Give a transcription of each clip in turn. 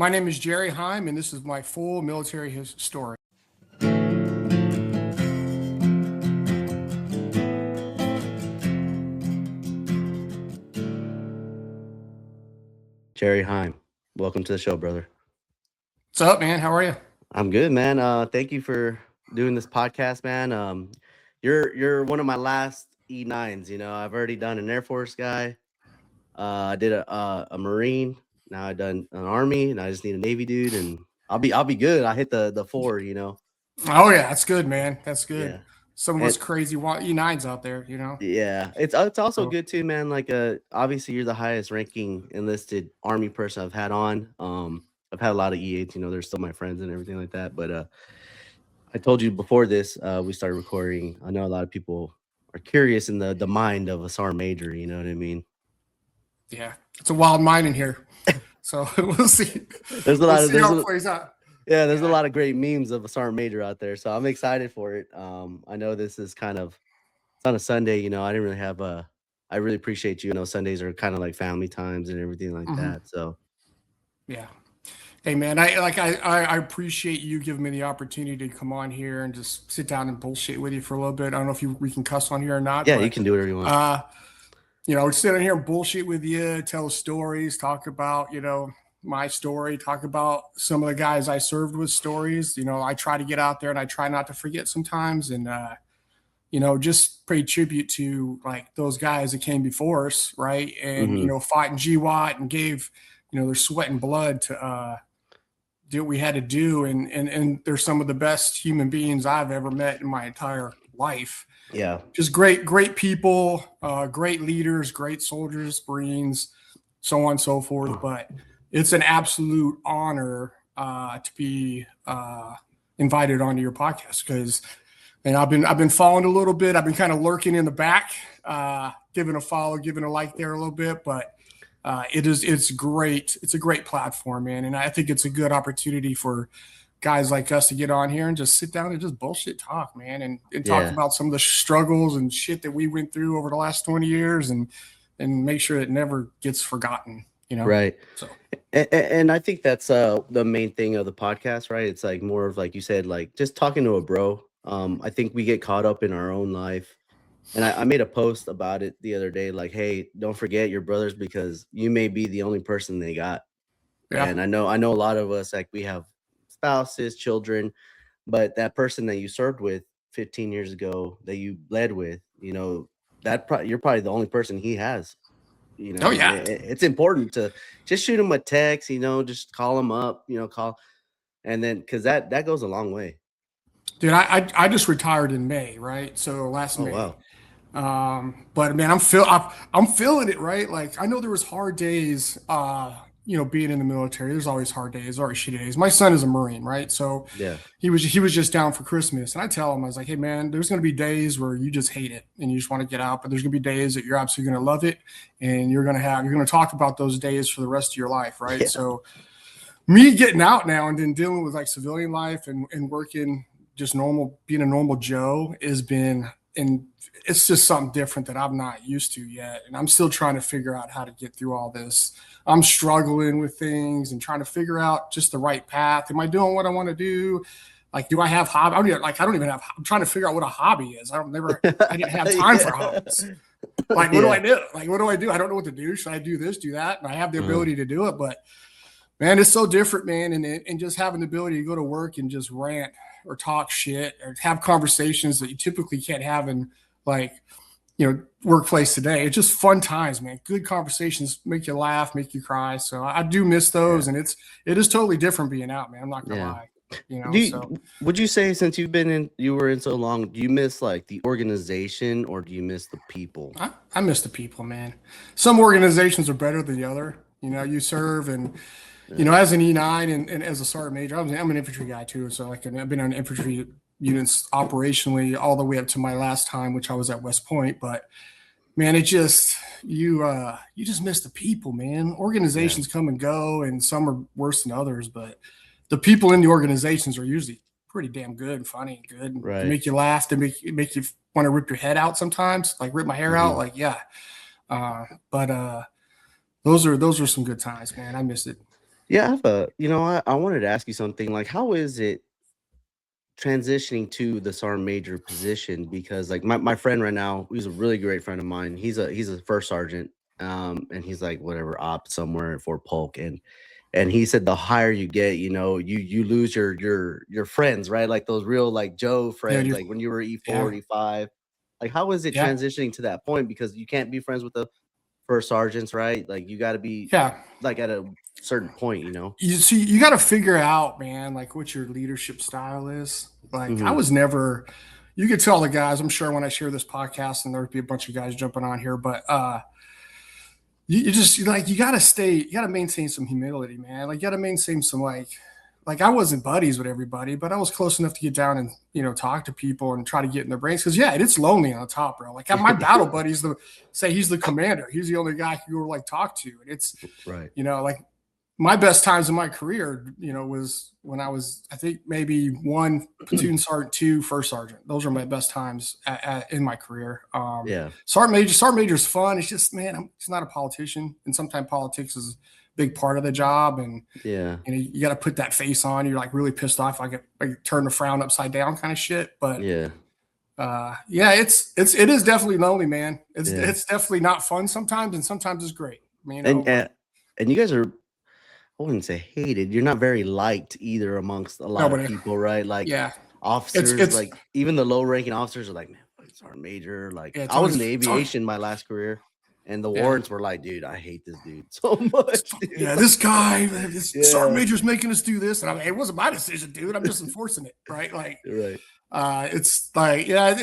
My name is Jerry Heim, and this is my full military story. Jerry Heim, welcome to the show, brother. What's up, man? How are you? I'm good, man. Thank you for doing this podcast, man. You're one of my last E9s. I've already done an Air Force guy. I did a Marine. Now I've done an Army, and I just need a Navy dude, and I'll be good. I hit the four. Oh yeah, that's good, man. That's good. Yeah, Some of us and crazy E9s out there, yeah, it's also So good too, man. Like obviously you're the highest ranking enlisted Army person I've had on. I've had a lot of E8s. They're still my friends and everything like that, but I told you before this, we started recording. I know a lot of people are curious in the mind of a SAR major. You know what I mean? yeah, it's a wild mind in here. So we'll see. There's a We'll lot of see how it plays out. there's a Yeah, lot of great memes of a SAR major out there. So I'm excited for it. I know this is it's on a Sunday. I didn't really have a. I really appreciate you. Sundays are kind of like family times and everything like hmm that. So yeah. Hey, man, I appreciate you giving me the opportunity to come on here and just sit down and bullshit with you for a little bit. I don't know if we can cuss on here or not, yeah, you but can do whatever you want. uh, sit in here and bullshit with you, tell stories, talk about, my story, talk about some of the guys I served with stories. I try to get out there and I try not to forget sometimes. And, just pay tribute to like those guys that came before us, right? And, Hmm. fought in GWOT and gave, their sweat and blood to do what we had to do. And they're some of the best human beings I've ever met in my entire life. Yeah, Just great people, great leaders, great soldiers, Marines, so on and so forth. But it's an absolute honor to be invited onto your podcast because, and I've been following a little bit. I've been kind of lurking in the back, giving a follow, giving a like there a little bit, but it's great. It's a great platform, man, and I think it's a good opportunity for guys like us to get on here and just sit down and just bullshit talk, man, and talk yeah. about some of the struggles and shit that we went through over the last 20 years and make sure it never gets forgotten. Right. So And I think that's the main thing of the podcast, right? It's like more of like you said, like just talking to a bro. I think we get caught up in our own life. And I made a post about it the other day, like, hey, don't forget your brothers because you may be the only person they got. yeah, And I know a lot of us, like we have spouses, children, but that person that you served with 15 years ago that you led with, you're probably the only person he has. oh And yeah, it's important to just shoot him a text, just call him up, call, and then because that goes a long way. dude, I just retired in May, right? So last Oh May. wow. But man, I'm feeling it, right? Like I know there was hard days, being in the military. There's always hard days, always shitty days. My son is a Marine, right? So Yeah. he was just down for Christmas, and I tell him I was like, hey man, there's gonna be days where you just hate it and you just want to get out, but there's gonna be days that you're absolutely gonna love it, and you're gonna talk about those days for the rest of your life, right? Yeah. So me getting out now and then dealing with like civilian life and working just normal, being a normal Joe has been, and it's just something different that I'm not used to yet. And I'm still trying to figure out how to get through all this. I'm struggling with things and trying to figure out just the right path. Am I doing what I want to do? Like, do I have hobby? I don't even have, I'm trying to figure out what a hobby is. I didn't have time for Yeah. hobbies. Like, what do I Yeah. do? Like, what do I do? I don't know what to do. Should I do this, do that? And I have the Uh-huh. ability to do it, but man, it's so different, man. And just having the ability to go to work and just rant or talk shit or have conversations that you typically can't have in like, workplace today. It's just fun times, man. Good conversations make you laugh, make you cry. So I do miss those. Yeah. And it is totally different being out, man. I'm not gonna Yeah. lie. So Would you say since you were in so long, do you miss like the organization or do you miss the people? I miss the people, man. Some organizations are better than the other. You serve and Yeah. as an E9 and as a sergeant major, I'm an infantry guy too. So like I've been on infantry units operationally all the way up to my last time, which I was at West Point. But man, it just you just miss the people, man. Yeah. Organizations come and go, and some are worse than others, but the people in the organizations are usually pretty damn good and funny and good. And they Right. make you laugh. They make you want to rip your head out sometimes, like rip my hair out. Hmm. Like but those are some good times, man. I miss it. Yeah, I have I wanted to ask you something. Like, how is it transitioning to the sergeant major position? Because like my friend right now, he's a really great friend of mine. He's a first sergeant, and he's like whatever op somewhere at Fort Polk, and he said the higher you get, you lose your friends, right? Like those real like Joe Yeah, friends, like when you were E4, yeah, E5. Like, how is it yeah, transitioning to that point? Because you can't be friends with the first sergeants, right? Like you got to be yeah. like at a certain point. You see, you got to figure out, man, like what your leadership style is. Like, I Hmm. was never. You could tell the guys. I'm sure when I share this podcast, and there'd be a bunch of guys jumping on here, but you just like you got to stay. You got to maintain some humility, man. Like, you got to maintain some like I wasn't buddies with everybody, but I was close enough to get down and talk to people and try to get in their brains because yeah, it's lonely on the top, bro. Like my battle buddies, say he's the commander, he's the only guy I can go like talk to, and it's Right. like my best times in my career, was when I was, I think maybe one platoon sergeant, two first sergeant. Those are my best times in my career. Yeah. Sergeant major is fun. It's just, man, I'm just not a politician, and sometimes politics is a big part of the job, and Yeah. you got to put that face on. You're like really pissed off, like turn the frown upside down kind of shit. But Yeah. yeah, it is definitely lonely, man. Yeah. It's definitely not fun sometimes, and sometimes it's great. And But and you guys are, I wouldn't say hated. You're not very liked either amongst a lot of nobody, people, right? Like yeah, officers, it's like even the low ranking officers are like, man, fucking sergeant major. Like yeah, it's I was in always it's always, aviation my last career, and the yeah. warrants were like, dude, I hate this dude so much, dude. Yeah, Like, this guy, this sergeant yeah, major's making us do this, and it wasn't my decision, dude. I'm just enforcing it, right? Like, you're right. it's like, yeah,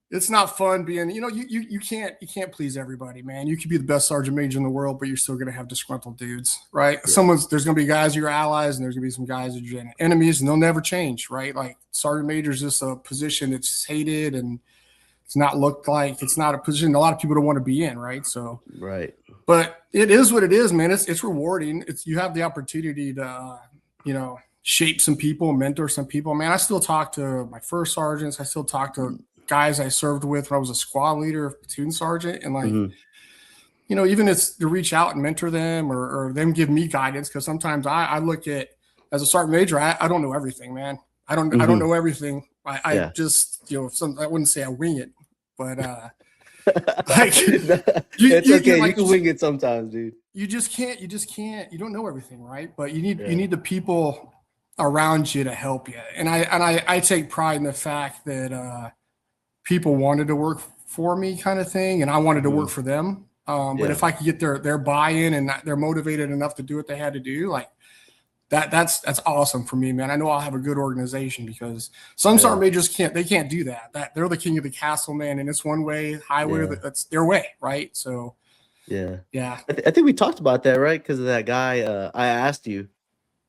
it's not fun being, you can't please everybody, man. You could be the best sergeant major in the world, but you're still gonna have disgruntled dudes, right? Yeah. There's gonna be guys who are your allies, and there's gonna be some guys that are your enemies, and they'll never change, right? Like sergeant major is just a position that's hated, and it's not looked like, it's not a position a lot of people don't want to be in, right? So Right. but it is what it is, man. It's rewarding. You have the opportunity to shape some people, mentor some people. Man, I still talk to my first sergeants. I still talk to guys I served with when I was a squad leader, platoon sergeant, and like Hmm. even it's to reach out and mentor them, or them give me guidance, because sometimes I look at, as a sergeant major, I don't know everything, man. I don't Hmm. know everything. I Yeah. just I wouldn't say I wing it, but like It's you okay. You like can wing it sometimes, dude. you just can't you don't know everything, right? But you Yeah. need the people around you to help you. And I take pride in the fact that people wanted to work for me, kind of thing, and I wanted to Hmm. work for them. But Yeah. if I could get their buy-in, and they're motivated enough to do what they had to do, like that's awesome for me, man. I know I'll have a good organization, because some Yeah. sergeant majors can't do that. That they're the king of the castle, man, and it's one way highway, Yeah. that's their way, right? So Yeah. yeah. I think we talked about that, right? Because of that guy. I asked you.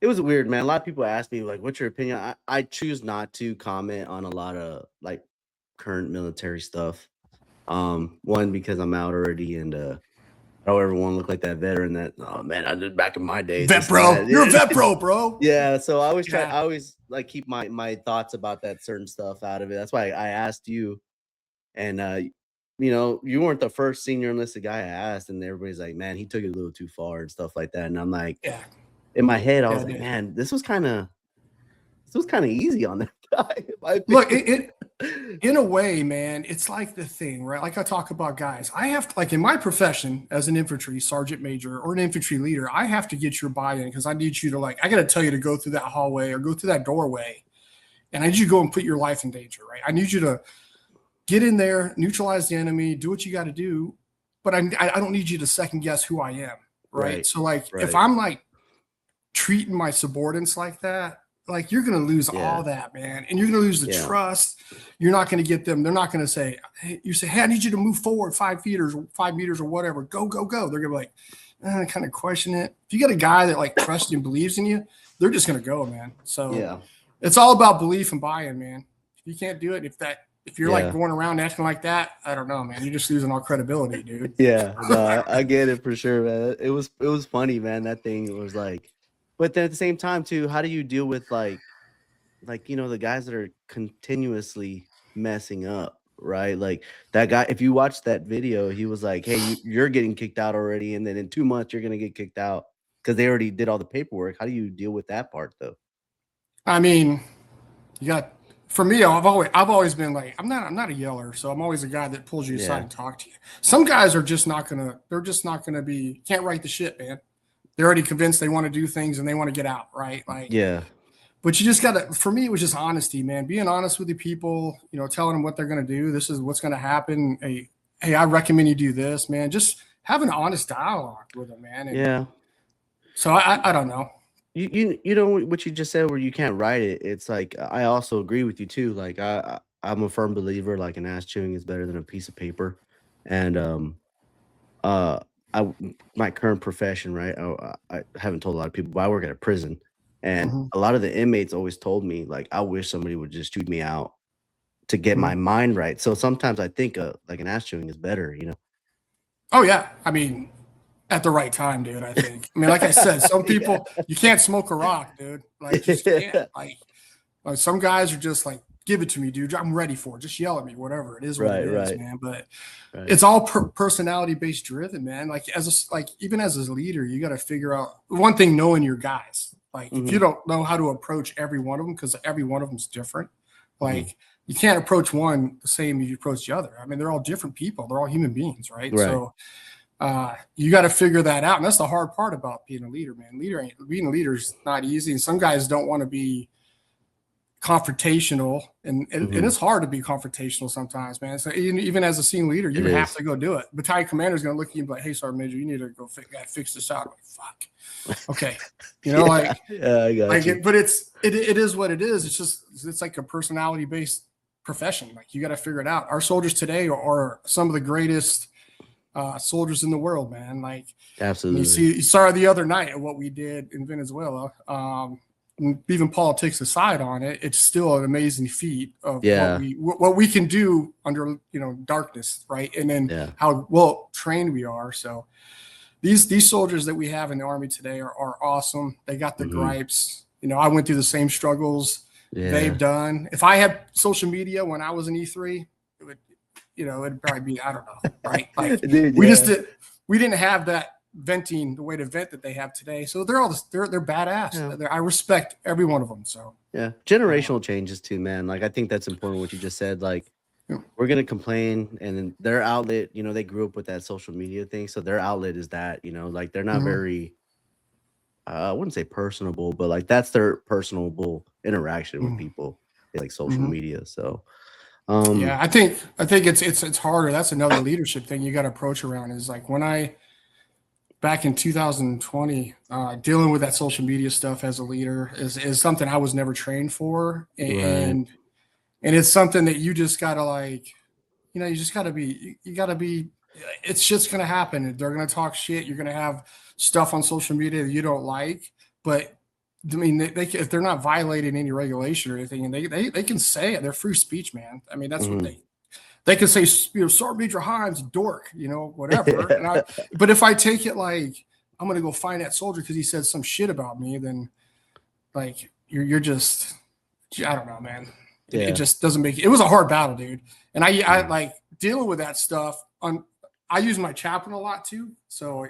It was weird, man. A lot of people ask me, like, what's your opinion? I choose not to comment on a lot of like current military stuff. One, because I'm out already, and I don't ever want to look like that veteran that, oh man, I did back in my days, Vet this and bro, that. you're a Yeah. vet bro, bro. Yeah. So I always Yeah. I always like keep my thoughts about that certain stuff out of it. That's why I asked you. And you weren't the first senior enlisted guy I asked, and everybody's like, man, he took it a little too far and stuff like that. And I'm like, Yeah. in my head, I Yeah, was I like, did. man, this was kind of easy on that guy. In my Look, opinion. in a way, man, it's like the thing, right? Like I talk about guys, I have to, like in my profession as an infantry sergeant major or an infantry leader, I have to get your buy-in, because I need you to, like, I got to tell you to go through that hallway or go through that doorway, and I need you to go and put your life in danger, right? I need you to get in there, neutralize the enemy, do what you got to do, but I don't need you to second guess who I am, right? Right. So like if Right. I'm like treating my subordinates like that, like you're going to lose all Yeah. that, man. And you're going to lose the Yeah. trust. You're not going to get them. They're not going to say, hey, you say, hey, I need you to move forward 5 meters or whatever. Go, go, go. They're going to be like, kind of question it. If you got a guy that like trusts you and believes in you, they're just going to go, man. So Yeah. it's all about belief and buy-in, man. If you can't do it, if you're like Yeah. going around acting like that, I don't know, man. You're just losing all credibility, dude. Yeah. No, I get it for sure, man. It was funny, man. That thing was like, but then at the same time, too, how do you deal with like the guys that are continuously messing up, right? Like that guy, if you watch that video, he was like, hey, you're getting kicked out already, and then in 2 months you're gonna get kicked out because they already did all the paperwork. How do you deal with that part though? I mean, you got, for me, I've always been like, I'm not a yeller, so I'm always a guy that pulls you aside and talk to you. Some guys are just not gonna, can't write the shit, man. They're already convinced they want to do things and they want to get out, right? Like, Yeah. But you just gotta, for me, it was just honesty, man. Being honest with the people, telling them what they're gonna do. This is what's gonna happen. Hey, I recommend you do this, man. Just have an honest dialogue with them, man. And so I don't know. You know what you just said where you can't write it. It's like I also agree with you too. Like I'm a firm believer like an ass chewing is better than a piece of paper. And uh I my current profession, right? I haven't told a lot of people, but I work at a prison. And a lot of the inmates always told me like I wish somebody would just shoot me out to get my mind right. So sometimes I think like an ass chewing is better, Oh yeah. I mean, at the right time, dude, I think. I mean, like I said, some people, you can't smoke a rock, dude. Like, you just can't. Like some guys are just like, give it to me, dude. I'm ready for it. Just yell at me, whatever. It is what it is, man. But it's all personality-based driven, man. Like, even as a leader, you got to figure out, one thing, knowing your guys. Like, if you don't know how to approach every one of them, because every one of them is different, like, you can't approach one the same as you approach the other. I mean, they're all different people. They're all human beings, right? So you got to figure that out. And that's the hard part about being a leader, man. Being a leader is not easy. And some guys don't want to be confrontational, and it's hard to be confrontational sometimes, man. So even as a scene leader, you have to go do it. Battalion commander is going to look at you and be like, "Hey, Sergeant Major, you need to go fix this out." I'm like, fuck. Okay, I got you. But it is what it is. It's like a personality based profession. Like, you got to figure it out. Our soldiers today are some of the greatest soldiers in the world, man. Like, absolutely. You saw the other night what we did in Venezuela. Even politics aside on it, it's still an amazing feat of what we can do under darkness, right? And then how well trained we are. So these soldiers that we have in the Army today are awesome. They got the gripes. I went through the same struggles they've done. If I had social media when I was in E3, it would, it'd probably be, I don't know, right? Like, dude, we didn't have that venting, the way to vent that they have today. So they're badass. I respect every one of them. So generational changes too, man. Like, I think that's important what you just said. Like, we're gonna complain, and then their outlet, they grew up with that social media thing, so their outlet is that, like, they're not very I wouldn't say personable, but like that's their personable interaction with people, like social media. So I think it's harder. That's another leadership thing you got to approach around, is like, when back in 2020, dealing with that social media stuff as a leader is something I was never trained for. And it's something that you just gotta, like, you just gotta be, it's just gonna happen. They're gonna talk shit. You're gonna have stuff on social media that you don't like, but I mean, if they're not violating any regulation or anything, and they can say it, they're free speech, man. I mean, that's what they can say, Sergeant Major Heim's a dork, whatever. But if I take it like, I'm going to go find that soldier because he said some shit about me, then, like, you're just, I don't know, man. It just doesn't make it was a hard battle, dude. And I like dealing with that stuff. I use my chaplain a lot too. So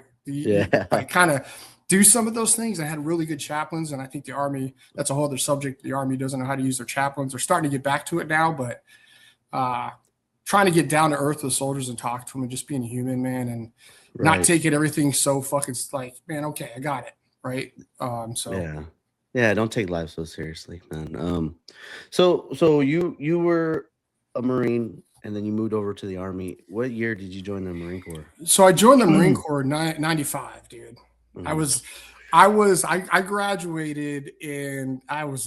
I kind of do some of those things. I had really good chaplains, and I think the Army, that's a whole other subject. The Army doesn't know how to use their chaplains. They're starting to get back to it now, but trying to get down to earth with soldiers and talk to them and just being human, man, and not taking everything so fucking like, man, okay, I got it. Right. Yeah, don't take life so seriously, man. So you were a Marine and then you moved over to the Army. What year did you join the Marine Corps? So I joined the Marine Corps in 95, dude. I graduated, and I was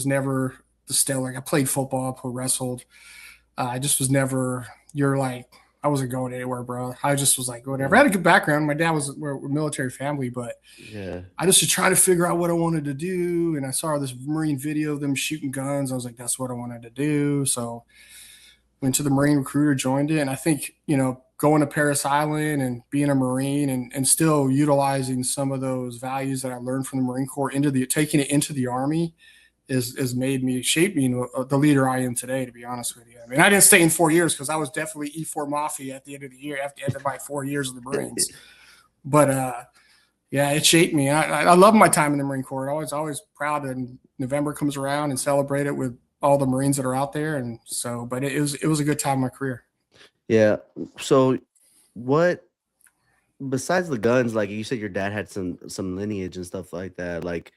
never the stellar. I played football, I wrestled. I just was never, I wasn't going anywhere, bro. I just was like, whatever. I had a good background. My dad we're a military family, but I just was trying to figure out what I wanted to do. And I saw this Marine video of them shooting guns. I was like, that's what I wanted to do. So went to the Marine recruiter, joined it. And I think, going to Paris Island and being a Marine and still utilizing some of those values that I learned from the Marine Corps taking it into the Army is shaped me the leader I am today, to be honest with you. I mean, I didn't stay in 4 years because I was definitely E4 Mafia at the end of the year, after my 4 years of the Marines. But Yeah, it shaped me. I love my time in the Marine Corps. Always proud when November comes around and celebrate it with all the Marines that are out there. And so, but it was a good time in my career. Yeah. So what besides the guns, like you said your dad had some lineage and stuff like that, like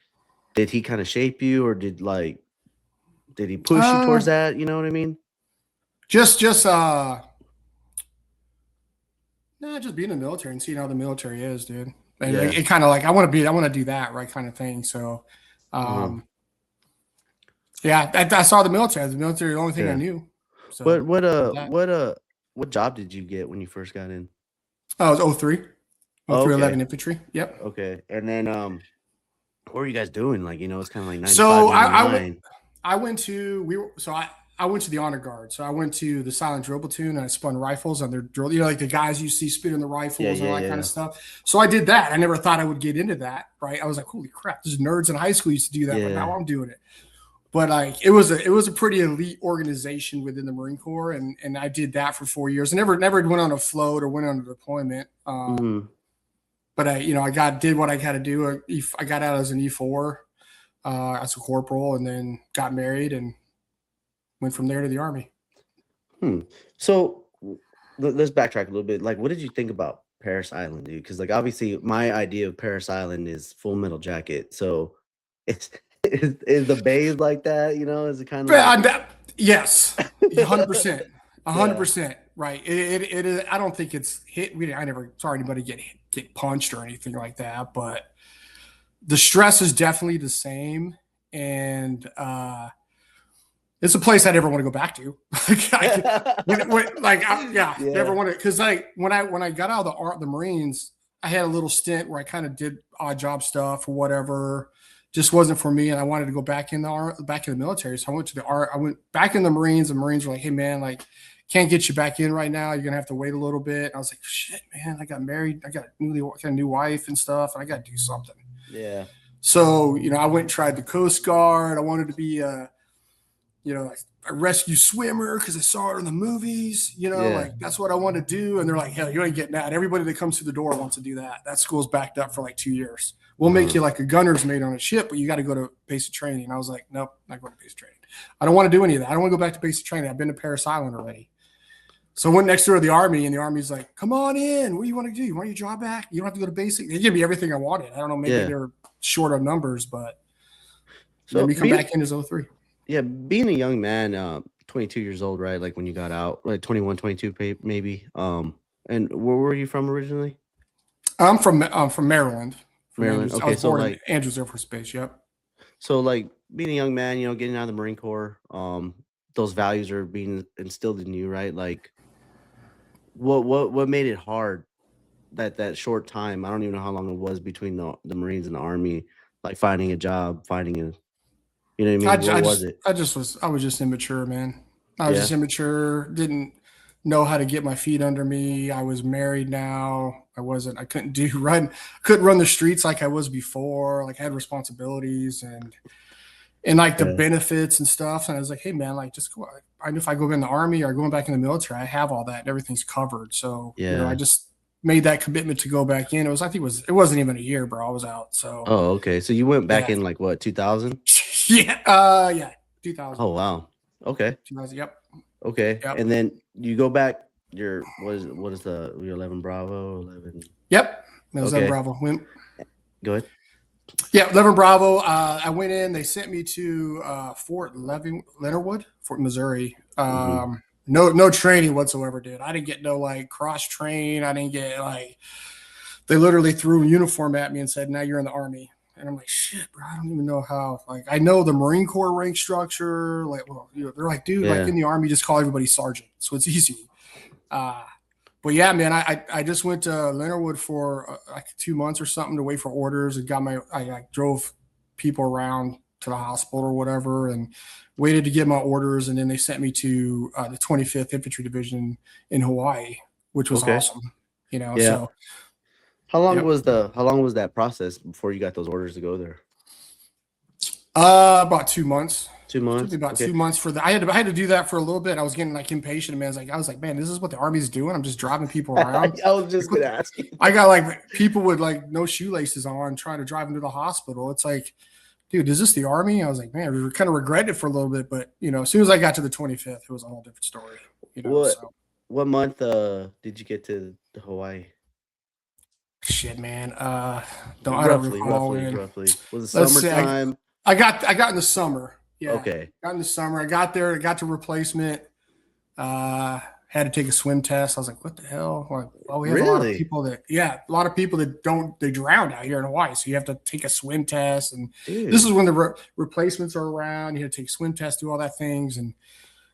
did he kind of shape you or did he push you towards that? You know what I mean? Just nah, just being in the military and seeing how the military is, dude. And Yeah. it kind of like I want to do that, right, kind of thing. So, yeah, I saw the military. The military, the only thing I knew. So what job did you get when you first got in? I was 03, 03 Okay. 11 infantry. Yep. Okay. And then what were you guys doing? Like, it's kind of like 95, So 99. I went to I went to the honor guard. So I went to the silent drill platoon and I spun rifles on their drill, like the guys you see spinning the rifles and all that kind of stuff. So I did that. I never thought I would get into that, right? I was like, holy crap, there's nerds in high school used to do that, but now I'm doing it. But like it was a pretty elite organization within the Marine Corps, and I did that for 4 years. I never went on a float or went on a deployment. But I did what I had to do. I got out as an E4 as a corporal, and then got married and went from there to the Army. So let's backtrack a little bit. Like, what did you think about Paris Island, dude? Because like obviously my idea of Paris Island is Full Metal Jacket. So it's is the bays like that? Is it kind of like... Yes, 100%, 100%. Right. It is. I don't think it's hit. I never saw anybody get punched or anything like that, but the stress is definitely the same. And it's a place I never want to go back to. Never want to. Because like when I got out of the Marines, I had a little stint where I kind of did odd job stuff or whatever. Just wasn't for me, and I wanted to go back in the military. So I went back in the Marines. And Marines were like, "Hey man, like can't get you back in right now. You're gonna have to wait a little bit." And I was like, "Shit, man! I got married. I got a new wife and stuff, and I got to do something." Yeah. So I went and tried the Coast Guard. I wanted to be a rescue swimmer because I saw it in the movies. Like that's what I want to do. And they're like, "Hell, you ain't getting that." Everybody that comes through the door wants to do that. That school's backed up for like 2 years. We'll make you like a gunner's mate on a ship, but you got to go to basic training. And I was like, nope, not going to basic training. I don't want to do any of that. I don't want to go back to basic training. I've been to Paris Island already. So I went next door to the Army, and the Army's like, "Come on in. What do you want to do? You want your job back? You don't have to go to basic." They give me everything I wanted. I don't know. Maybe they're short on numbers, but so let me come back in as 03. Yeah, being a young man, 22 years old, right? Like when you got out, like 21, 22 maybe. And where were you from originally? I'm from Maryland. Maryland. Okay, I was born in Andrews Air Force Base. Yep. So like being a young man, getting out of the Marine Corps, those values are being instilled in you, right? Like what made it hard that short time? I don't even know how long it was between the Marines and the Army, like finding a job, finding a, you know what I mean? What was it? I was just immature, man. I was just immature, didn't know how to get my feet under me. I was married now. I couldn't run the streets like I was before. Like I had responsibilities and like the benefits and stuff. And I was like, hey man, like just go. I know if I go in the Army or going back in the military, I have all that and everything's covered. So I just made that commitment to go back in. It wasn't even a year, bro. I was out. So okay. So you went back in like what, 2000? Yeah, 2000. Oh wow. Okay. 2000. Yep. Okay. Yep. And then you go back. Your 11 Bravo 11? Yep. That was 11 Bravo. Go ahead. Yeah, 11 Bravo. I went in. They sent me to Fort Leonardwood, Fort Missouri. No training whatsoever, dude. I didn't get no like cross train. I didn't get like. They literally threw a uniform at me and said, "Now you're in the Army." And I'm like, "Shit, bro. I don't even know how." Like, I know the Marine Corps rank structure. Like, they're like, "Dude, like in the Army, just call everybody sergeant, so it's easy." But yeah, man, I just went to Leonardwood for like 2 months or something to wait for orders and I drove people around to the hospital or whatever and waited to get my orders. And then they sent me to the 25th Infantry Division in Hawaii, which was awesome. So how long was that process before you got those orders to go there? About 2 months. 2 months. Took me about Okay. 2 months for that. I had to do that for a little bit. I was getting like impatient, man. I was like, man, this is what the Army's doing. I'm just driving people around. I was just gonna ask you. I got like people with like no shoelaces on trying to drive them to the hospital. It's like, dude, is this the Army? I was like, man, we kind of regretted it for a little bit, but as soon as I got to the 25th, it was a whole different story. What month did you get to Hawaii? Shit, man. I don't recall. Roughly. Was it summertime? I got in the summer. Yeah. Okay. Got in the summer. I got there. I got to replacement. Had to take a swim test. I was like, what the hell? Like, we have a lot of people that they drown out here in Hawaii. So you have to take a swim test. And this is when the replacements are around. You had to take swim tests, do all that things. And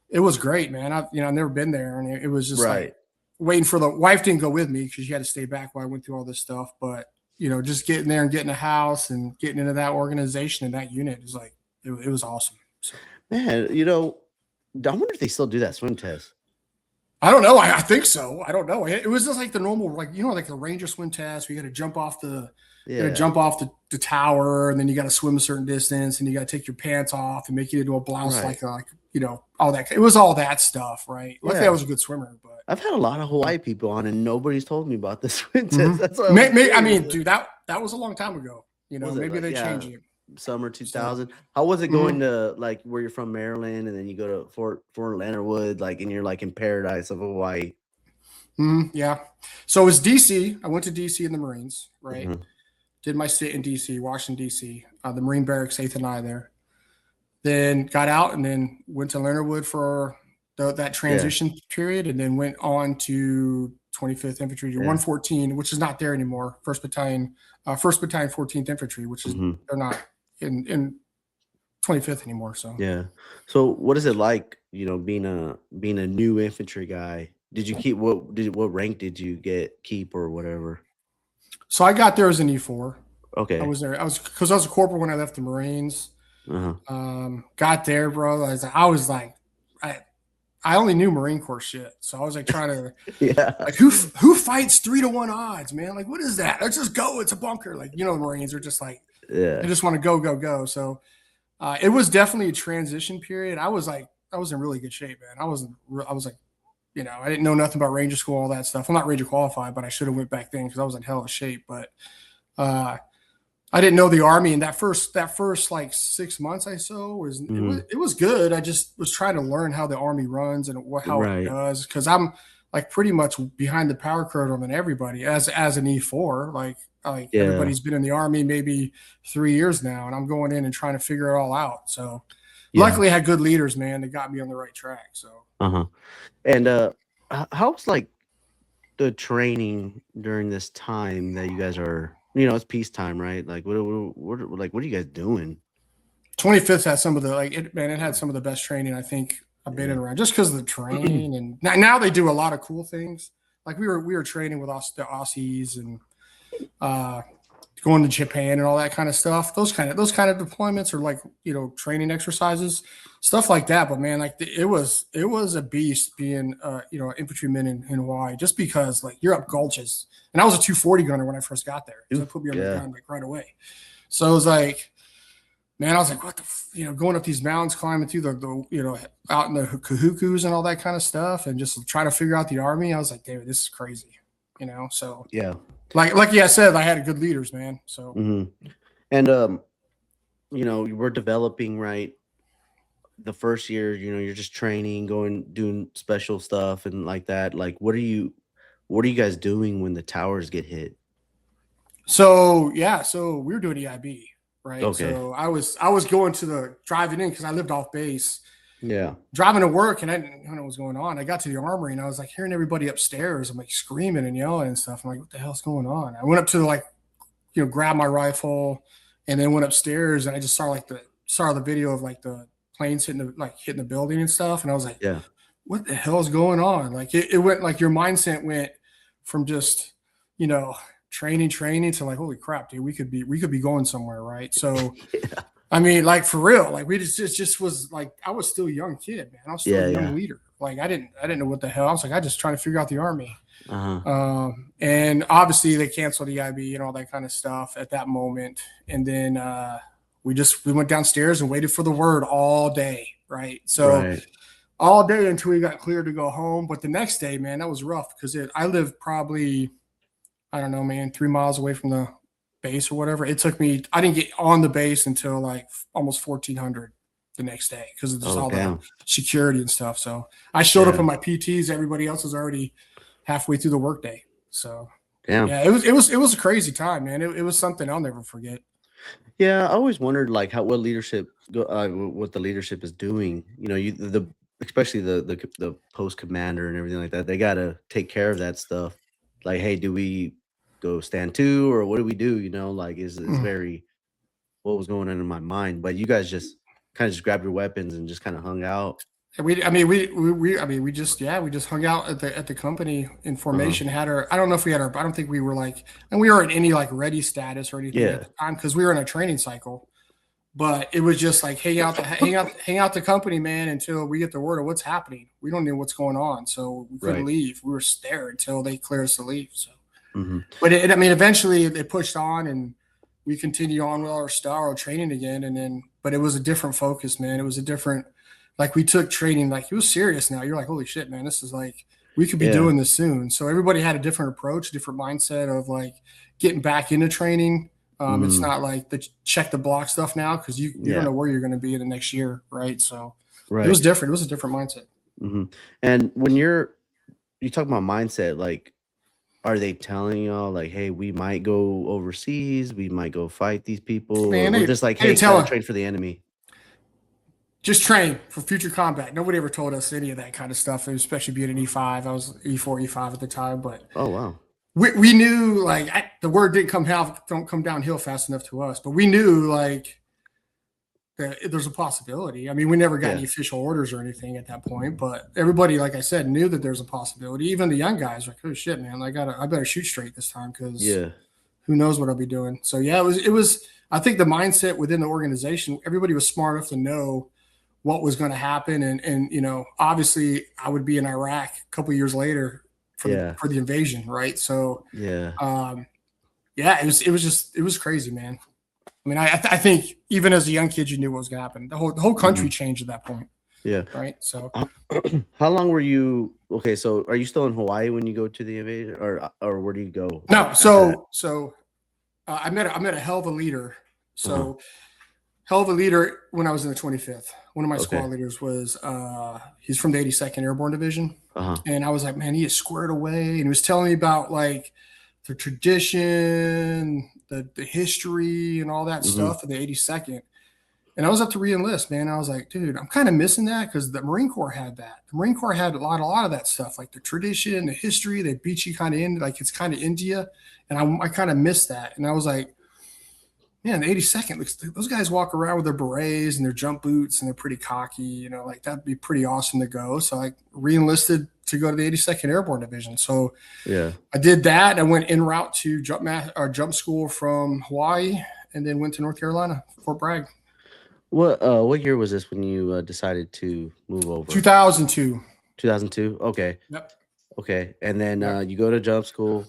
it was great, man. I've never been there. And it was just like waiting for the wife didn't go with me because she had to stay back while I went through all this stuff. But, just getting there and getting a house and getting into that organization and that unit is like, it was awesome. So. Man, I wonder if they still do that swim test. I don't know. I think so. I don't know. It was just like the normal, like the Ranger swim test. We got to jump off the tower, and then you got to swim a certain distance, and you got to take your pants off and make it into a blouse, like all that. It was all that stuff, right? Luckily, I was a good swimmer. But I've had a lot of Hawaii people on, and nobody's told me about this swim test. Mm-hmm. That's what dude, that was a long time ago. Maybe they changed it. Summer 2000. How was it going to like where you're from, Maryland, and then you go to Fort Leonard Wood, like, and you're like in paradise of Hawaii? Yeah. So it was DC. I went to DC in the Marines, right? Mm-hmm. Did my stint in DC, Washington, DC, the Marine Barracks, 8th and I there. Then got out and then went to Leonard Wood for that transition period, and then went on to 25th Infantry, 114, which is not there anymore. 1st Battalion, 14th Infantry, which is they're not in 25th anymore. So So what is it like, being a new infantry guy? Did you keep what rank did you keep or whatever? So I got there as an E4. Okay. I was there. I was a corporal when I left the Marines. Got there, bro. I only knew Marine Corps shit, so I was like trying to like who fights 3-to-1 odds, man? Like, what is that? Let's just go. It's a bunker. Like, the Marines are just like they just want to go. So it was definitely a transition period. I was in really good shape, man. I was like, I didn't know nothing about Ranger School, all that stuff. I'm not Ranger qualified, but I should have went back then because I was in hell of shape. But I didn't know the Army, and that first like 6 months I saw it was good. I just was trying to learn how the Army runs and how it does, because I'm like pretty much behind the power curve than everybody as an E4. Like everybody's been in the Army maybe 3 years now, and I'm going in and trying to figure it all out. So luckily I had good leaders, man, that got me on the right track. So and how's like the training during this time that you guys are? It's peacetime, right? Like, what are you guys doing? 25th had some of the it had some of the best training I think I've been in around, just because of the training. And now they do a lot of cool things. Like we were training with the Aussies and going to Japan and all that kind of stuff. Those kind of deployments are like training exercises, stuff like that. But man, like it was a beast being an infantryman in Hawaii, just because like you're up gulches. And I was a 240 gunner when I first got there. So they put me on the gun like right away. So it was like, man, I was like, what the, going up these mountains, climbing through the out in the kahukus and all that kind of stuff, and just trying to figure out the Army. I was like, David, this is crazy, So like I said, I had good leaders, man. So and you were developing, right? The first year, you're just training, doing special stuff and like that. Like, what are you guys doing when the towers get hit? So we were doing EIB, right? Okay. So I was going to driving in because I lived off base. Yeah. Driving to work, and I didn't know what was going on. I got to the armory, and I was like hearing everybody upstairs. I'm like screaming and yelling and stuff. I'm like, what the hell's going on? I went up to grab my rifle, and then went upstairs, and I just saw the video of like the planes hitting the building and stuff. And I was like, what the hell is going on? Like it went like your mindset went from just, training to like, holy crap, dude, we could be going somewhere. Right. So, I mean, like for real, like we just was like, I was still a young kid, man. I was still a young leader. Like I didn't know what the hell. I was like, I just trying to figure out the Army. And obviously they canceled the EIB and all that kind of stuff at that moment. And then, we went downstairs and waited for the word all day, right? So Right. all day until we got cleared to go home. But the next day, man, that was rough because I lived probably, I don't know, man, 3 miles away from the base or whatever. It took me, I didn't get on the base until like almost 1400 the next day because of just Oh, all damn. the security and stuff. So I showed up Yeah. in my PTs. Everybody else was already halfway through the workday. So Damn. yeah, it was a crazy time, man. It was something I'll never forget. Yeah, I always wondered like what leadership what the leadership is doing. You know, especially the post commander and everything like that. They got to take care of that stuff. Like, hey, do we go stand to, or what do we do? You know, like is very what was going on in my mind. But you guys just kind of just grabbed your weapons and just kind of hung out. We just hung out at the company in formation. Uh-huh. Had our, I don't know if we had our, I don't think we were like, and we weren't in any like ready status or anything at the time because we were in a training cycle. But it was just like hang out the company, man, until we get the word of what's happening. We don't know what's going on, so we couldn't leave. We were there until they cleared us to leave. So, but eventually it pushed on, and we continued on with our style of training again. But it was a different focus, man. It was a different, like we took training, like it was serious now. You're like, holy shit, man, this is like, we could be doing this soon. So everybody had a different approach, different mindset of like getting back into training. It's not like the check the block stuff now because you don't know where you're going to be in the next year, right? So it was different. It was a different mindset. And when you talk about mindset, like, are they telling y'all like, hey, we might go overseas, we might go fight these people, Man, or we're just like, hey, train for the enemy? Just train for future combat. Nobody ever told us any of that kind of stuff, especially being an E5. I was E4, E5 at the time, but oh wow. We knew like the word don't come downhill fast enough to us, but we knew like that there's a possibility. I mean, we never got any official orders or anything at that point, but everybody, like I said, knew that there's a possibility. Even the young guys were like, oh shit, man, I better shoot straight this time because who knows what I'll be doing. So yeah, it was. I think the mindset within the organization, everybody was smart enough to know what was going to happen, and you know, obviously, I would be in Iraq a couple of years later for the invasion, right? So it was crazy, man. I mean, I think even as a young kid, you knew what was going to happen. The whole country changed at that point. Yeah. Right. So, how long were you? Okay, so are you still in Hawaii when you go to the invasion, or where do you go? No. So I met a hell of a leader. So hell of a leader when I was in the 25th. One of my squad leaders was he's from the 82nd Airborne Division, and I was like, man, he is squared away, and he was telling me about like the tradition, the history, and all that stuff of the 82nd. And I was up to re-enlist, man. I was like, dude, I'm kind of missing that because the Marine Corps had that. The Marine Corps had a lot of that stuff, like the tradition, the history. They beat you kind of in, like it's kind of India, and I kind of missed that. And I was like, man, the 82nd, those guys walk around with their berets and their jump boots, and they're pretty cocky. You know, like that'd be pretty awesome to go. So I re-enlisted to go to the 82nd Airborne Division. So I did that. I went en route to jump school from Hawaii, and then went to North Carolina, Fort Bragg. What year was this when you decided to move over? 2002. 2002. Okay. Yep. Okay, and then you go to jump school,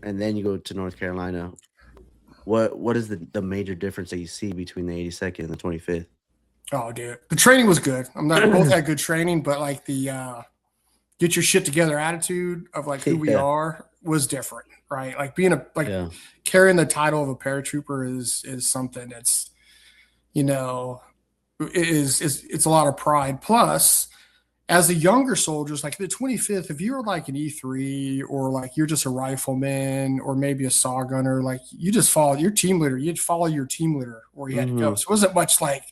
and then you go to North Carolina. What is the major difference that you see between the 82nd and the 25th? Oh, dude, the training was good. Both had good training, but like the get your shit together attitude of like who we are was different, right? Like being carrying the title of a paratrooper is something that's, you know, it's a lot of pride. Plus, as a younger soldiers, like the 25th, if you're like an E3 or like you're just a rifleman or maybe a saw gunner, like you just follow your team leader. You'd follow your team leader where you had to go. So it wasn't much like,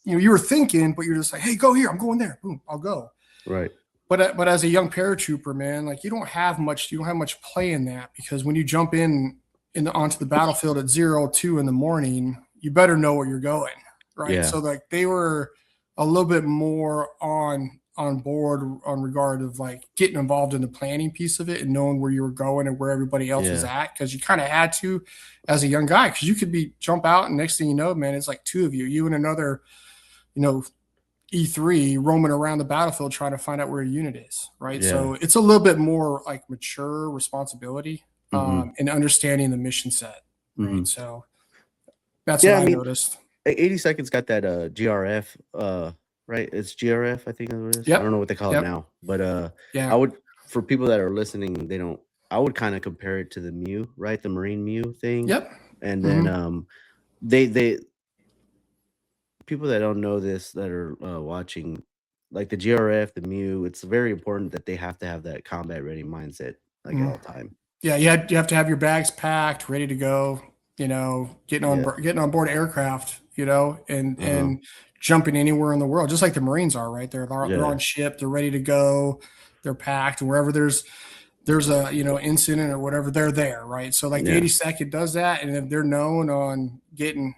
you know, you were thinking, but you're just like, hey, go here. I'm going there. Boom, I'll go. Right. But as a young paratrooper, man, like you don't have much play in that because when you jump onto the battlefield at 02 in the morning, you better know where you're going. Right. Yeah. So like they were a little bit more on board on regard of like getting involved in the planning piece of it and knowing where you were going and where everybody else was at. Cause you kind of had to as a young guy, cause you could jump out and next thing you know, man, it's like two of you and another, you know, E3 roaming around the battlefield trying to find out where your unit is. Right. Yeah. So it's a little bit more like mature responsibility and understanding the mission set. Right. So That's what I noticed. 82nd's got that GRF, right? It's GRF, I think that's what it is. Yep. I don't know what they call it now, but yeah, I would, for people that are listening, I would kind of compare it to the Mew, right? The Marine Mew thing. Yep. And then they people that don't know this that are watching, like the GRF, the Mew, it's very important that they have to have that combat ready mindset like at all time. Yeah, you have to have your bags packed, ready to go. You know, getting on board aircraft. You know, and jumping anywhere in the world, just like the Marines are. Right, they're on ship, they're ready to go, they're packed, and wherever there's a incident or whatever, they're there. Right, so like the 82nd does that, and they're known on getting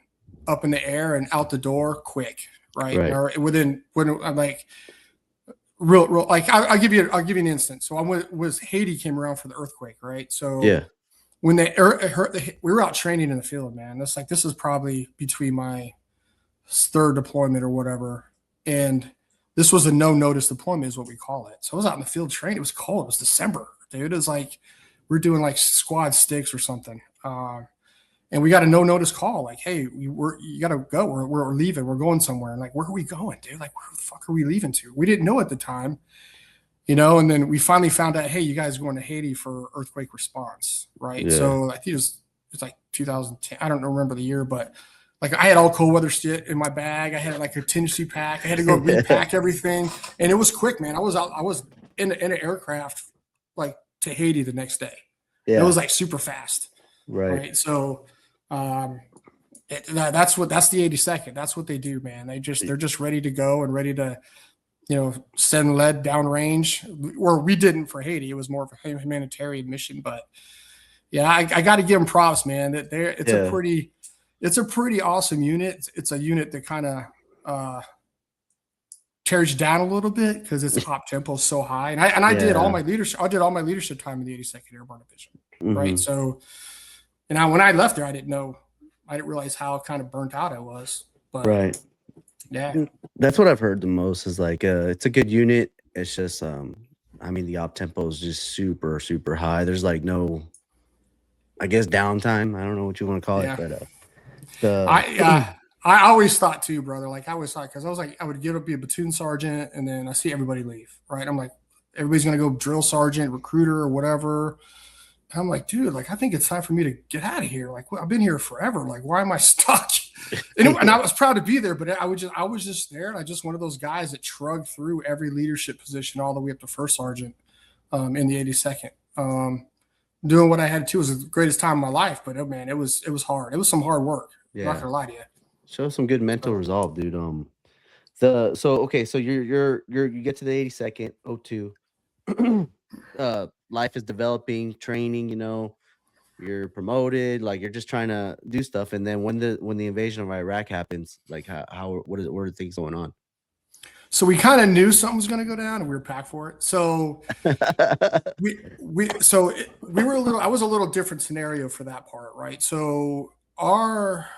up in the air and out the door quick. Right. Or when I'm like. Real like I'll give you an instance. So was Haiti came around for the earthquake, right? So when we were out training in the field, man. This is probably between my third deployment or whatever, and this was a no notice deployment is what we call it. So I was out in the field training. It was cold. It was December, dude. It was like we're doing like squad sticks or something. And we got a no notice call, like, hey, you got to go. We're leaving. We're going somewhere. And like, where are we going, dude? Like, where the fuck are we leaving to? We didn't know at the time, and then we finally found out, hey, you guys are going to Haiti for earthquake response, right? Yeah. So I think it was like 2010. I don't remember the year, but like I had all cold weather shit in my bag. I had like a contingency pack. I had to go repack everything. And it was quick, man. I was in an aircraft like to Haiti the next day. Yeah. It was like super fast. Right. So that's the 82nd. That's what they do, man. They're just ready to go and ready to, send lead downrange. Or we didn't for Haiti. It was more of a humanitarian mission. But yeah, I got to give them props, man. That it's a pretty awesome unit. It's a unit that kind of tears you down a little bit because its op tempo is so high. And I did all my leadership. I did all my leadership time in the 82nd Airborne Division, right? So. And when I left there, I didn't realize how kind of burnt out I was. But yeah, that's what I've heard the most is like it's a good unit. It's just the op tempo is just super, super high. There's like no, I guess, downtime. I don't know what you want to call it, but I always thought too, brother. Like I always thought, because I was like, I would get up, be a platoon sergeant, and then I see everybody leave. Right, I'm like, everybody's gonna go drill sergeant, recruiter, or whatever. And I'm like, dude, like, I think it's time for me to get out of here. Like, I've been here forever. Like, why am I stuck? And I was proud to be there, but I was just there. And I just one of those guys that shrugged through every leadership position all the way up to first sergeant in the 82nd. Doing what I had to was the greatest time of my life. But man, it was hard. It was some hard work. Yeah. I'm not gonna lie to you. Show some good mental resolve, dude. So you get to the 82nd, 02. Life is developing, training, you're promoted, like you're just trying to do stuff. And then when the invasion of Iraq happens, like what are things going on? So we kind of knew something was going to go down and we were packed for it. So I was a little different scenario for that part. Right. So our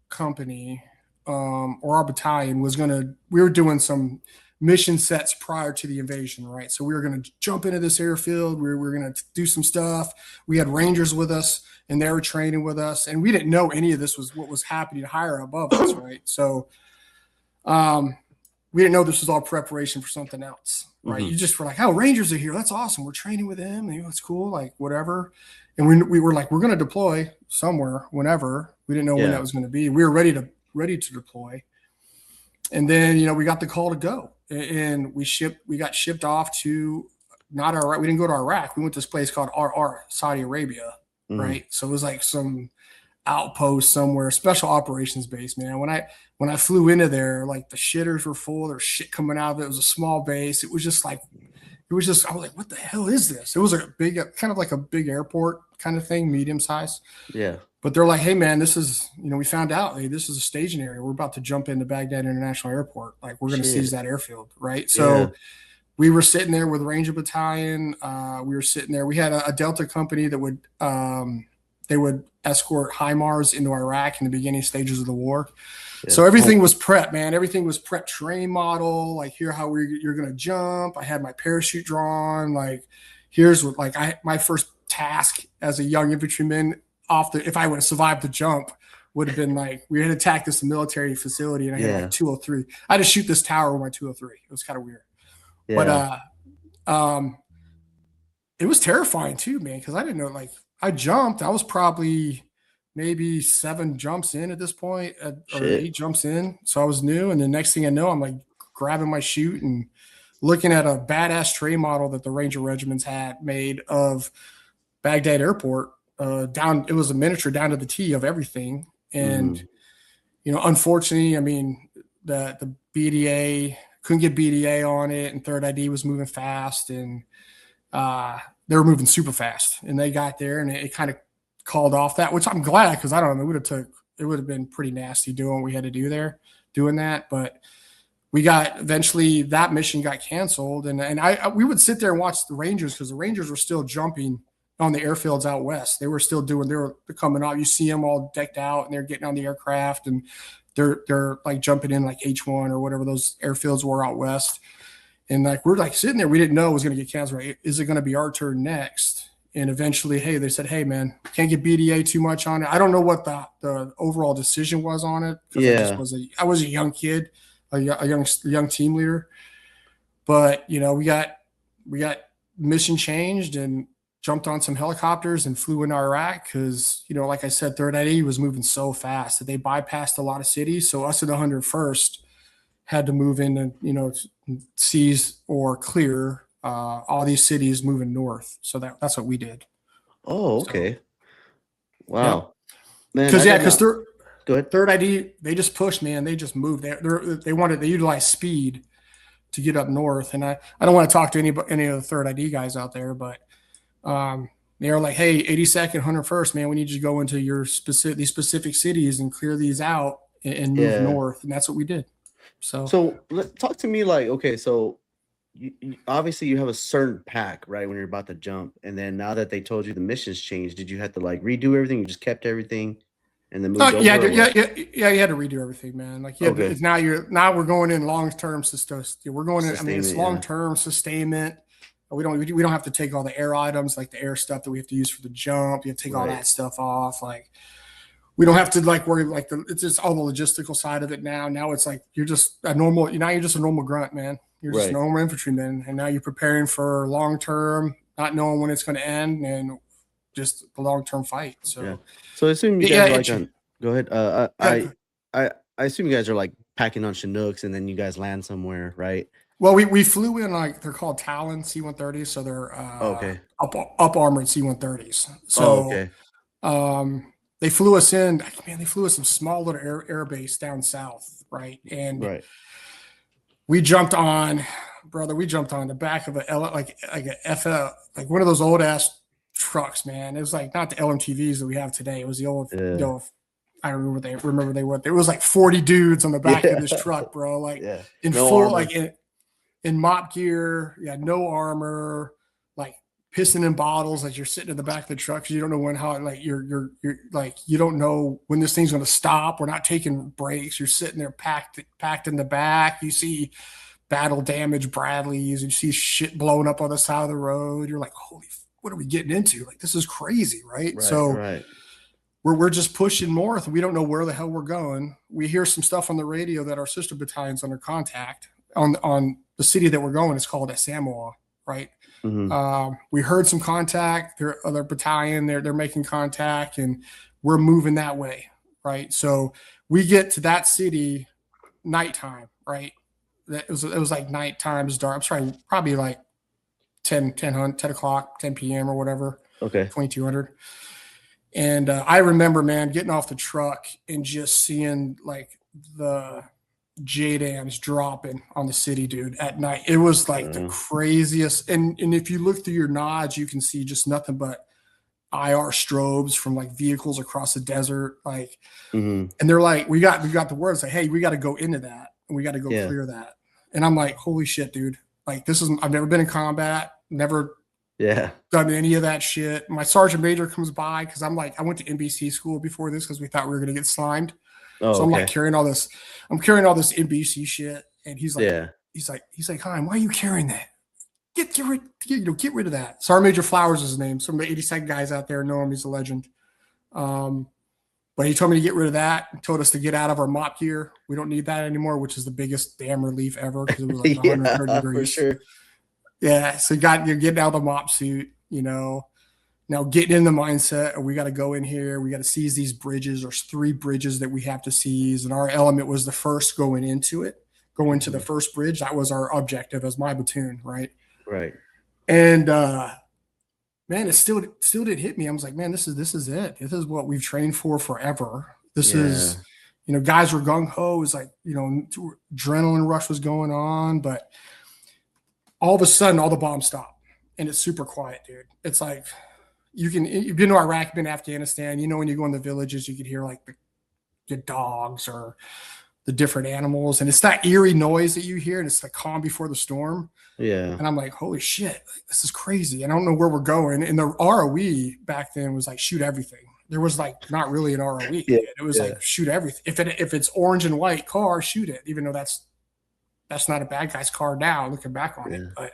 company, or our battalion we were doing some mission sets prior to the invasion, right? So we were going to jump into this airfield. We were going to do some stuff. We had Rangers with us, and they were training with us, and we didn't know any of this was what was happening higher above us, right? So we didn't know this was all preparation for something else, right? You just were like, oh, Rangers are here. That's awesome. We're training with them. It's cool, like whatever. And we were like, we're going to deploy somewhere whenever. We didn't know when that was going to be. We were ready to deploy. And then, we got the call to go, and we got shipped off to not Iraq. We didn't go to Iraq. We went to this place called Saudi Arabia, right? So it was like some outpost somewhere, special operations base, man. When I flew into there, like the shitters were full. There's shit coming out of it. It was a small base. I was like, what the hell is this? It was a big, kind of like a big airport kind of thing, medium size. Yeah. But they're like, hey, man, this is, we found out, hey, this is a staging area. We're about to jump into Baghdad International Airport. Like, we're going to seize that airfield, right? So we were sitting there with Ranger Battalion. We were sitting there. We had a Delta company that would escort HIMARS into Iraq in the beginning stages of the war. Yeah. So everything was prep, man. Everything was prep terrain model. Like, here how you're going to jump. I had my parachute drawn. Like, here's what, my first task as a young infantryman if I would have survived the jump would have been like, we had attacked this military facility and I had like 203. I had to shoot this tower with my 203. It was kind of weird. Yeah. But it was terrifying too, man, because I didn't know, like, I jumped. I was probably maybe 7 jumps in at this point, or 8 jumps in. So I was new. And the next thing I know, I'm like grabbing my chute and looking at a badass tray model that the Ranger regiments had made of Baghdad Airport. It was a miniature down to the T of everything. And, unfortunately, I mean, the BDA couldn't get BDA on it, and Third ID was moving fast, and they were moving super fast, and they got there, and it kind of called off that, which I'm glad, because I don't know, it would have been pretty nasty doing what we had to do there, doing that. But eventually that mission got canceled, and we would sit there and watch the Rangers, because the Rangers were still jumping on the airfields out west. They were coming out. You see them all decked out, and they're getting on the aircraft, and they're like jumping in like H1 or whatever those airfields were out west. And like, we're like sitting there, we didn't know it was going to get canceled. Right? Is it going to be our turn next? And eventually, they said, hey man, can't get BDA too much on it. I don't know what the overall decision was on it. Yeah. I was a young kid, a young team leader, but we got mission changed and jumped on some helicopters and flew into Iraq, because, like I said, Third ID was moving so fast that they bypassed a lot of cities. So us at 101st had to move in and, seize or clear all these cities moving north. So that's what we did. Oh, okay. So, wow. Yeah. Man, because Third ID, they just pushed, man. They just moved. They utilized speed to get up north. And I don't want to talk to any of the Third ID guys out there, but they are like, hey, 82nd, 101st, man, we need you to go into these specific cities and clear these out and move north. And that's what we did. So talk to me, like, okay, so you obviously you have a certain pack, right, when you're about to jump, and then now that they told you the missions changed, did you have to like redo everything? You just kept everything and then moved over? Yeah, you had to redo everything, man. Like, now we're going in long-term we're going in, it's long-term sustainment. We don't have to take all the air items, like the air stuff that we have to use for the jump. You have to take all that stuff off. Like, we don't have to like worry, like it's just all the logistical side of it now. Now it's like you're just a normal grunt, man. You're just a normal infantryman, and now you're preparing for long-term, not knowing when it's going to end, and just the long-term fight. So I assume you guys go ahead. I assume you guys are like packing on Chinooks, and then you guys land somewhere, right? Well, we flew in, like, they're called Talon C-130s, so they're up armored C-130s. So they flew us in. Man, they flew us some small little air base down south, right? And we jumped on the back of like one of those old ass trucks, man. It was like not the LMTVs that we have today. It was the old, I don't remember what. There was like 40 dudes on the back of this truck, bro. Like in full armor. Like in mop gear, no armor, like pissing in bottles as you're sitting in the back of the truck, because you don't know you're like, you don't know when this thing's going to stop. We're not taking breaks. You're sitting there packed in the back. You see battle damaged Bradleys, and you see shit blowing up on the side of the road. You're like, holy, what are we getting into? Like, this is crazy, right? We're just pushing north. We don't know where the hell we're going. We hear some stuff on the radio that our sister battalion's under contact on the city that we're going. It's called Samoa, right? Mm-hmm. We heard some contact. Their other battalion, they're making contact, and we're moving that way, right? So we get to that city nighttime, right? It was like nighttime, it's dark. I'm sorry, probably like 10 o'clock, 10 p.m. or whatever. Okay. 2200. And I remember, man, getting off the truck and just seeing like the JDAMs dropping on the city, dude, at night. It was like the craziest. And if you look through your nods, you can see just nothing but IR strobes from like vehicles across the desert. Like, and they're like, we got the words like, hey, we got to go into that, and we got to go clear that. And I'm like, holy shit, dude. Like, I've never been in combat, never done any of that shit. My sergeant major comes by, because I'm like, I went to NBC school before this because we thought we were going to get slimed. I'm like carrying all this NBC shit. And he's like, Heim, why are you carrying that? Get rid of that. Sergeant Major Flowers is his name. Some of the 82nd guys out there know him. He's a legend. But he told me to get rid of that and told us to get out of our mop gear. We don't need that anymore, which is the biggest damn relief ever because it was like 130 Yeah, degrees. for sure. Yeah. So you're getting out of the mop suit, now getting in the mindset of we got to go in here. We got to seize these bridges. There's 3 bridges that we have to seize. And our element was the first going into it, going to the first bridge. That was our objective as my platoon. Right. Right. And, man, it still didn't hit me. I was like, man, this is it. This is what we've trained for forever. This is, guys were gung ho. It was like, adrenaline rush was going on, but all of a sudden, all the bombs stop, and it's super quiet, dude. It's like you've been to Iraq, been to Afghanistan. When you go in the villages, you could hear like the dogs or the different animals, and it's that eerie noise that you hear, and it's the calm before the storm. Yeah. And I'm like, holy shit, this is crazy. I don't know where we're going. And the ROE back then was like shoot everything. There was like not really an ROE. Yeah. It was like shoot everything. If it's orange and white car, shoot it. Even though that's not a bad guy's car now, looking back on it. But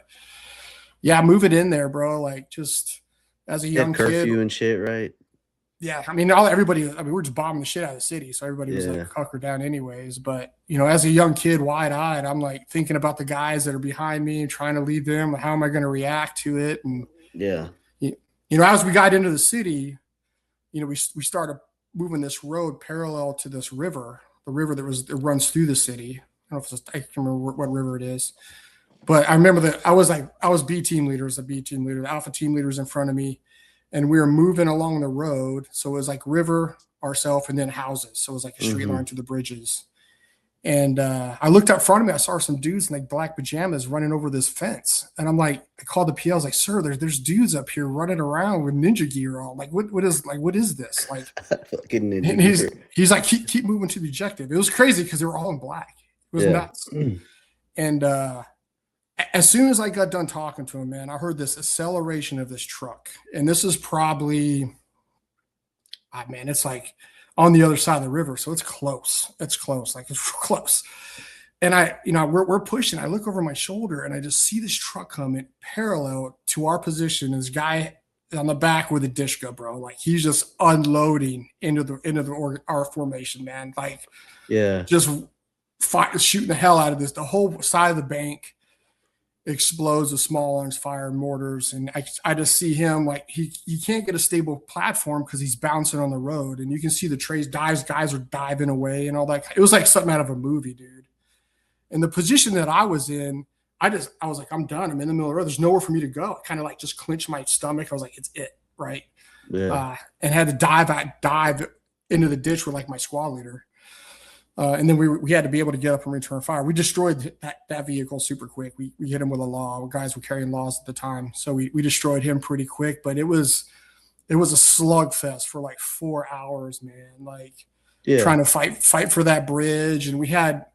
yeah, move it in there, bro. Like just as a young curfew kid and shit, right? Yeah, I mean, we're just bombing the shit out of the city, so everybody was like hunkered down anyways. But as a young kid, wide-eyed, I'm like thinking about the guys that are behind me and trying to lead them. How am I going to react to it? And as we got into the city, we started moving this road parallel to this river, the river that runs through the city. I don't know if I can't remember what river it is, but I remember that I was B team leader, the alpha team leaders in front of me. And we were moving along the road. So it was like river, ourself, and then houses. So it was like a straight line to the bridges. And I looked up front of me. I saw some dudes in like black pajamas running over this fence. And I'm like, I called the PL. I was like, sir, there's dudes up here running around with ninja gear on. Like, what is this? Like, and he's like, keep moving to the objective. It was crazy because they were all in black. It was nuts. And as soon as I got done talking to him, man, I heard this acceleration of this truck. And this is probably, it's like on the other side of the river. So it's close. Like it's close. And we're pushing. I look over my shoulder and I just see this truck coming parallel to our position. This guy on the back with a dishka, bro. Like he's just unloading into our formation, man. Like, just shooting the hell out of this. The whole side of the bank explodes with small arms, fire, and mortars. And I just see him like he can't get a stable platform because he's bouncing on the road. And you can see the trays, guys are diving away and all that. It was like something out of a movie, dude. And the position that I was in, I was like, I'm done. I'm in the middle of the road. There's nowhere for me to go. I kind of like just clenched my stomach. I was like, it's it, right? Yeah. And had to dive into the ditch with like my squad leader. And then we had to be able to get up and return fire. We destroyed that vehicle super quick. We hit him with a law. Guys were carrying laws at the time, so we destroyed him pretty quick. But it was a slugfest for like 4 hours, man. Like trying to fight for that bridge. And we had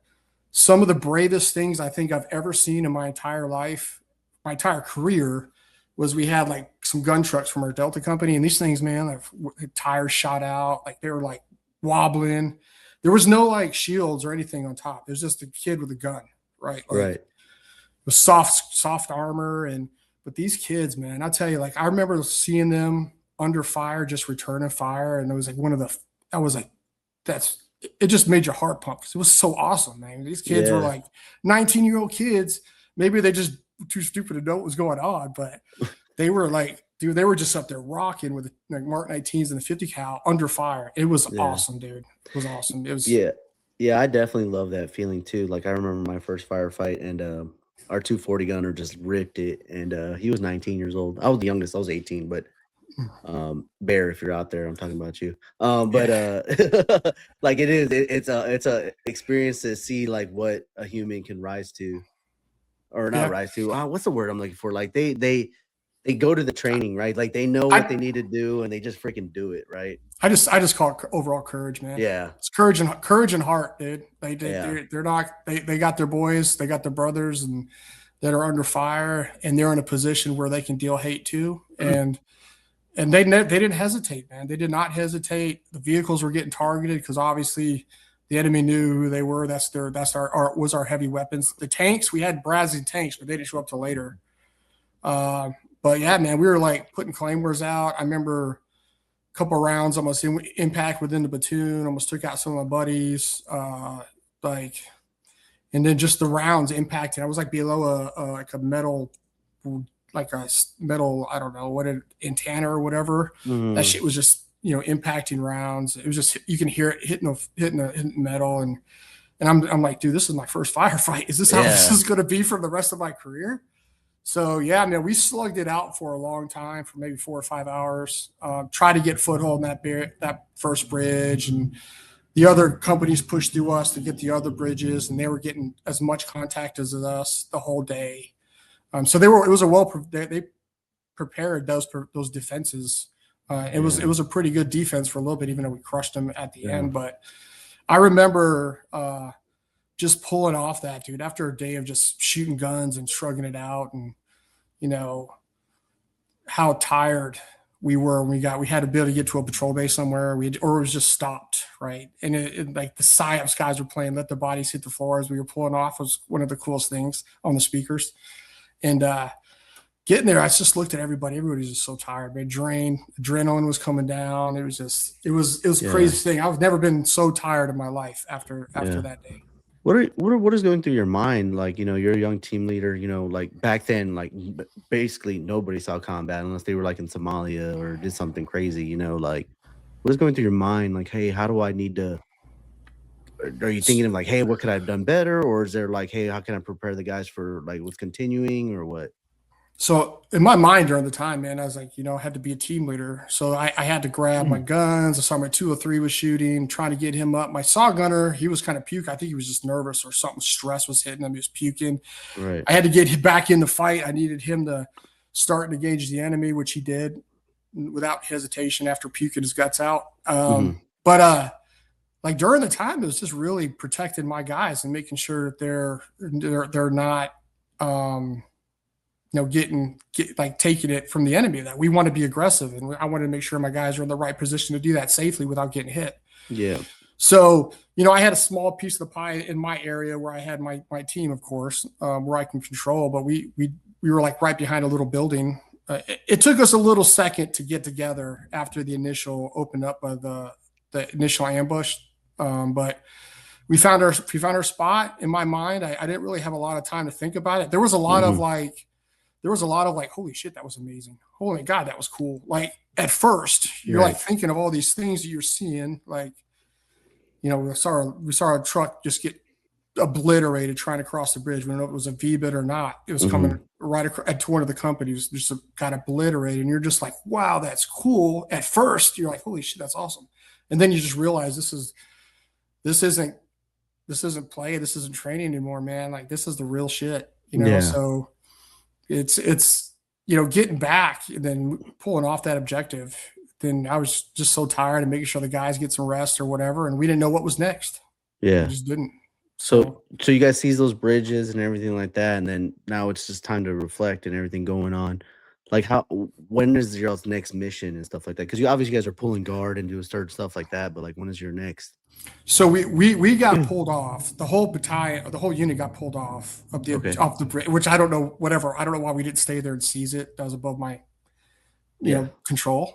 some of the bravest things I think I've ever seen in my entire life, my entire career. Was we had like some gun trucks from our Delta company, and these things, man, like tires shot out, like they were like wobbling. There was no like shields or anything on top. It was just a kid with a gun, right? Like, right. It was soft armor. But these kids, man, I'll tell you, like, I remember seeing them under fire, just returning fire. And it was like, it just made your heart pump. Cause it was so awesome, man. These kids were like 19-year-old kids. Maybe they just too stupid to know what was going on, but they were like, dude, they were just up there rocking with like Mark 19s and the 50 cal under fire. It was awesome, dude. It was awesome. It was yeah. I definitely love that feeling too. Like I remember my first firefight, and our 240 gunner just ripped it, and he was 19 years old. I was the youngest. I was 18, but Bear, if you're out there, I'm talking about you. But like it's a experience to see like what a human can rise to, or not rise to. What's the word I'm looking for? Like they go to the training, right? Like they know what they need to do, and they just freaking do it, right? I just call it overall courage, man. Yeah, it's courage and heart, dude. They're not. They got their boys, they got their brothers, and that are under fire, and they're in a position where they can deal hate too, and they didn't hesitate, man. They did not hesitate. The vehicles were getting targeted because obviously the enemy knew who they were. That's our heavy weapons. The tanks, we had Brazilian tanks, but they didn't show up till later. But yeah, man, we were like putting claymores out. I remember couple rounds almost impact within the platoon, almost took out some of my buddies. And then just the rounds impacted. I was like below like a metal, like a metal, I don't know what it, antenna or whatever. That shit was just, impacting rounds. It was just, you can hear it hitting the metal. And I'm like, dude, this is my first firefight. Is this how this is going to be for the rest of my career? So yeah, I mean, we slugged it out for a long time, for maybe 4 or 5 hours. Try to get foothold in that first bridge, and the other companies pushed through us to get the other bridges, and they were getting as much contact as us the whole day. So they prepared those defenses. It was a pretty good defense for a little bit, even though we crushed them at the end. But I remember just pulling off that, dude, after a day of just shooting guns and shrugging it out, and how tired we were when we had to be able to get to a patrol base somewhere, or it was just stopped, right? And it like the psyops guys were playing "Let the Bodies Hit the Floor" as we were pulling off was one of the coolest things on the speakers. And getting there, I just looked at everybody. Everybody was just so tired, man. Drained, adrenaline was coming down. It was the craziest thing. I've never been so tired in my life after that day. What is going through your mind? Like, you're a young team leader, like back then, like basically nobody saw combat unless they were like in Somalia or did something crazy, like what is going through your mind? Like, hey, how do I need to, are you thinking of like, hey, what could I have done better? Or is there like, hey, how can I prepare the guys for like what's continuing or what? So in my mind during the time, man, I was like, I had to be a team leader. So I had to grab my guns. I saw my 203 was shooting, trying to get him up. My saw gunner, he was kind of puke. I think he was just nervous or something. Stress was hitting him. He was puking. Right. I had to get him back in the fight. I needed him to start and engage the enemy, which he did without hesitation after puking his guts out. But like during the time, it was just really protecting my guys and making sure that they're not, taking it from the enemy. That we want to be aggressive, and I wanted to make sure my guys are in the right position to do that safely without getting hit. Yeah. So, I had a small piece of the pie in my area where I had my team, of course, where I can control, but we were like right behind a little building. It took us a little second to get together after the initial open up of the initial ambush. But we found our spot. In my mind, I didn't really have a lot of time to think about it. There was a lot of like, holy shit, that was amazing. Holy God, that was cool. Like at first, you're like thinking of all these things that you're seeing. Like, we saw a truck just get obliterated trying to cross the bridge. We don't know if it was a V-bit or not. It was coming right at one of the companies, just got obliterated. And you're just like, wow, that's cool. At first, you're like, holy shit, that's awesome. And then you just realize this isn't play. This isn't training anymore, man. Like this is the real shit, So it's getting back and then pulling off that objective. Then I was just so tired and making sure the guys get some rest or whatever, and we didn't know what was next. Yeah, we just didn't. So you guys seize those bridges and everything like that, and then now it's just time to reflect and everything going on. Like when is your next mission and stuff like that? Because you obviously guys are pulling guard and doing certain stuff like that, but like when is your next? So we got pulled off. The whole battalion, the whole unit got pulled off of the bridge, which I don't know. Whatever, I don't know why we didn't stay there and seize it. That was above my, control.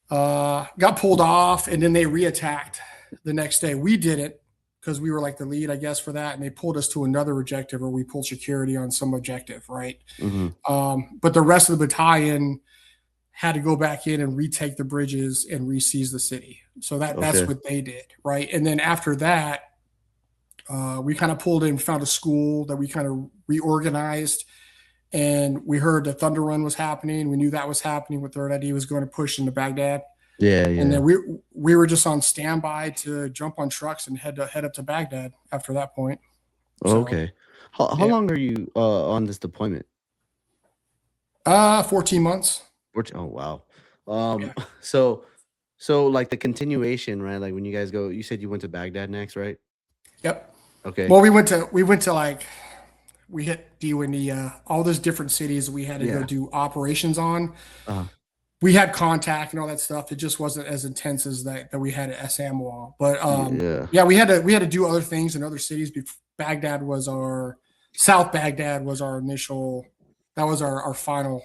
Got pulled off, and then they reattacked the next day. We didn't because we were like the lead, I guess, for that, and they pulled us to another objective where we pulled security on some objective, right? But the rest of the battalion had to go back in and retake the bridges and re-seize the city. So that's what they did, right? And then after that, we kind of pulled in, found a school that we kind of reorganized, and we heard the Thunder Run was happening. We knew that was happening. What Third ID was going to push into Baghdad. Yeah. And then we were just on standby to jump on trucks and head up to Baghdad after that point. So, okay. How long are you on this deployment? 14 months. Oh wow. So like the continuation, right? Like when you guys go, you said you went to Baghdad next, right? Yep. Okay. Well, we went to like, we hit DUND, all those different cities we had to go do operations on. We had contact and all that stuff. It just wasn't as intense as that we had at Samuel. But we had to do other things in other cities. South Baghdad was our initial, that was our final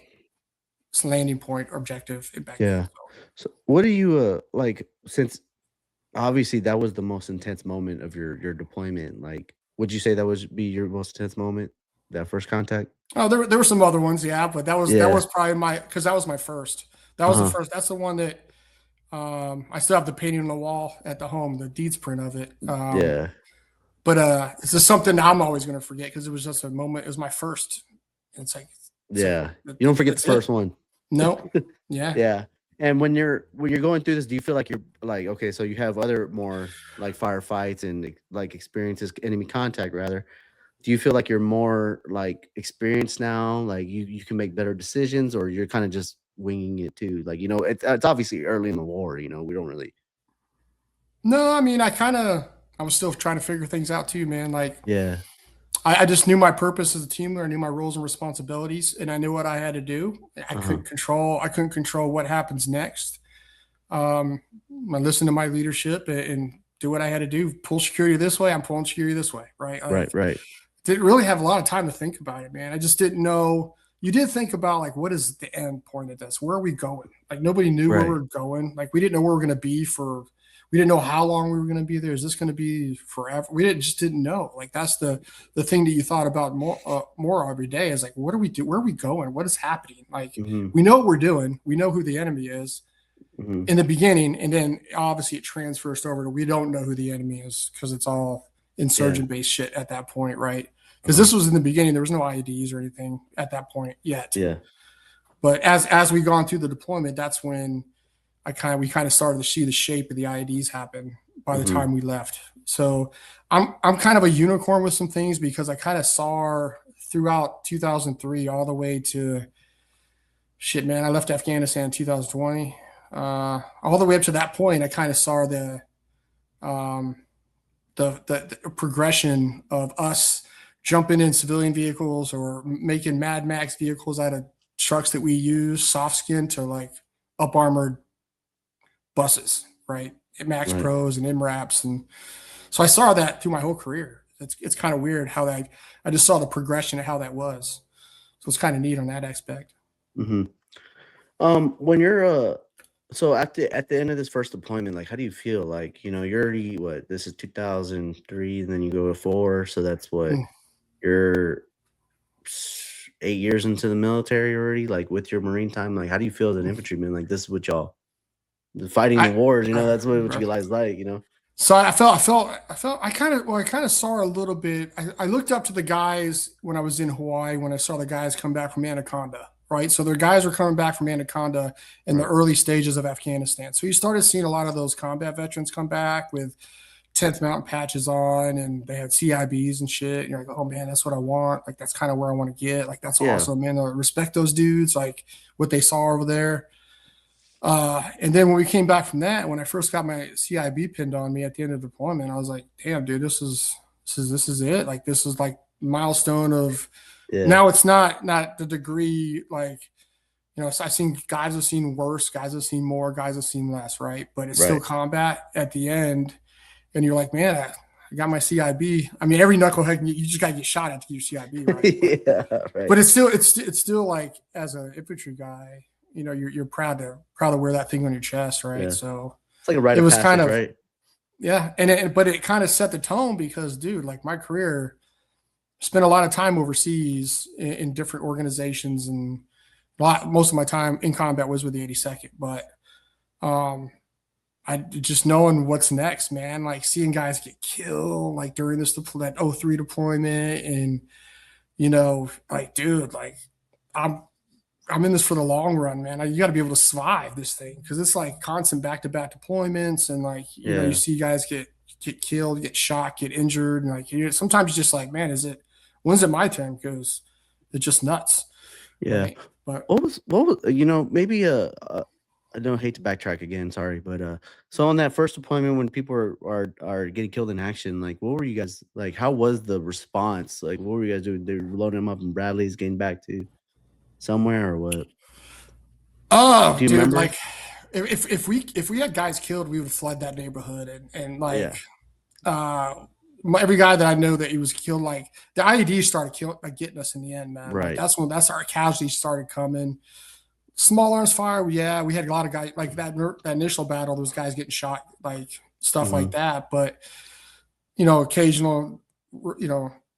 landing point objective back Yeah. then. So what do you like, since obviously that was the most intense moment of your deployment, like would you say that was be your most intense moment, that first contact? Oh, there were some other ones, yeah, but that Yeah. was probably because that was my first. That was the first. That's the one that I still have the painting on the wall at the home, the deeds print of it. Yeah. But it's just something that I'm always going to forget because it was just a moment. It was my first. It's like, Yeah. You don't forget the first one. No. Yeah. Yeah. And when you're going through this, do you feel like you're like, okay, so you have other more like firefights and like experiences, enemy contact rather. Do you feel like you're more like experienced now? Like you can make better decisions, or you're kind of just winging it too? Like, it's obviously early in the war, we don't really. No, I mean, I was still trying to figure things out too, man. Like, Yeah. I just knew my purpose as a team leader. I knew my roles and responsibilities, and I knew what I had to do. I couldn't control what happens next. I listened to my leadership and do what I had to do. Pull security this way, I'm pulling security this way, right? Like, Right. didn't really have a lot of time to think about it, man. I just didn't know. You did think about like, what is the end point of this? Where are we going? Like, nobody knew where we were going. Like, we didn't know where we were going to be we didn't know how long we were going to be there. Is this going to be forever? Just didn't know. Like, that's the thing that you thought about more every day is like, what do we do? Where are we going? What is happening? Like, we know what we're doing. We know who the enemy is in the beginning. And then obviously it transfers over to, we don't know who the enemy is because it's all insurgent based shit at that point. Right. Because this was in the beginning. There was no IEDs or anything at that point yet. Yeah. But as we gone through the deployment, that's when we kind of started to see the shape of the IEDs happen by the time we left. So I'm kind of a unicorn with some things because I kind of saw throughout 2003 all the way to shit, man. I left Afghanistan in 2020. All the way up to that point, I kind of saw the progression of us jumping in civilian vehicles or making Mad Max vehicles out of trucks that we use, soft skin, to like up armored buses, right? Max Pros and MRAPs. And so I saw that through my whole career. It's kind of weird how I just saw the progression of how that was. So it's kind of neat on that aspect. When you're so at the end of this first deployment, like how do you feel? Like, you're already this is 2003, and then you go to 4, so that's what you're 8 years into the military already, like with your Marine time. Like, how do you feel as an infantryman? Like, this is what y'all fighting the wars, that's what you guys like, So I kind of saw a little bit. I looked up to the guys when I was in Hawaii, when I saw the guys come back from Anaconda, right? So their guys were coming back from Anaconda in the early stages of Afghanistan. So you started seeing a lot of those combat veterans come back with 10th Mountain patches on, and they had CIBs and shit. And you're like, oh man, that's what I want. Like, that's kind of where I want to get. Like, that's awesome, man. I respect those dudes, like what they saw over there. And then when we came back from that, when I first got my CIB pinned on me at the end of deployment, I was like, damn, dude, this is it. Like, this is like milestone of now. It's not the degree, like, so I've seen guys have seen worse, guys have seen more, guys have seen less, right? But it's still combat at the end. And you're like, man, I got my CIB. I mean, every knucklehead, you just got to get shot at to get your CIB, right? But it's still like, as an infantry guy, you're proud to wear that thing on your chest, right? Yeah. So it's like a rite of passage, kind of, right? Yeah, but it kind of set the tone because, dude, like, my career, spent a lot of time overseas in different organizations, and most of my time in combat was with the 82nd. But I just knowing what's next, man, like seeing guys get killed, like during that 03 deployment, and like, dude, like, I'm in this for the long run, man. You got to be able to survive this thing because it's like constant back-to-back deployments, and like you see guys get killed, get shot, get injured, and like sometimes you're just like, man, when's it my turn? Because it's just nuts. Yeah. Right? But what was maybe I don't hate to backtrack again, sorry, but so on that first deployment when people are getting killed in action, like what were you guys like? How was the response? Like, what were you guys doing? They were loading them up in Bradleys, getting back to somewhere, or what? Oh, dude, remember? Like if we had guys killed, we would flood that neighborhood, and like every guy that I know that he was killed, like the IED started getting us in the end, man. Right. Like, that's our casualties started coming. Small arms fire, yeah, we had a lot of guys like that initial battle. Those guys getting shot, like stuff like that. But occasional,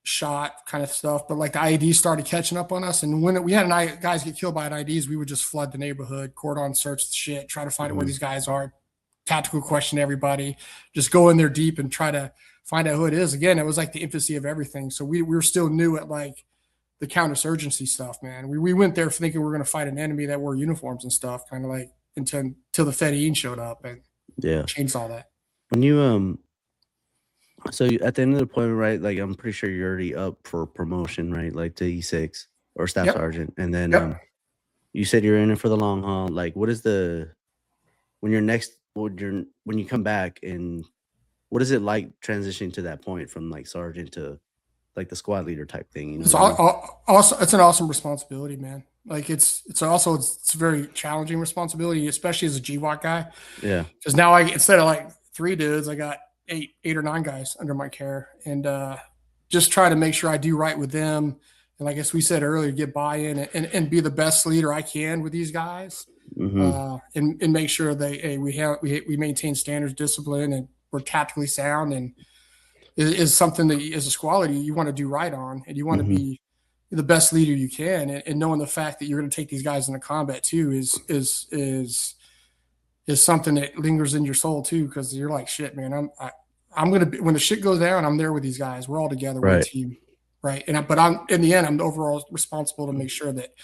shot kind of stuff. But like the IEDs started catching up on us, and when we had guys get killed by IEDs, we would just flood the neighborhood, cordon search the shit, try to find out where these guys are, tactical question everybody, just go in there deep and try to find out who it is. Again, it was like the infancy of everything, so we were still new at like the counterinsurgency stuff, man. We went there thinking we were going to fight an enemy that wore uniforms and stuff, kind of like until the Fedayeen showed up and changed all that. When you so at the end of the deployment, right? Like I'm pretty sure you're already up for promotion, right? Like to E6 or staff sergeant, and then you said you're in it for the long haul. Like, what is when you come back, and what is it like transitioning to that point from like sergeant to like the squad leader type thing? You know, it's an awesome responsibility, man. Like it's a very challenging responsibility, especially as a GWOT guy. Yeah. Because now instead of like 3 dudes, I got 8 or 9 guys under my care, and just try to make sure I do right with them. And like as we said earlier, get buy-in and be the best leader I can with these guys, and make sure we maintain standards, discipline, and we're tactically sound, and is something that as a squad leader you want to do right on, and you want to be the best leader you can, and knowing the fact that you're going to take these guys into combat too is something that lingers in your soul too, because you're like, shit, man, I'm gonna be, when the shit goes down, I'm there with these guys. We're all together, we're a team, right? But I'm in the end, I'm overall responsible to make sure that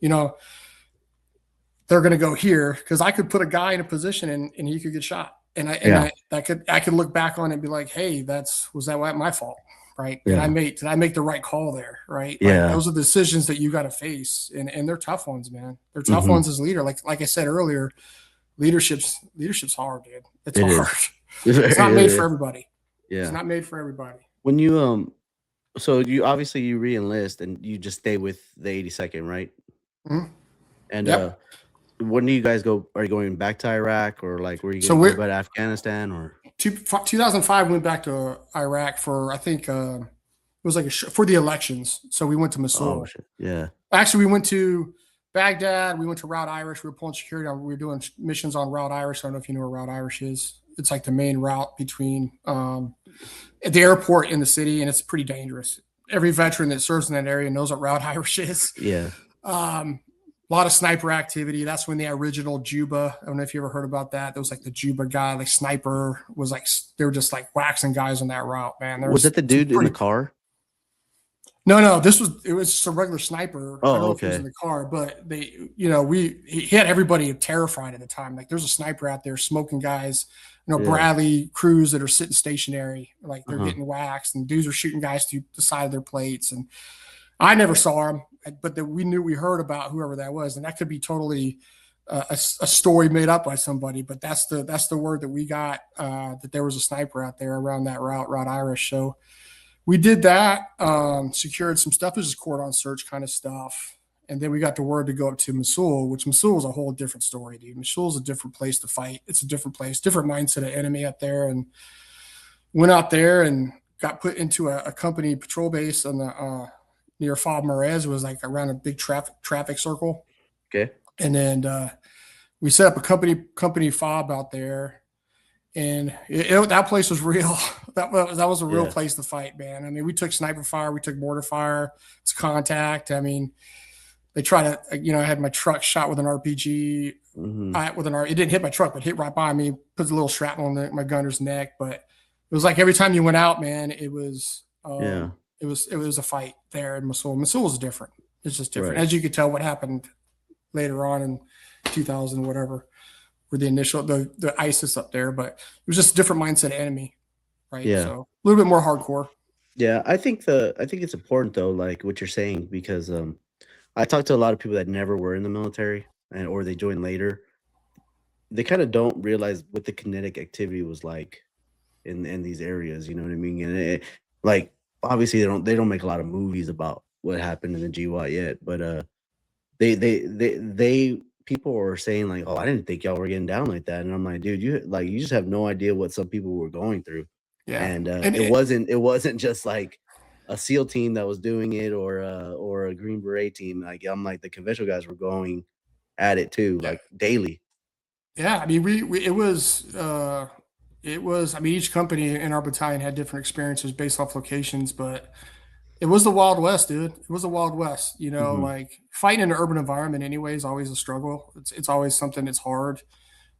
they're gonna go here, because I could put a guy in a position and he could get shot. I could look back on it and be like, hey, was that my fault, right? Did I make the right call there, right? Like, those are the decisions that you got to face, and they're tough ones, man. They're tough ones as a leader. Like I said earlier, leadership's hard, dude. It's hard. It's not made for everybody. Yeah, it's not made for everybody. When you so you obviously you re-enlist and you just stay with the 82nd, right? And when do you guys go? Are you going back to Iraq, or like were you going to go to Afghanistan, or 2005 we went back to Iraq for, I think it was like for the elections. So we went to Mosul. Oh, shit. Yeah. Actually, we went to Baghdad. We went to Route Irish. We were pulling security. We were doing missions on Route Irish. I don't know if you know where Route Irish is. It's like the main route between the airport and the city, and it's pretty dangerous. Every veteran that serves in that area knows what Route Irish is. Yeah. A lot of sniper activity. That's when the original Juba, I don't know if you ever heard about that. There was like the Juba guy, like sniper was like, they were just like waxing guys on that route, man. Was it the dude in the car? No, it was just a regular sniper. Oh, I don't know if he was in the car, but he had everybody terrified at the time. Like there's a sniper out there smoking guys, Bradley crews that are sitting stationary, like they're getting waxed, and dudes are shooting guys through the side of their plates. And I never saw him, but we heard about whoever that was, and that could be totally a story made up by somebody. But that's the word that we got, that there was a sniper out there around that Route Irish. So we did that, secured some stuff. It was just cordon search kind of stuff, and then we got the word to go up to Mosul, which Mosul is a whole different story, dude. Mosul is a different place to fight. It's a different place, different mindset of enemy up there, and went out there and got put into a company patrol base on the near Fob Merez. It was like around a big traffic circle. Okay. And then we set up a company fob out there, and that place was real. That was a real place to fight, man. I mean, we took sniper fire, we took mortar fire, it's contact. I mean, they try to, I had my truck shot with an RPG. It didn't hit my truck, but hit right by me, put a little shrapnel on my gunner's neck. But it was like every time you went out, man, it was it was a fight there in Mosul. Mosul was different. It's just different. Right. As you could tell what happened later on in 2000, whatever, were the initial, the ISIS up there, but it was just a different mindset enemy. Right. Yeah. So a little bit more hardcore. Yeah. I think it's important though, like what you're saying, because I talked to a lot of people that never were in the military or they joined later. They kind of don't realize what the kinetic activity was like in these areas, you know what I mean? And like obviously they don't make a lot of movies about what happened in the GWOT yet, but they people were saying like, oh, I didn't think y'all were getting down like that, and I'm like, dude, you just have no idea what some people were going through. Yeah, and it wasn't just like a SEAL team that was doing it or a Green Beret team. Like I'm like the conventional guys were going at it too, like daily. Yeah, I mean, it was. I mean, each company in our battalion had different experiences based off locations, but it was the Wild West, dude. It was the Wild West. You know, like fighting in an urban environment anyway is always a struggle. It's always something that's hard.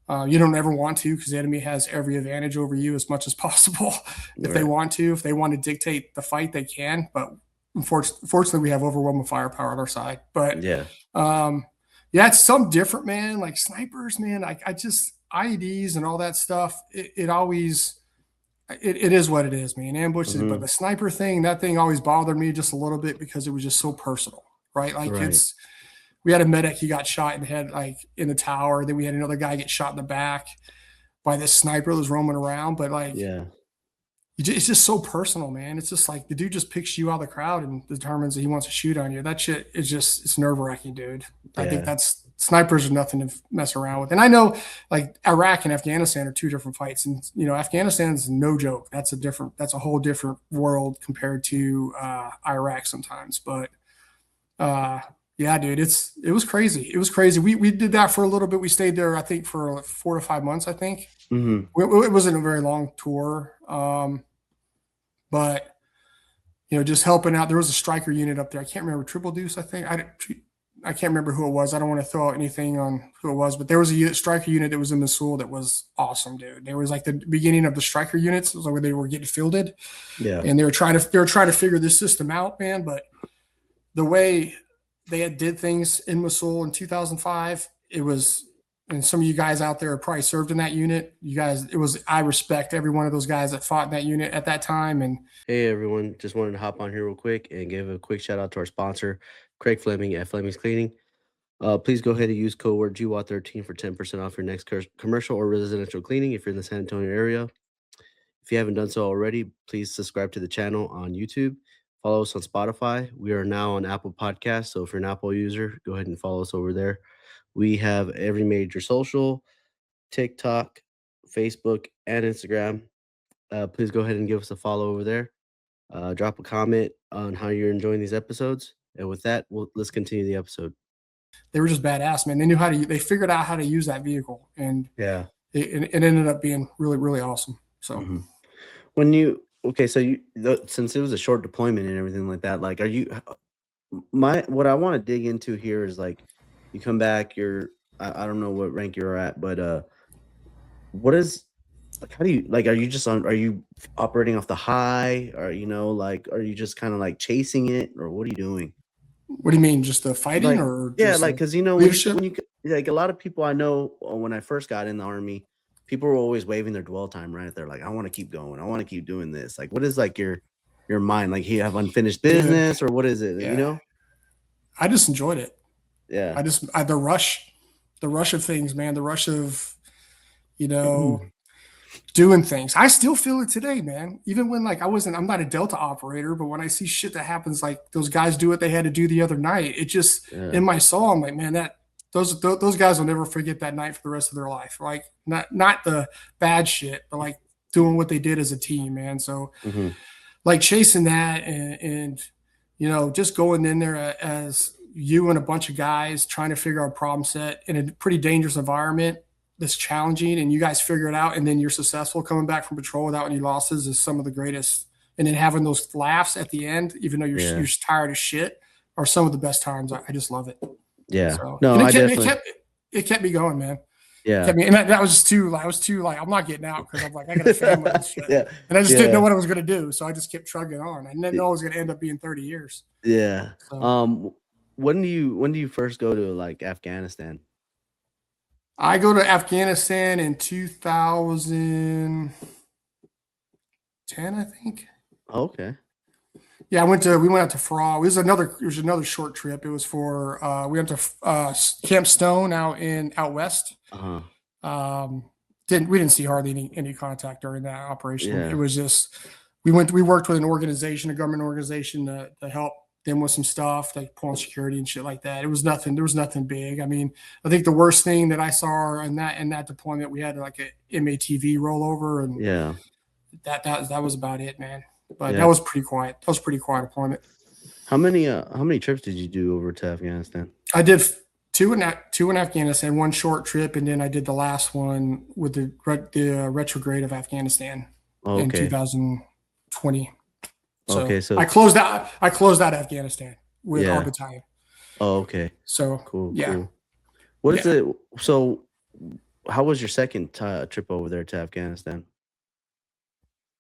You don't ever want to because the enemy has every advantage over you as much as possible. If they want to, if they want to dictate the fight, they can. But unfortunately, we have overwhelming firepower on our side. But Yeah. Yeah, it's some different, man. Like snipers, man. I just IEDs and all that stuff. It always it is what it is, man. Ambushes, but the sniper thing, that thing always bothered me just a little bit because it was just so personal, right? Like we had a medic, he got shot in the head, like in the tower. Then we had another guy get shot in the back by this sniper that was roaming around. But like, it's just so personal, man. It's just like the dude just picks you out of the crowd and determines that he wants to shoot on you. That shit is just, it's nerve wracking, dude. I think snipers are nothing to mess around with. And I know like Iraq and Afghanistan are two different fights. And, you know, Afghanistan's no joke. That's a whole different world compared to Iraq sometimes. But, yeah, dude, it was crazy. It was crazy. We did that for a little bit. We stayed there, I think, for 4 to 5 months, I think. It wasn't a very long tour. But, you know, just helping out. There was a striker unit up there. I can't remember, Triple Deuce, I think. I can't remember who it was. I don't want to throw out anything on who it was, but there was a striker unit that was in Mosul that was awesome, dude. There was like the beginning of the striker units. It was like where they were getting fielded. Yeah. And they were trying to figure this system out, man. But the way they did things in Mosul in 2005, it was, and some of you guys out there probably served in that unit. You guys, I respect every one of those guys that fought in that unit at that time. And hey, everyone, just wanted to hop on here real quick and give a quick shout out to our sponsor, Craig Fleming at Fleming's Cleaning. Please go ahead and use code word GWOT13 for 10% off your next commercial or residential cleaning if you're in the San Antonio area. If you haven't done so already, please subscribe to the channel on YouTube. Follow us on Spotify. We are now on Apple Podcasts, so if you're an Apple user, go ahead and follow us over there. We have every major social, TikTok, Facebook, and Instagram. Please go ahead and give us a follow over there. Drop a comment on how you're enjoying these episodes. And with that, let's continue the episode. They were just badass, man. They knew they figured out how to use that vehicle. And it ended up being really, really awesome. So since it was a short deployment and everything like that, like, what I want to dig into here is like, you come back, I don't know what rank you're at, but what is, like, how do you, like, are you operating off the high, or, you know, like, are you just kind of like chasing it, or what are you doing? What do you mean, just the fighting, like, or just like, because, you know, when you like, a lot of people I know, when I first got in the Army, people were always waving their dwell time, right? They're like, I want to keep going, I want to keep doing this. Like, what is like your mind, like, you have unfinished business, or what is it? You know, I just enjoyed it. Yeah, the rush of things, man. The rush of, you know, doing things. I still feel it today, man. Even when, like, I'm not a Delta operator, but when I see shit that happens, like those guys do what they had to do the other night, it just, in my soul, I'm like, man, those guys will never forget that night for the rest of their life. Like, not the bad shit, but like doing what they did as a team, man. So like chasing that and, you know, just going in there as you and a bunch of guys trying to figure out a problem set in a pretty dangerous environment that's challenging, and you guys figure it out, and then you're successful coming back from patrol without any losses, is some of the greatest. And then having those laughs at the end, even though you're tired of shit, are some of the best times. I just love it. Yeah. So, no, it kept me going, man. Yeah. And that was just too, I was too, like, I'm not getting out, because I'm like, I got a family and shit. And I just didn't know what I was going to do. So I just kept trugging on. I didn't know it was going to end up being 30 years. Yeah. So. When do you first go to, like, Afghanistan? I go to Afghanistan in 2010, I think. Okay. Yeah, we went out to Farah. It was another short trip. It was for we went to Camp Stone out west. We didn't see hardly any contact during that operation. It was just we worked with an organization, a government organization, to help them with some stuff, like pulling security and shit like that. There was nothing big. I mean, I think the worst thing that I saw in that deployment, we had like a MATV rollover, and that was about it, man. But that was pretty quiet. That was a pretty quiet deployment. How many trips did you do over to Afghanistan? I did two in Afghanistan, one short trip, and then I did the last one with the retrograde of Afghanistan in 2020. So Okay, so I closed out Afghanistan with our yeah. battalion. Oh, okay. So Cool, yeah. cool. What is it? So, how was your second trip over there to Afghanistan?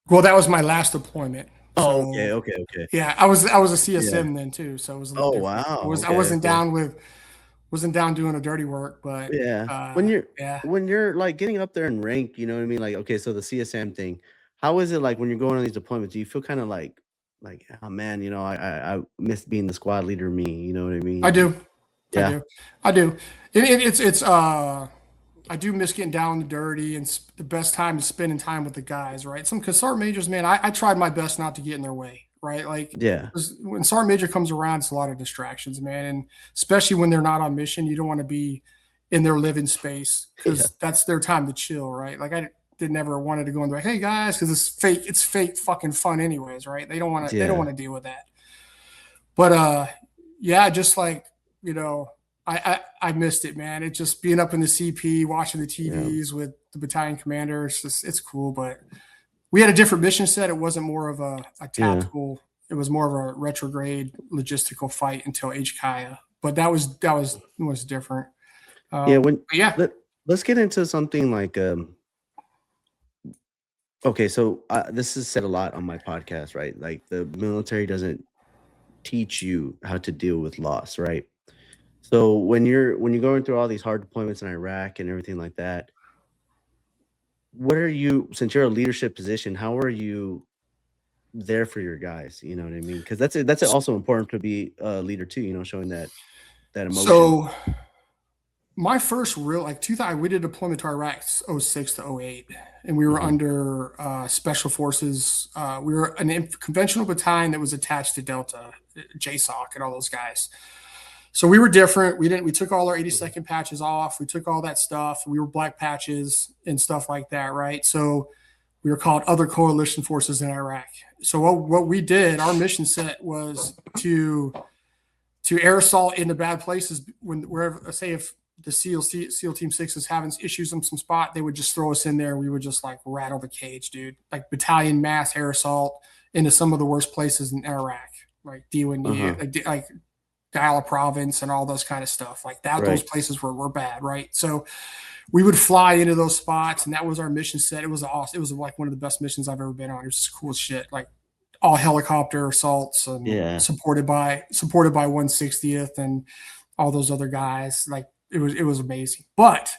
Well, that was my last deployment. Oh, So, okay, okay, okay. yeah, I was a Yeah. CSM then too, so it was a little Oh, different. wow. I wasn't Okay. down doing the dirty work, but Yeah. yeah. When you're like getting up there in rank, you know what I mean? Like, okay, so the CSM thing, how is it like when you're going on these deployments? Do you feel kind of like, oh man, you know, I miss being the squad leader me, you know what I I mean? do. I Yeah. do. I do. It's I do miss getting down and dirty, and the best time is spending time with the guys, right? Some because sergeant majors, man, I tried my best not to get in their way, right? Like Yeah. 'cause when sergeant major comes around, it's a lot of distractions, man, and especially when they're not on mission, you don't want to be in their living space Yeah. because that's their time to chill, right? Like I did never wanted to go in there, hey guys, because it's fake fucking fun anyways, right? They don't Yeah. want to deal with that. But yeah, just like you know, I missed it, man. It just being up in the CP, watching the Yeah. TVs with the battalion commander. It's cool, but we had a different mission set. It wasn't more of a Yeah. tactical. It was more of a retrograde logistical fight until HKIA. But that was different. Yeah. When But yeah, let let's get into something like okay, so this is said a lot on my podcast, right? Like the military doesn't teach you how to deal with loss, right? So when you're going through all these hard deployments in Iraq and everything like that, what are you since you're a leadership position, how are you there for your guys? You know what I mean? Because that's also important to be a leader too, you know, showing that emotion. so my first real like 2000 we did deployment to Iraq '06 to '08, and we were Mhm. under special forces. We were an conventional battalion that was attached to Delta, JSOC, and all those guys. So we were different. We took all our 82nd patches off. We took all that stuff. We were black patches and stuff like that, right? So we were called other coalition forces in Iraq. So what we did, our mission set was to air assault into bad places wherever, say if the SEAL Team 6 is having issues in some spot, they would just throw us in there. And we would just like rattle the cage, dude. Like battalion mass air assault into some of the worst places in Iraq, like Uh-huh. Diwaniyah, like Diyala province and all those kind of stuff. Like that, those Right. places were bad, right? So we would fly into those spots, and that was our mission set. It was awesome. It was like one of the best missions I've ever been on. It was just cool as shit. Like all helicopter assaults and Yeah. supported by 160th and all those other guys. Like it was amazing. But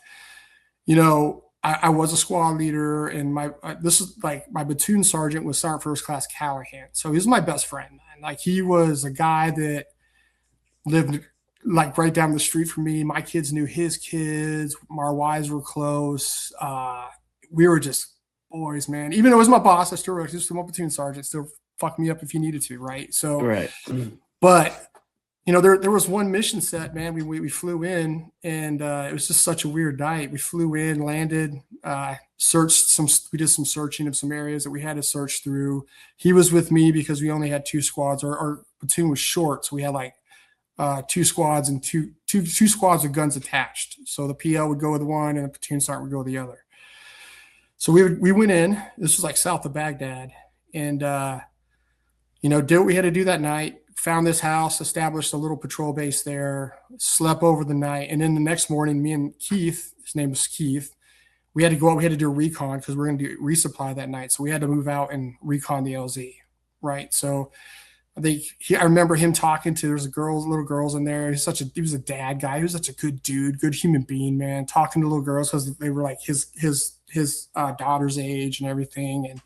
I was a squad leader, and this is like my platoon sergeant was Sergeant First Class Callahan, so he was my best friend, man. Like he was a guy that lived like right down the street from me. My kids knew his kids. Our wives were close. We were just boys, man. Even though it was my boss, I still my platoon sergeant. Still fuck me up if you needed to, right? So, Right. but there was one mission set, man. We flew in, and it was just such a weird night. We flew in, landed, searched some. We did some searching of some areas that we had to search through. He was with me because we only had two squads. Our platoon was short, so we had like two squads and two squads with guns attached. So the PL would go with one, and the platoon sergeant would go with the other. So we went in. This was like south of Baghdad, and did what we had to do that night. Found this house, established a little patrol base there, slept over the night, and then the next morning, me and Keith, his name was Keith, we had to go out. We had to do a recon because we are going to do resupply that night. So we had to move out and recon the LZ, right? So I remember him talking to there's little girls in there. He was a dad guy. He was such a good dude, good human being, man. Talking to little girls because they were like his daughter's age and everything.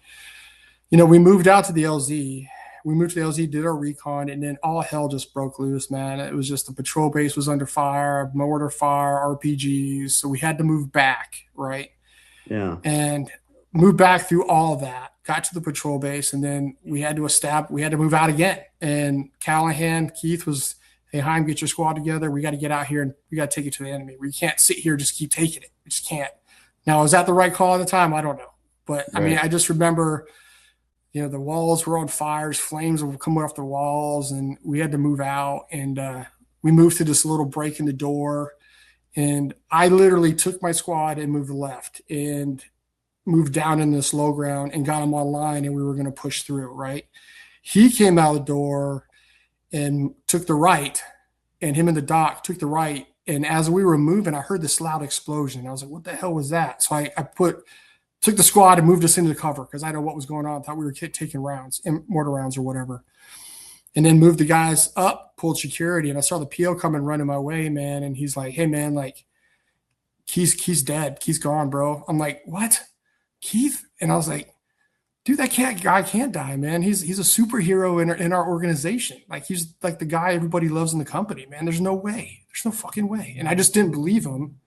And we moved out to the LZ. We moved to the LZ, did our recon, and then all hell just broke loose, man. It was just the patrol base was under fire, mortar fire, RPGs. So we had to move back, right? Yeah. And moved back through all of that, got to the patrol base, and then we had to move out again. And Keith was, hey, Heim, get your squad together. We got to get out here and we got to take it to the enemy. We can't sit here, just keep taking it. We just can't. Now, is that the right call at the time? I don't know. But I mean, I just remember, the walls were on fires, flames were coming off the walls, and we had to move out. And we moved to this little break in the door. And I literally took my squad and moved left and moved down in this low ground and got him online, and we were going to push through, right? He came out the door and took the right, and him and the doc took the right. And as we were moving, I heard this loud explosion. I was like, what the hell was that? So I took the squad and moved us into the cover because I know what was going on. I thought we were taking rounds, mortar rounds or whatever. And then moved the guys up, pulled security, and I saw the PO coming running my way, man. And he's like, hey, man, like, Keith's dead. Keith's gone, bro. I'm like, what? Keith? And I was like, dude, that guy can't die, man. He's a superhero in our organization. Like, he's like the guy everybody loves in the company, man. There's no way. There's no fucking way. And I just didn't believe him.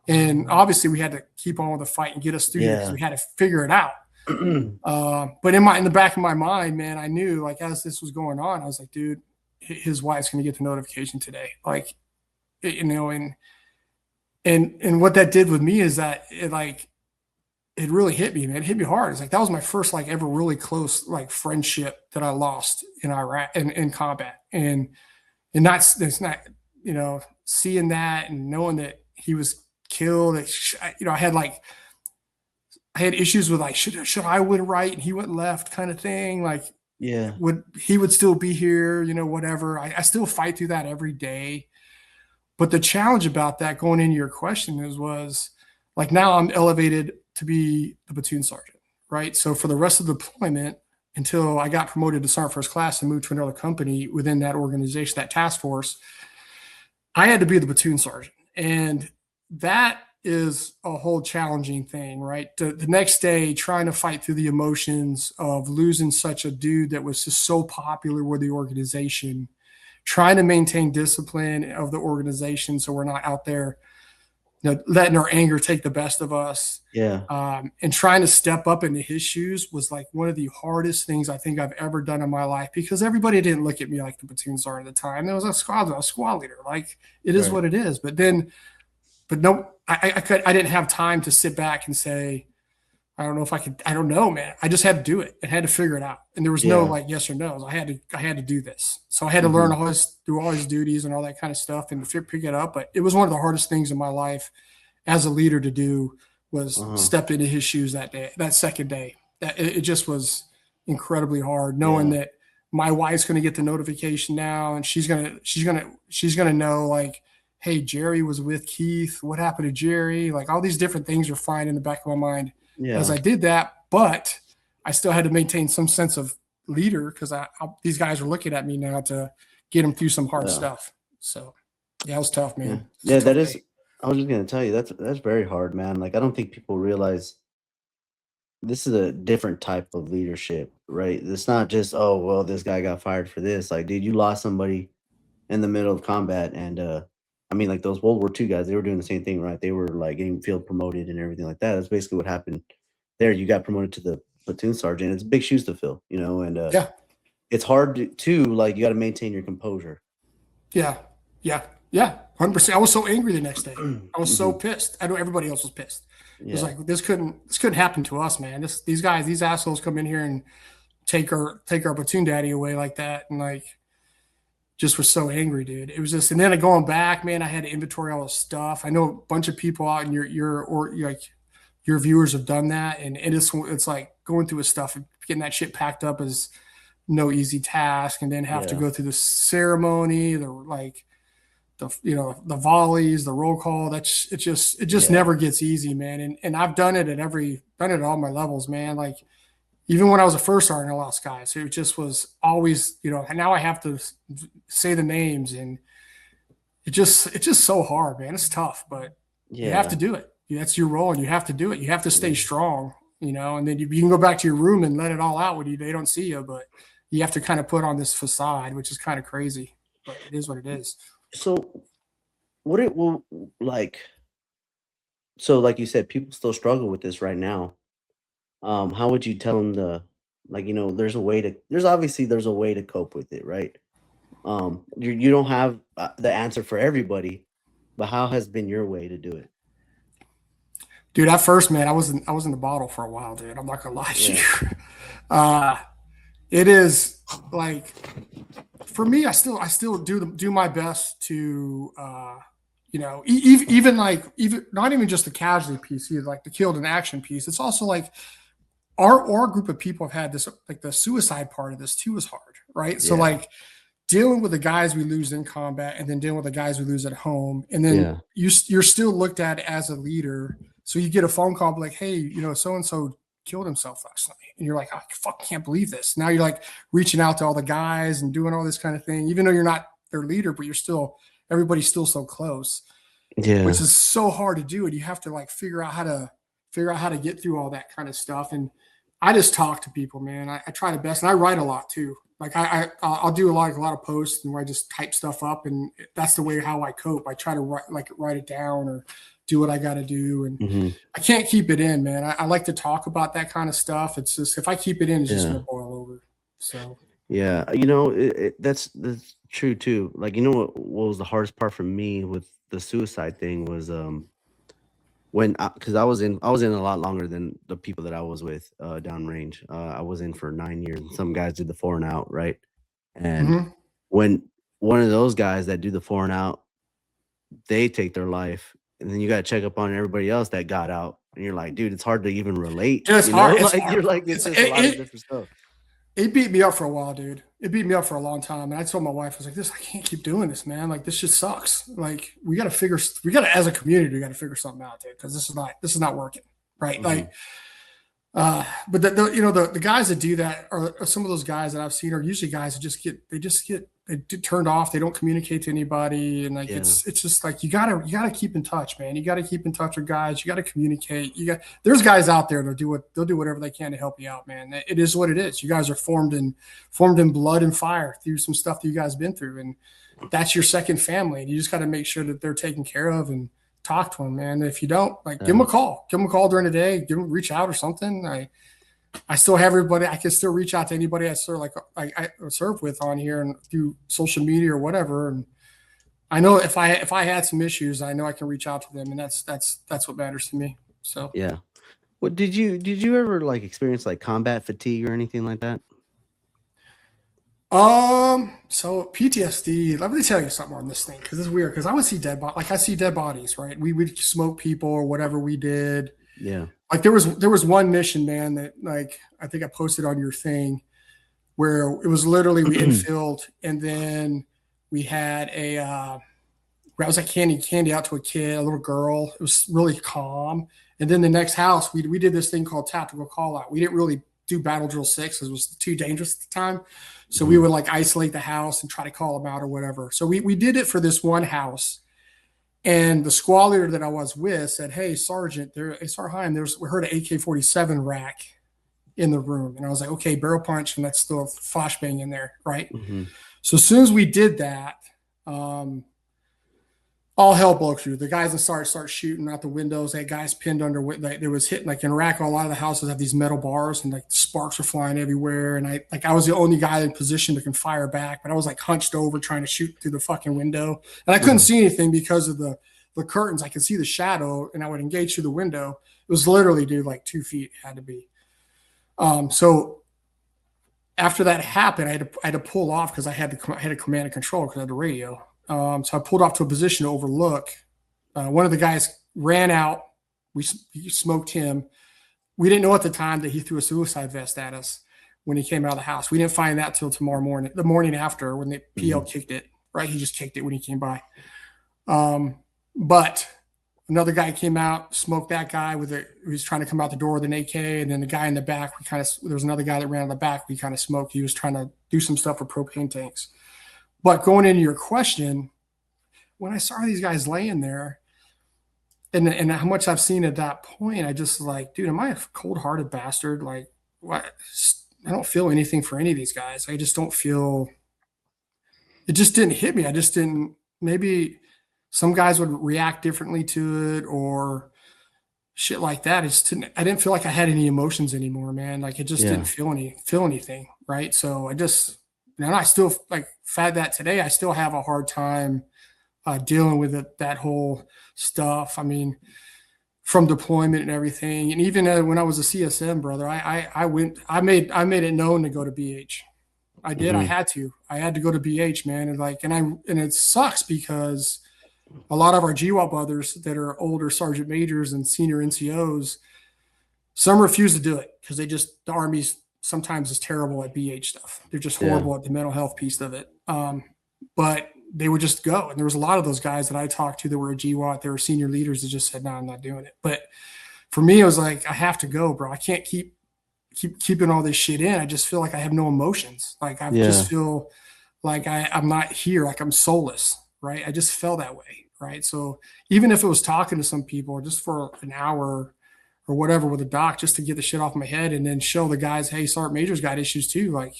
And obviously we had to keep on with the fight and get us through because we had to figure it out. But in the back of my mind, man, I knew, like, as this was going on, I was like, dude, his wife's going to get the notification today. Like, you know, and what that did with me is that it really hit me, man. It hit me hard. It's like, that was my first, like, ever really close, like, friendship that I lost in Iraq in combat. And it's not, you know, seeing that and knowing that he was killed, you know, I had issues with, like, should I went right and he went left kind of thing. Like, he would still be here, you know, whatever. I still fight through that every day. But the challenge about that, going into your question, was like, now I'm elevated to be the platoon sergeant, right? So for the rest of the deployment, until I got promoted to sergeant first class and moved to another company within that organization, that task force, I had to be the platoon sergeant. And that is a whole challenging thing, right? The next day, trying to fight through the emotions of losing such a dude that was just so popular with the organization, trying to maintain discipline of the organization so we're not out there, you know, letting our anger take the best of us. And trying to step up into his shoes was like one of the hardest things I think I've ever done in my life, because everybody didn't look at me like the platoon sergeant at the time. There was a squad leader. Like, it is what it is. But no, I didn't have time to sit back and say, I don't know if I could. I don't know, man. I just had to do it and had to figure it out. And there was no, like, yes or no. I had to do this. So I had to learn do all his duties and all that kind of stuff and pick it up. But it was one of the hardest things in my life as a leader to do, was step into his shoes that day, that second day. It just was incredibly hard, knowing that my wife's going to get the notification now, and she's gonna know, like, hey, Jerry was with Keith. What happened to Jerry? Like, all these different things are flying in the back of my mind as I did that. But I still had to maintain some sense of leader, because these guys are looking at me now to get them through some hard stuff. So, yeah, it was tough, man. That is. I was just gonna tell you, that's very hard, man. Like, I don't think people realize this is a different type of leadership, right? It's not just, oh, well, this guy got fired for this. Like, dude, you lost somebody in the middle of combat, and I mean, like, those World War II guys, they were doing the same thing, right? They were, like, getting field promoted and everything like that. That's basically what happened there. You got promoted to the platoon sergeant. It's big shoes to fill, you know, and it's hard to like, you got to maintain your composure. Yeah. 100%. I was so angry the next day. I was so pissed. I know everybody else was pissed. It was like, this couldn't happen to us, man. These assholes come in here and take our platoon daddy away like that, and like, just was so angry, dude. It was just, and then going back, man, I had to inventory all the stuff. I know a bunch of people out in your viewers have done that, and it's like going through his stuff and getting that shit packed up is no easy task, and then have to go through the ceremony, the volleys, the roll call. It just never gets easy, man. And I've done it at all my levels, man. Like, even when I was a first sergeant, I lost guys. It just was always, you know, and now I have to say the names, and it's just so hard, man. It's tough, but you have to do it. That's your role, and you have to do it. You have to stay strong, you know, and then you can go back to your room and let it all out when they don't see you, but you have to kind of put on this facade, which is kind of crazy, but it is what it is. So what it will like, so like you said, people still struggle with this right now. How would you tell them like, you know, there's obviously a way to cope with it, right? You don't have the answer for everybody, but how has been your way to do it? Dude, at first, man, I was in the bottle for a while, dude. I'm not gonna lie to you. It is like, for me, I still do my best to even not even just the casualty piece, either, like the killed in action piece. It's also like our group of people have had this, like the suicide part of this too is hard, right? So like dealing with the guys we lose in combat and then dealing with the guys we lose at home. And then you're still looked at as a leader. So you get a phone call like, hey, so-and-so killed himself last night. And you're like, I can't believe this. Now you're like reaching out to all the guys and doing all this kind of thing, even though you're not their leader, but everybody's still so close, which is so hard to do. And you have to like figure out how to get through all that kind of stuff. And I just talk to people, man. I try the best, and I write a lot too. Like I'll do a lot of posts and where I just type stuff up, and that's the way how I cope. I try to write it down or do what I got to do, and I can't keep it in, man. I like to talk about that kind of stuff. It's just if I keep it in, it's just gonna boil over. So that's true too. Like what was the hardest part for me with the suicide thing was because I was in a lot longer than the people that I was with downrange. I was in for 9 years. Some guys did the 4 and out, right? And when one of those guys that do the 4 and out, they take their life, and then you got to check up on everybody else that got out, and you're like, dude, it's hard to even relate. It's hard. It's hard. You're like, it's just a lot of different stuff. It beat me up for a while, dude. It beat me up for a long time. And I told my wife, I was like, I can't keep doing this, man. Like, this shit sucks. Like, as a community, we got to figure something out, dude, because this is not working. Right. Like, but the guys that do that are some of those guys that I've seen are usually guys that they get turned off. They don't communicate to anybody. And like, it's just like, you gotta keep in touch, man. You got to keep in touch with guys. You got to communicate. There's guys out there they'll do whatever they can to help you out, man. It is what it is. You guys are formed in blood and fire through some stuff that you guys been through. And that's your second family. And you just got to make sure that they're taken care of and talk to them, man. If you don't, give them a call. Give them a call during the day. Reach out or something. I still have everybody. I can still reach out to anybody I serve with on here and through social media or whatever. And I know if I had some issues, I know I can reach out to them, and that's what matters to me. So yeah. What did you ever like experience like combat fatigue or anything like that? So PTSD. Let me tell you something on this thing because it's weird. Because I would see dead bodies. Like I see dead bodies, right? We would smoke people or whatever we did. Yeah. Like there was one mission, man, that like I think I posted on your thing where it was literally we infilled and then we had I was like candy out to a kid, a little girl. It was really calm. And then the next house, we did this thing called tactical call out. We didn't really do battle drill 6 because it was too dangerous at the time. So we would like isolate the house and try to call them out or whatever. So we did it for this one house. And the squad leader that I was with said, "Hey, Sergeant, Heim, we heard an AK-47 rack in the room." And I was like, "Okay, barrel punch, and that's still flashbang in there, right?" So as soon as we did that, all hell broke loose. The guys start shooting out the windows. They had guys pinned under. There was hitting like in Iraq. A lot of the houses have these metal bars, and like sparks were flying everywhere. And I was the only guy in position that can fire back, but I was like hunched over trying to shoot through the fucking window, and I couldn't see anything because of the curtains. I could see the shadow, and I would engage through the window. It was literally, dude, like 2 feet. It had to be. So after that happened, I had to pull off because I had a command and control because I had the radio. So I pulled off to a position to overlook. One of the guys ran out. We smoked him. We didn't know at the time that he threw a suicide vest at us when he came out of the house. We didn't find that till tomorrow morning, the morning after when the PL kicked it, right? He just kicked it when he came by. But another guy came out, smoked that guy he was trying to come out the door with an AK. And then the guy in the back, there was another guy that ran in the back. We kind of smoked. He was trying to do some stuff with propane tanks. But going into your question, when I saw these guys laying there and how much I've seen at that point, I just like, dude, am I a cold-hearted bastard? Like, what? I don't feel anything for any of these guys. I just don't feel – it just didn't hit me. I just didn't – maybe some guys would react differently to it or shit like that. I didn't feel like I had any emotions anymore, man. Like, it just didn't feel anything, right? So and I still like fed that today. I still have a hard time dealing with that whole stuff. I mean, from deployment and everything. And even when I was a CSM, brother, I made it known to go to BH. I did. I had to go to BH, man. And it sucks because a lot of our GWOT brothers that are older sergeant majors and senior NCOs, some refuse to do it because the Army's sometimes is terrible at BH stuff. They're just horrible at the mental health piece of it. But they would just go. And there was a lot of those guys that I talked to that were a GWOT, they were senior leaders that just said, no, I'm not doing it. But for me, it was like, I have to go, bro. I can't keep keeping all this shit in. I just feel like I have no emotions. Like I just feel like I'm not here. Like I'm soulless, right? I just felt that way, right? So even if it was talking to some people just for an hour or whatever with a doc, just to get the shit off my head and then show the guys, hey, Sergeant Major's got issues too. Like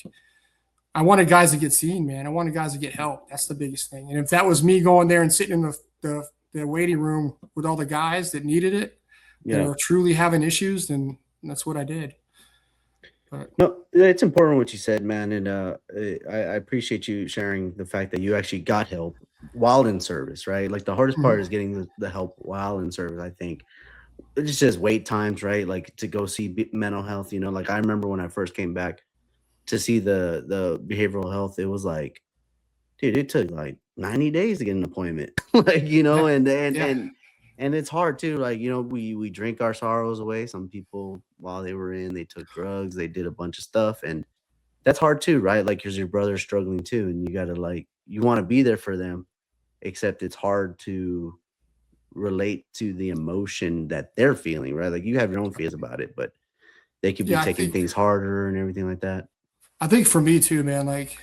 I wanted guys to get seen, man. I wanted guys to get help. That's the biggest thing. And if that was me going there and sitting in the waiting room with all the guys that needed it, that are truly having issues, then that's what I did. But, no, it's important what you said, man. And I appreciate you sharing the fact that you actually got help while in service, right? Like the hardest part is getting the help while in service, I think. It's just wait times, right? Like to go see mental health, like I remember when I first came back to see the behavioral health, it was like, dude, it took like 90 days to get an appointment. Like, and it's hard too. Like, we drink our sorrows away. Some people, while they were in, they took drugs, they did a bunch of stuff, and that's hard too, right? Like, because your brother's struggling too, and you gotta you want to be there for them, except it's hard to relate to the emotion that they're feeling, right? Like you have your own fears about it, but they could be taking things harder and everything like that. I think for me too, man, like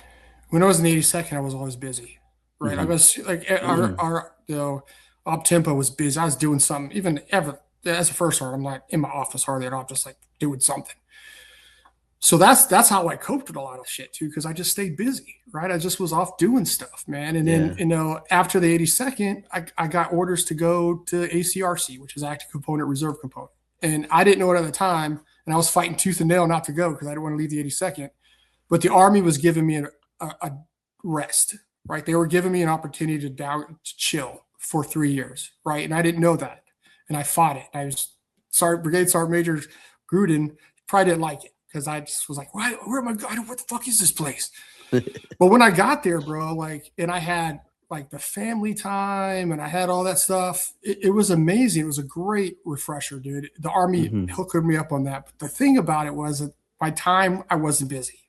when I was in the 82nd, I was always busy, right? I was like, our op tempo was busy. I was doing something, even as a first sergeant, I'm not in my office hardly at all, just like doing something. So that's how I coped with a lot of shit too, because I just stayed busy, right? I just was off doing stuff, man. And then, after the 82nd, I got orders to go to ACRC, which is Active Component Reserve Component. And I didn't know it at the time. And I was fighting tooth and nail not to go because I didn't want to leave the 82nd. But the Army was giving me a rest, right? They were giving me an opportunity to chill for 3 years, right? And I didn't know that. And I fought it. I was Brigade Sergeant Major Gruden probably didn't like it because I just was like, where am I going? What the fuck is this place? But when I got there, bro, and I had the family time and I had all that stuff, it was amazing. It was a great refresher, dude. The Army hooked me up on that. But the thing about it was that by time I wasn't busy.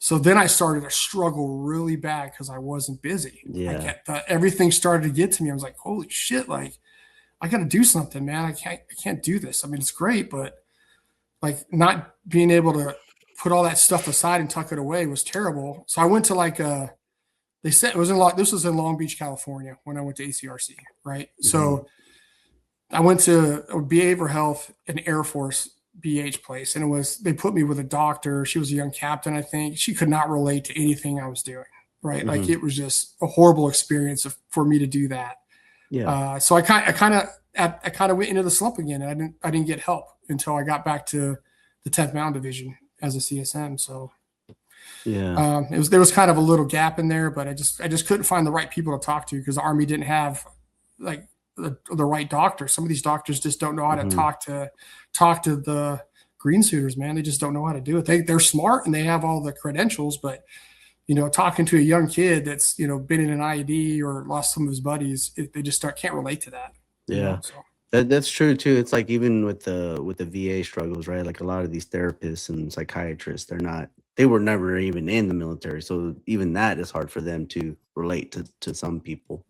So then I started to struggle really bad because I wasn't busy. Yeah. Everything started to get to me. I was like, holy shit, I got to do something, man. I can't do this. I mean, it's great, but not being able to put all that stuff aside and tuck it away was terrible. So I went to they said this was in Long Beach, California when I went to ACRC, right? So I went to a behavioral health and Air Force BH place, and they put me with a doctor. She was a young captain, I think. She could not relate to anything I was doing, right? Like it was just a horrible experience for me to do that. Yeah. So I kind of went into the slump again. And I didn't get help until I got back to the 10th Mountain Division as a CSM. So there was kind of a little gap in there, but I just couldn't find the right people to talk to because the Army didn't have the right doctor. Some of these doctors just don't know how to talk to the green suiters, man. They just don't know how to do it. They're smart and they have all the credentials, but talking to a young kid that's been in an IED or lost some of his buddies, they just can't relate to that. Yeah. That's true too. It's like even with the VA struggles, right? Like a lot of these therapists and psychiatrists, they were never even in the military, so even that is hard for them to relate to some people.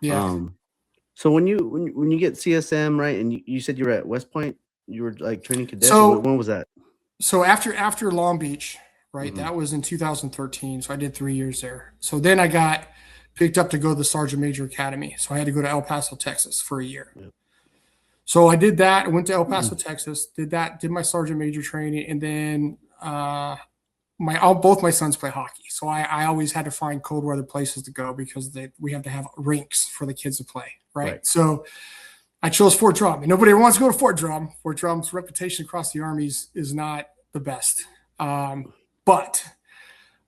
Yeah. So when you get CSM, right, and you said you were at West Point, you were training cadets. So when was that? So after Long Beach, right, that was in 2013. So I did 3 years there. So then I got picked up to go to the Sergeant Major Academy. So I had to go to El Paso, Texas for a year. Yep. So I did that. I went to El Paso, Texas, did my Sergeant Major training, and then both my sons play hockey. So I always had to find cold weather places to go because we have to have rinks for the kids to play, right? So I chose Fort Drum. And nobody wants to go to Fort Drum. Fort Drum's reputation across the Armies is not the best. But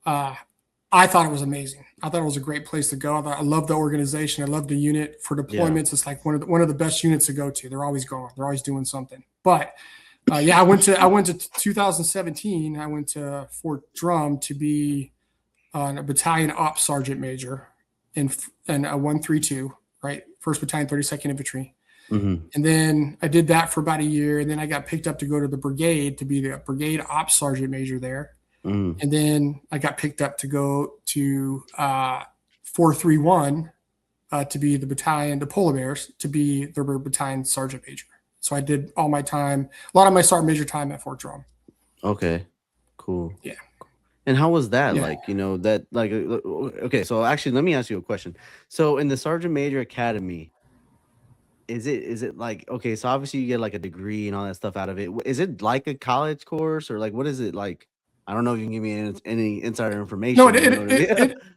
I thought it was amazing. I thought it was a great place to go. I love the organization. I love the unit for deployments. Yeah. It's like one of the best units to go to. They're always going. They're always doing something. But I went to 2017. I went to Fort Drum to be a battalion ops sergeant major in a 132, right? 1st Battalion, 32nd Infantry. Mm-hmm. And then I did that for about a year. And then I got picked up to go to the brigade to be the brigade ops sergeant major there. Mm-hmm. And then I got picked up to go to 431 to be the battalion, the Polar Bears, to be the battalion sergeant major. So I did all my time, a lot of my sergeant major time at Fort Drum. Okay, cool. Yeah. And how was that? Yeah. Like, that like, okay, so actually let me ask you a question. So in the Sergeant Major Academy, is it like, okay, so obviously you get like a degree and all that stuff out of it. Is it like a college course, or like, what is it like? I don't know if you can give me any insider information. No,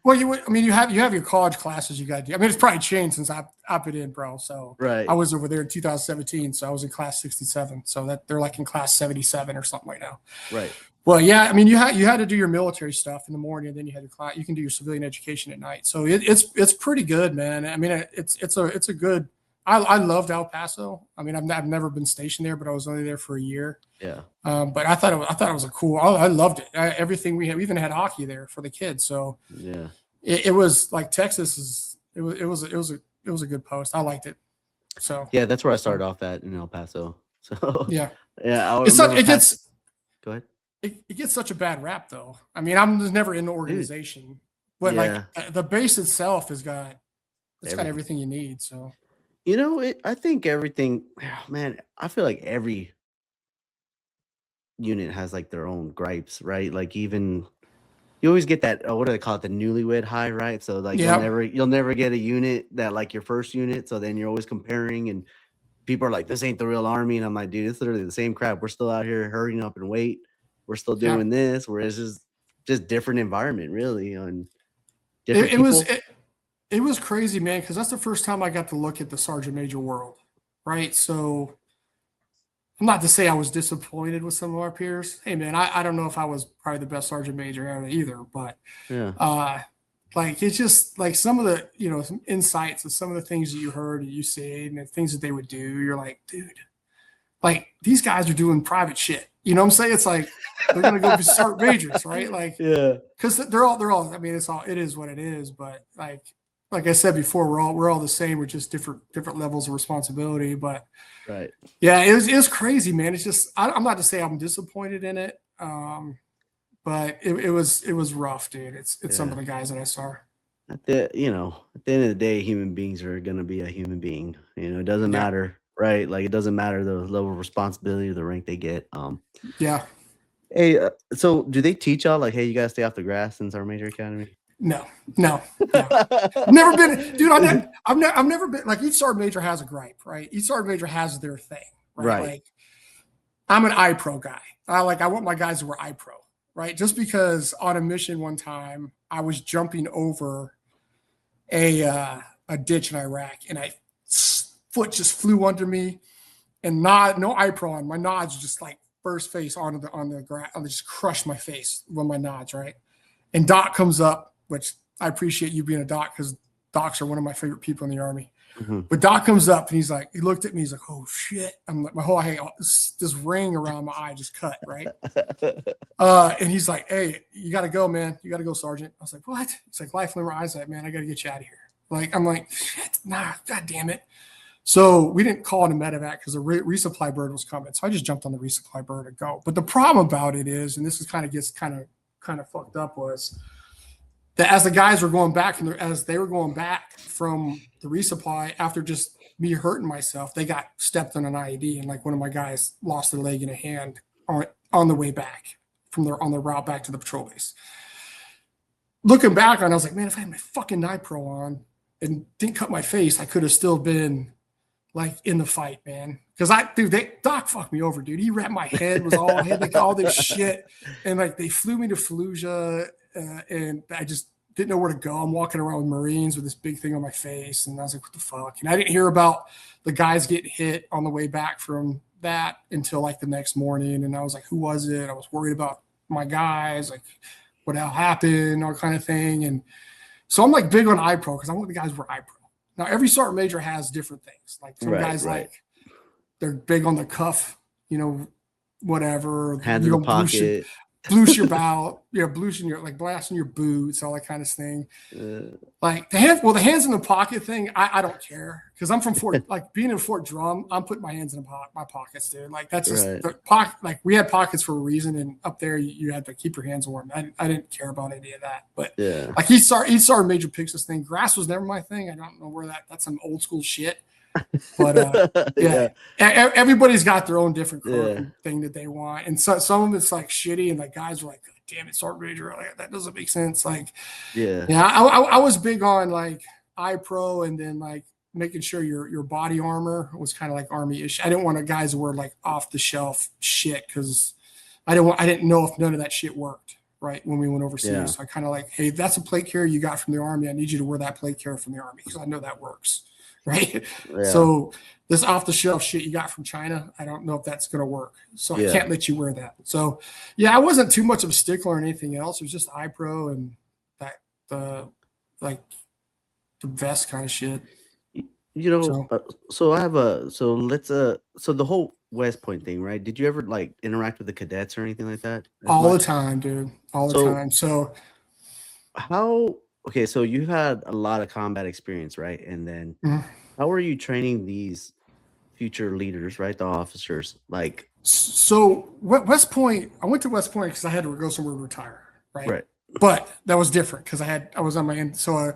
well, you have your college classes you got to do. I mean, it's probably changed since I opted in, bro. So right. I was over there in 2017, so I was in class 67. So that they're like in class 77 or something right now. Right. Well, yeah, I mean, you had to do your military stuff in the morning, and then you had your class. You can do your civilian education at night. So it's pretty good, man. I mean, it's a good. I loved El Paso. I mean, I've never been stationed there, but I was only there for a year. Yeah. But I thought it was a cool. I loved it. Everything we even had hockey there for the kids. So yeah, it was like Texas is. It was a good post. I liked it. So yeah, that's where I started off at in El Paso. So yeah. It gets. Go ahead. It gets such a bad rap, though. I mean, I'm just never in the organization, but like the base itself has got everything you need. So, I think everything, man. I feel like every unit has like their own gripes, right? Like even you always get that. What do they call it? The newlywed high, right? So like you'll never get a unit that like your first unit. So then you're always comparing, and people are like, "This ain't the real army," and I'm like, "Dude, it's literally the same crap. We're still out here hurrying up and wait. We're still doing this, where it's just different environment, really, and different it was crazy, man, because that's the first time I got to look at the sergeant major world, right? So I'm not to say I was disappointed with some of our peers. Hey, man, I don't know if I was probably the best sergeant major ever either, but like it's just like some of the some insights of some of the things that you heard and you said and the things that they would do. You're like, dude, like these guys are doing private shit. You know what I'm saying? It's like they're gonna go be sergeant majors, right? Like, because they're all. I mean, it is what it is. But like I said before, we're all the same. We're just different levels of responsibility. But right, yeah, it was crazy, man. It's just I'm not to say I'm disappointed in it, but it was rough, dude. It's some of the guys that I saw. At the end of the day, human beings are gonna be a human being. It doesn't matter. Right, like it doesn't matter the level of responsibility or the rank they get. Yeah. Hey, so do they teach y'all like, hey, you gotta stay off the grass in our major academy? No. I've never been, dude. I've never been like each sergeant major has a gripe, right? Each sergeant major has their thing, right? Like I'm an iPro guy. I want my guys who were iPro, right? Just because on a mission one time I was jumping over a ditch in Iraq and foot just flew under me, and no iPro on. My nods just like first face on the ground. I just crushed my face with my nods, right? And Doc comes up, which I appreciate you being a doc because docs are one of my favorite people in the Army. Mm-hmm. But Doc comes up and he looked at me. He's like, "Oh shit!" I'm like, my whole this ring around my eye just cut, right? And he's like, "Hey, you got to go, man. You got to go, Sergeant." I was like, "What?" It's like life never eyes that, man. I got to get you out of here. Like I'm like, shit, nah, god damn it. So we didn't call it a medevac because the resupply bird was coming. So I just jumped on the resupply bird and go. But the problem about it is, and this is kind of fucked up, was that as the guys were going back as they were going back from the resupply after just me hurting myself, they got stepped on an IED, and like one of my guys lost a leg and a hand on the way back on their route back to the patrol base. Looking back on it, I was like, man, if I had my fucking NIPRO on and didn't cut my face, I could have still been like in the fight, man. Because Doc fucked me over, dude. He wrapped my head, I had like all this shit, and like they flew me to Fallujah, and I just didn't know where to go. I'm walking around with Marines with this big thing on my face, and I was like, what the fuck? And I didn't hear about the guys getting hit on the way back from that until like the next morning, and I was like, who was it? I was worried about my guys, like what the hell happened, all kind of thing. And so I'm like big on iPro because I want the guys who were iPro. Now, every sergeant major has different things. Like some guys, like they're big on the cuff, whatever. Hands in the pocket. Bloosh your bow, blushing your like blasting your boots, all that kind of thing. Like the hands in the pocket thing, I don't care because I'm from Fort, like being in Fort Drum, I'm putting my hands in my pockets, dude. Like that's just the pocket. Like we had pockets for a reason, and up there you had to keep your hands warm. I didn't care about any of that, but like he saw Major Pixels thing. Grass was never my thing. I don't know where that's some old school shit. But everybody's got their own different thing that they want, and so some of it's like shitty, and like guys are like, "Damn it, Sergeant Major, like, that doesn't make sense." Like, I was big on like iPro, and then like making sure your body armor was kind of like Army-ish. I didn't want guys to wear like off the shelf shit because I didn't know if none of that shit worked right when we went overseas. So I kind of like, hey, that's a plate carrier you got from the Army. I need you to wear that plate carrier from the Army because I know that works. Right. So this off the shelf shit you got from China, I don't know if that's going to work. So I can't let you wear that. So I wasn't too much of a stickler or anything else. It was just iPro and that the vest kind of shit. So I have so the whole West Point thing, right? Did you ever like interact with the cadets or anything like that? All the time, dude. All the time. So so you had a lot of combat experience, right? And then how are you training these future leaders, right? The officers, like. So West Point, I went to West Point because I had to go somewhere to retire, right? But that was different because I was on my end. So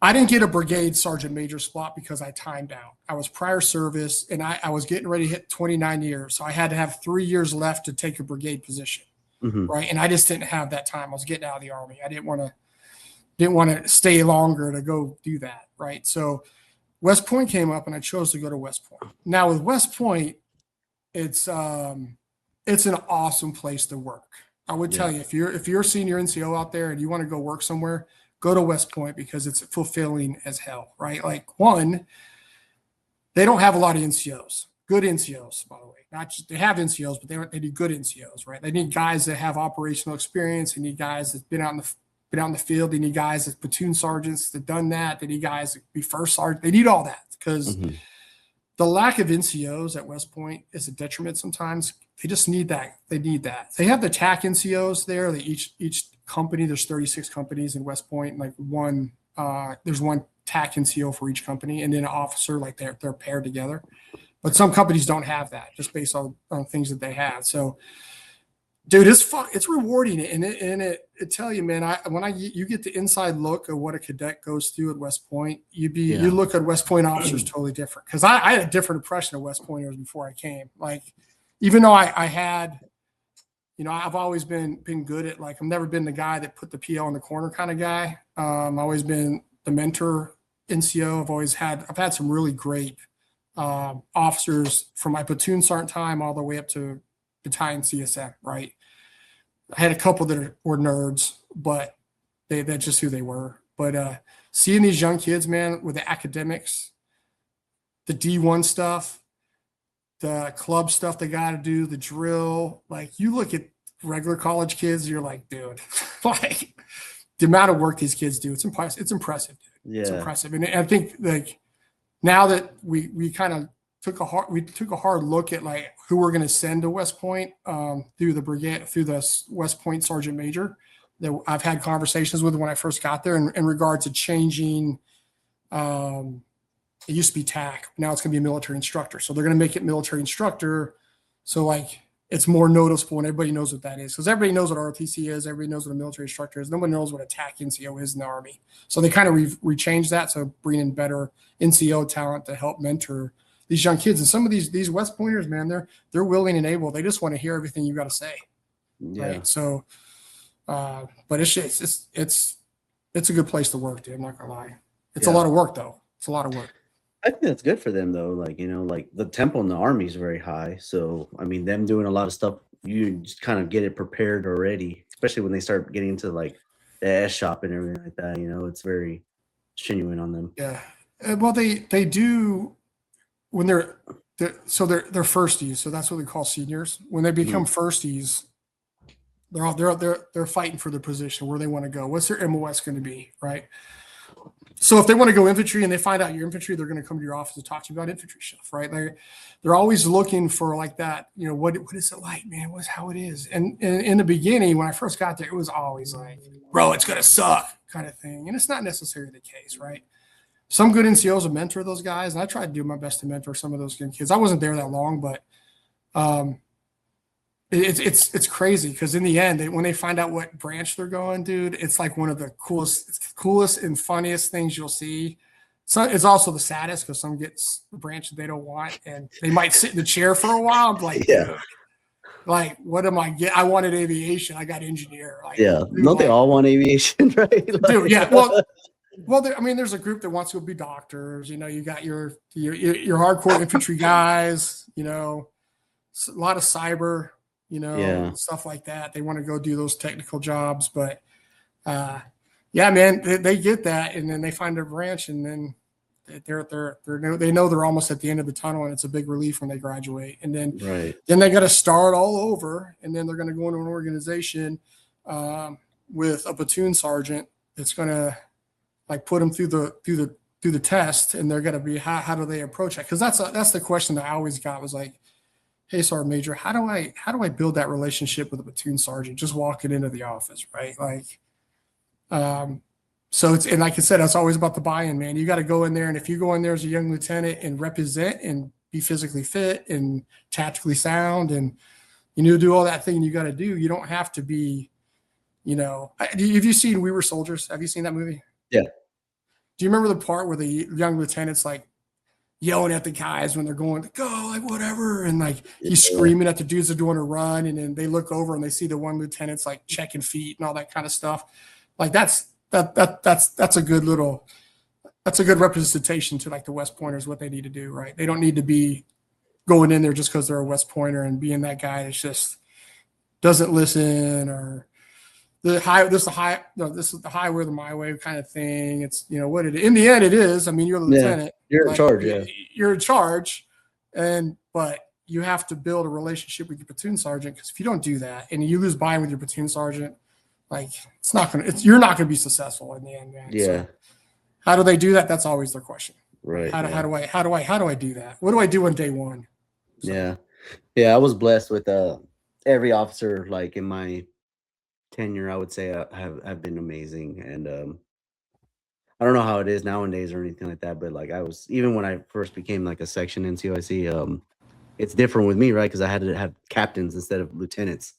I didn't get a brigade sergeant major spot because I timed out. I was prior service, and I was getting ready to hit 29 years. So I had to have 3 years left to take a brigade position, right? And I just didn't have that time. I was getting out of the Army. I didn't want to stay longer to go do that, right? So West Point came up, and I chose to go to West Point. Now with West Point, it's an awesome place to work. I would tell you if you're a senior NCO out there and you want to go work somewhere, go to West Point because it's fulfilling as hell, right? Like one, they don't have a lot of NCOs, good NCOs, by the way. Not just they have NCOs, but they need good NCOs, right? They need guys that have operational experience. They need guys that've been out in the field. They need guys as platoon sergeants that done that. They need guys that be first sergeant. They need all that because the lack of NCOs at West Point is a detriment sometimes. They just need that. They need that. They have the TAC NCOs there. They each company, there's 36 companies in West Point, like there's one TAC NCO for each company, and then an officer, like they're paired together. But some companies don't have that just based on things that they have. So dude, it's rewarding, and it tell you, man. You get the inside look of what a cadet goes through at West Point. You look at West Point officers totally different because I had a different impression of West Pointers before I came. Like, even though I had, I've always been good at like I've never been the guy that put the PL in the corner kind of guy. I've always been the mentor NCO. I've had some really great officers from my platoon sergeant time all the way up to battalion CSM, right? I had a couple that were nerds, but that's just who they were. But seeing these young kids, man, with the academics, the D1 stuff, the club stuff they got to do, the drill, like you look at regular college kids, you're like, dude, like the amount of work these kids do, it's impressive. It's impressive, dude. It's impressive. And I think like now that we kind of took a hard look at like who we're going to send to West Point through the West Point Sergeant Major that I've had conversations with when I first got there in regards to changing. It used to be TAC. Now it's going to be a military instructor. So they're going to make it military instructor. So like it's more noticeable and everybody knows what that is because everybody knows what ROTC is. Everybody knows what a military instructor is. Nobody knows what a TAC NCO is in the Army. So they kind of rechanged that. So bring in better NCO talent to help mentor these young kids. And some of these West Pointers, man, they're willing and able. They just want to hear everything you got to say. Right. So, but it's a good place to work, dude. I'm not gonna lie. It's a lot of work though. It's a lot of work. I think that's good for them though. Like, like the tempo in the Army is very high. So, I mean, them doing a lot of stuff, you just kind of get it prepared already, especially when they start getting into like the S shop and everything like that. It's very genuine on them. Yeah. Well, they do when they're firsties. So that's what we call seniors. When they become firsties, they're fighting for their position, where they want to go. What's their MOS going to be, right? So if they want to go infantry and they find out you're infantry, they're going to come to your office to talk to you about infantry stuff, right? They're always looking for like that, you know, what is it like, man? What's how it is? And in the beginning, when I first got there, it was always like, bro, it's going to suck kind of thing. And it's not necessarily the case, right? Some good NCOs will mentor those guys. And I tried to do my best to mentor some of those good kids. I wasn't there that long, but it's crazy because in the end, when they find out what branch they're going, dude, it's like one of the coolest and funniest things you'll see. So it's also the saddest because some get the branch that they don't want, and they might sit in the chair for a while. I'm like, dude, like, what am I get? I wanted aviation. I got engineer. Like, yeah, dude, don't they all want aviation, right? Like, dude, yeah. Well, I mean, there's a group that wants to be doctors. You know, you got your hardcore infantry guys. You know, a lot of cyber. You know, stuff like that. They want to go do those technical jobs, but yeah, man, they get that, and then they find a branch, and then they know they're almost at the end of the tunnel, and it's a big relief when they graduate, and then they got to start all over, and then they're going to go into an organization with a platoon sergeant that's going to like put them through the test, and they're going to be how do they approach that? Because that's the question that I always got was like, hey, Sergeant Major, how do I build that relationship with a platoon sergeant just walking into the office, right? Like, so it's, and like I said, it's always about the buy-in, man. You got to go in there, and if you go in there as a young lieutenant and represent and be physically fit and tactically sound, and you know, do all that thing you got to do, you don't have to be, you know. Have you seen We Were Soldiers? Have you seen that movie? Yeah. Do you remember the part where the young lieutenant's like yelling at the guys when they're going to go, like whatever, and like he's screaming at the dudes that are doing a run, and then they look over and they see the one lieutenant's like checking feet and all that kind of stuff. Like that's a good representation to like the West Pointers, what they need to do, right? They don't need to be going in there just because they're a West Pointer and being that guy that's just doesn't listen, or this is the highway, the my way kind of thing. It's, you know, what it in the end it is. I mean, you're the lieutenant. You're in charge. Yeah, you're in charge, but you have to build a relationship with your platoon sergeant, because if you don't do that and you lose buy-in with your platoon sergeant, like you're not gonna be successful in the end, man. Yeah. So how do they do that? That's always their question. Right. How do I do that? What do I do on day one? So. Yeah. I was blessed with every officer, like in my tenure, I would say have been amazing, and I don't know how it is nowadays or anything like that, but like I was, even when I first became like a section in COIC, it's different with me, right? Because I had to have captains instead of lieutenants,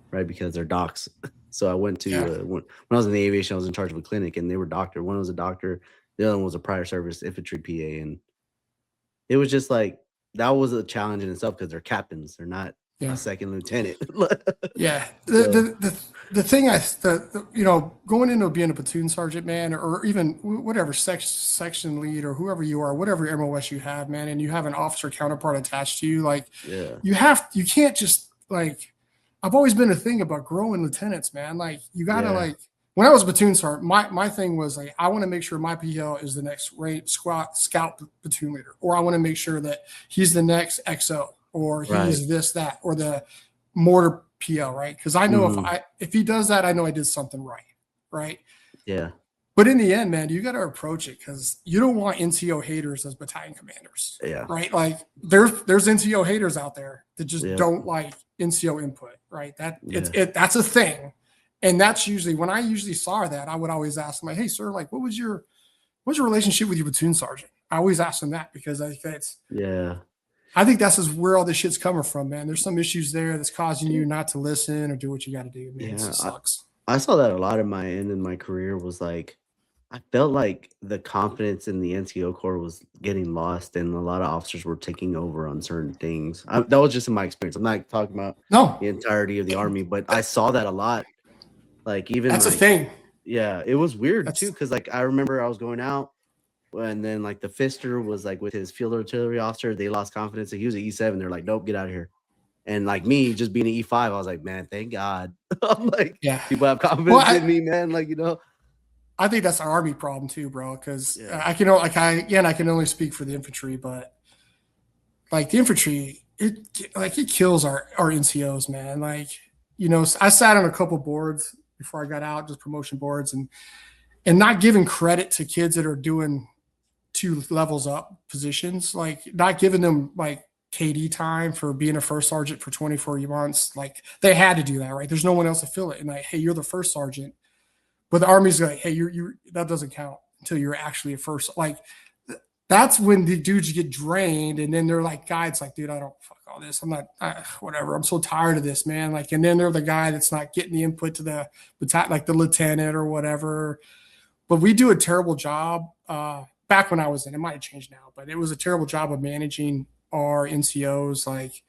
right? Because they're docs. So I went to when I was in the aviation, I was in charge of a clinic, and they were doctor. One was a doctor, the other one was a prior service infantry PA, and it was just like that was a challenge in itself because they're captains, they're not a second lieutenant. The thing you know, going into being a platoon sergeant, man, or even whatever section lead or whoever you are, whatever MOS you have, man, and you have an officer counterpart attached to you, like you can't just like, I've always been a thing about growing lieutenants, man. Like you gotta like, when I was a platoon sergeant, my thing was like, I want to make sure my PL is the next scout platoon leader, or I want to make sure that he's the next XO, or he's this, that, or the mortar PL, right? Because I know if he does that, I know I did something right? Yeah. But in the end, man, you got to approach it, because you don't want NCO haters as battalion commanders, right? Like there's NCO haters out there that just don't like NCO input, right? That's a thing, and that's usually when I saw that, I would always ask them, like, hey, sir, like, what's your relationship with your platoon sergeant? I always ask them that, because I think that's where all this shit's coming from, man. There's some issues there that's causing you not to listen or do what you got to do, man. It sucks. I saw that a lot in my end in my career. Was like, I felt like the confidence in the NCO Corps was getting lost, and a lot of officers were taking over on certain things. That was just in my experience. I'm not talking about the entirety of the Army, but I saw that a lot. Like even that's a thing. Yeah, it was weird too, because like I remember I was going out, and then like the Fister was like with his field artillery officer. They lost confidence. He was an E7. They're like, nope, get out of here. And like me, just being an E5, I was like, man, thank God. I'm like, people have confidence in me, man. Like, you know, I think that's an Army problem too, bro. Because I can only speak for the infantry, but like the infantry, it kills our NCOs, man. Like, you know, I sat on a couple boards before I got out, just promotion boards, and and not giving credit to kids that are doing 2 levels up positions, like not giving them like KD time for being a first sergeant for 24 months. Like they had to do that, right? There's no one else to fill it. And like, hey, you're the first sergeant, but the Army's like, hey, you're that doesn't count until you're actually a first. Like that's when the dudes get drained, and then they're like, guys, like, dude, I don't fuck all this. I'm not whatever. I'm so tired of this, man. Like, and then they're the guy that's not getting the input to the battalion, like the lieutenant or whatever. But we do a terrible job. Back when I was in, it might have changed now, but it was a terrible job of managing our NCOs. Like,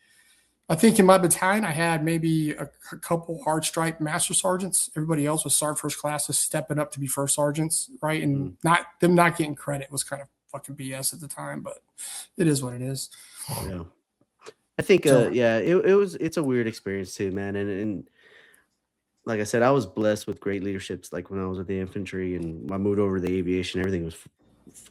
I think in my battalion, I had maybe a couple hard stripe master sergeants. Everybody else was sergeant first classes stepping up to be first sergeants, right? And not getting credit was kind of fucking BS at the time, but it is what it is. Yeah, I think it's a weird experience too, man. And like I said, I was blessed with great leaderships. Like when I was with the infantry and I moved over to the aviation, everything was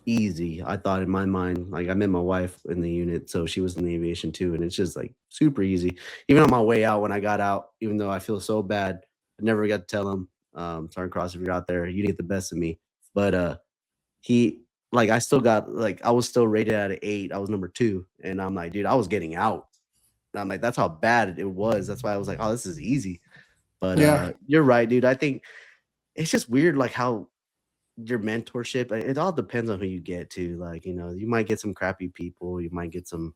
easy. I thought in my mind, like I met my wife in the unit, so she was in the aviation too, and it's just like super easy. Even on my way out, when I got out, even though I feel so bad, I never got to tell him, Sergeant Cross, if you're out there, you didn't get the best of me. But he, like, I still got, like, I was still rated out of 8. I was number 2, and I'm like, dude, I was getting out. And I'm like, that's how bad it was. That's why I was like, oh, this is easy. But you're right, dude. I think it's just weird, like how your mentorship, it all depends on who you get to. Like, you know, you might get some crappy people, you might get some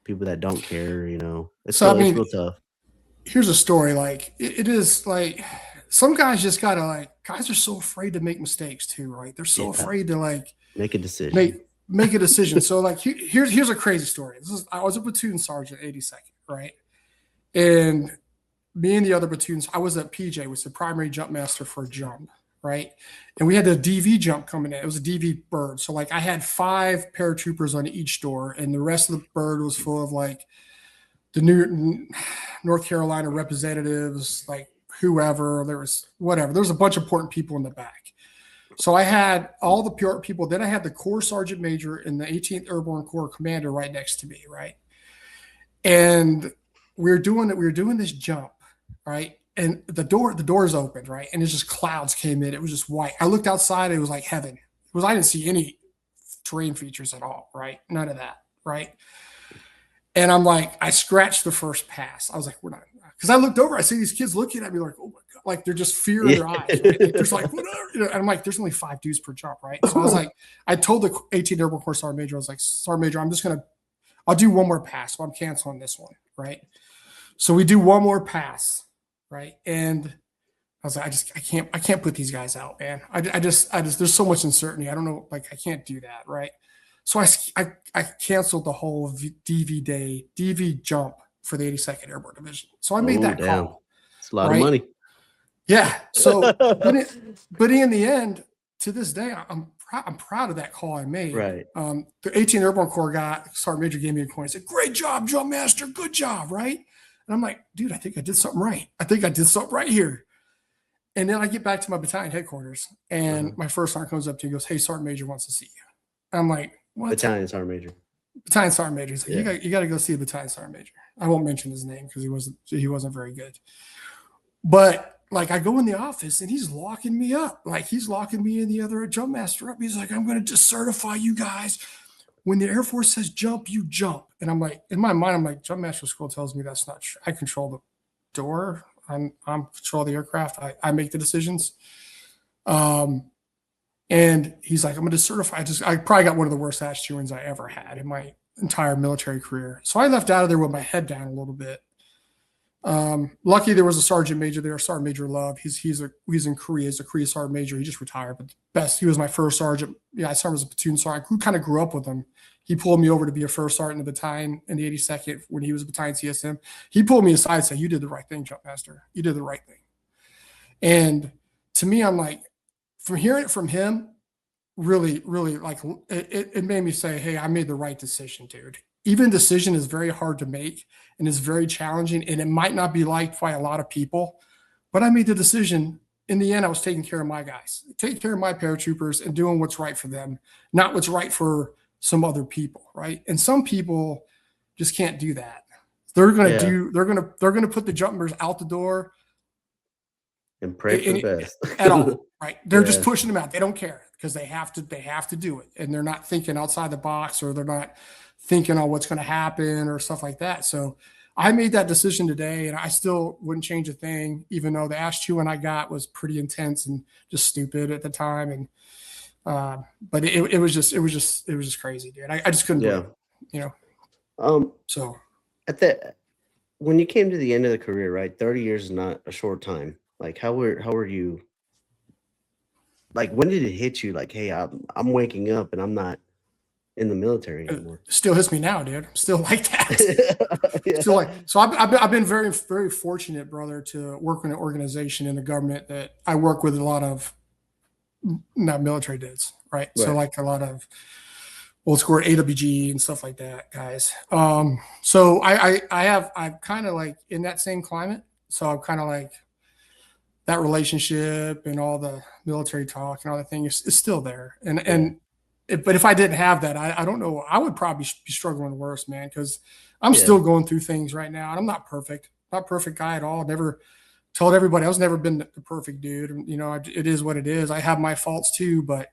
people that don't care, you know. It's real tough. Here's a story. Like it is like some guys just gotta, like, guys are so afraid to make mistakes too, right? They're so afraid to like make a decision. Make a decision. So like here's a crazy story. I was a platoon sergeant, 82nd, right? And me and the other platoons, I was at PJ, was the primary jump master for a jump, right? And we had the DV jump coming in. It was a DV bird. So like I had 5 paratroopers on each door, and the rest of the bird was full of like the new North Carolina representatives, like whoever, there was whatever. There was a bunch of important people in the back. So I had all the pure people. Then I had the Corps Sergeant Major and the 18th Airborne Corps Commander right next to me, right? And we were doing this jump, right? And the doors opened, right? And it's just clouds came in. It was just white. I looked outside. It was like heaven. I didn't see any terrain features at all, right? None of that, right? And I'm like, I scratched the first pass. I was like, we're not, because I looked over. I see these kids looking at me like, oh my God, like they're just fear in their eyes. Right? Like, there's like, whatever. You know, and I'm like, there's only 5 dudes per jump, right? So I was like, I told the 18th Airborne Corps Sergeant Major, I was like, Sergeant Major, I'll do one more pass. So I'm canceling this one, right? So we do one more pass, right? And I was like, I can't put these guys out, man. I just, there's so much uncertainty. I don't know, like, I can't do that, right? So I canceled the whole DV jump for the 82nd Airborne Division. So I made that call. It's a lot of money. Yeah. So, but in the end, to this day, I'm proud of that call I made. Right. The 18th Airborne Corps guy, Sergeant Major, gave me a coin. He said, "Great job, Jump Master. Good job." Right. And I'm like, dude, I think I did something right. I think I did something right here. And then I get back to my battalion headquarters, and my first sergeant comes up to me and goes, "Hey, Sergeant Major wants to see you." I'm like, what? Battalion Sergeant Major. Battalion Sergeant Major. He's like, you got to go see the Battalion Sergeant Major. I won't mention his name because he wasn't very good. But like, I go in the office and he's locking me up. Like, he's locking me and the other jump master up. He's like, "I'm going to decertify you guys. When the Air Force says jump, you jump." And I'm like, in my mind, I'm like, jump master school tells me that's not true. I control the door. I'm control the aircraft. I make the decisions. And he's like, "I'm going to decertify." I probably got one of the worst attitudes I ever had in my entire military career. So I left out of there with my head down a little bit. Lucky there was a sergeant major there, Sergeant Major Love. He's in Korea. He's a Korea sergeant major. He just retired, but best. He was my first sergeant. Yeah, I saw him as a platoon sergeant. I kind of grew up with him. He pulled me over to be a first sergeant in the battalion in the 82nd when he was a battalion CSM. He pulled me aside and said, "You did the right thing, Jump Master. You did the right thing." And to me, I'm like, from hearing it from him, really, really, like, it made me say, hey, I made the right decision, dude. Even decision is very hard to make and is very challenging, and it might not be liked by a lot of people, but I made the decision. In the end, I was taking care of my guys, taking care of my paratroopers and doing what's right for them, not what's right for some other people, right? And some people just can't do that. They're gonna put the jumpers out the door and pray for the best at all. right? They're just Yeah. pushing them out. They don't care because they have to do it. And they're not thinking outside the box, or they're not thinking on what's going to happen or stuff like that. So I made that decision today, and I still wouldn't change a thing, even though the ash chewing I got was pretty intense and just stupid at the time. And but it was just crazy, dude. I just couldn't believe it, So at the when you came to the end of the career, right? 30 years is not a short time. Like how were you? Like when did it hit you? Like, hey, I'm waking up and I'm not in the military anymore. It still hits me now, dude. I'm still like that. Yeah. Still like, so I've been very, very fortunate, brother, to work in an organization in the government that I work with a lot of not military dudes, right? So like a lot of old school AWG and stuff like that, guys. So I'm kind of like in that same climate. So I'm kind of like that relationship and all the military talk and all the things is still there. But if I didn't have that, I don't know. I would probably be struggling worse, man, because I'm still going through things right now. And I'm not perfect, not perfect guy at all. Never told everybody I was never been the perfect dude. It is what it is. I have my faults too, but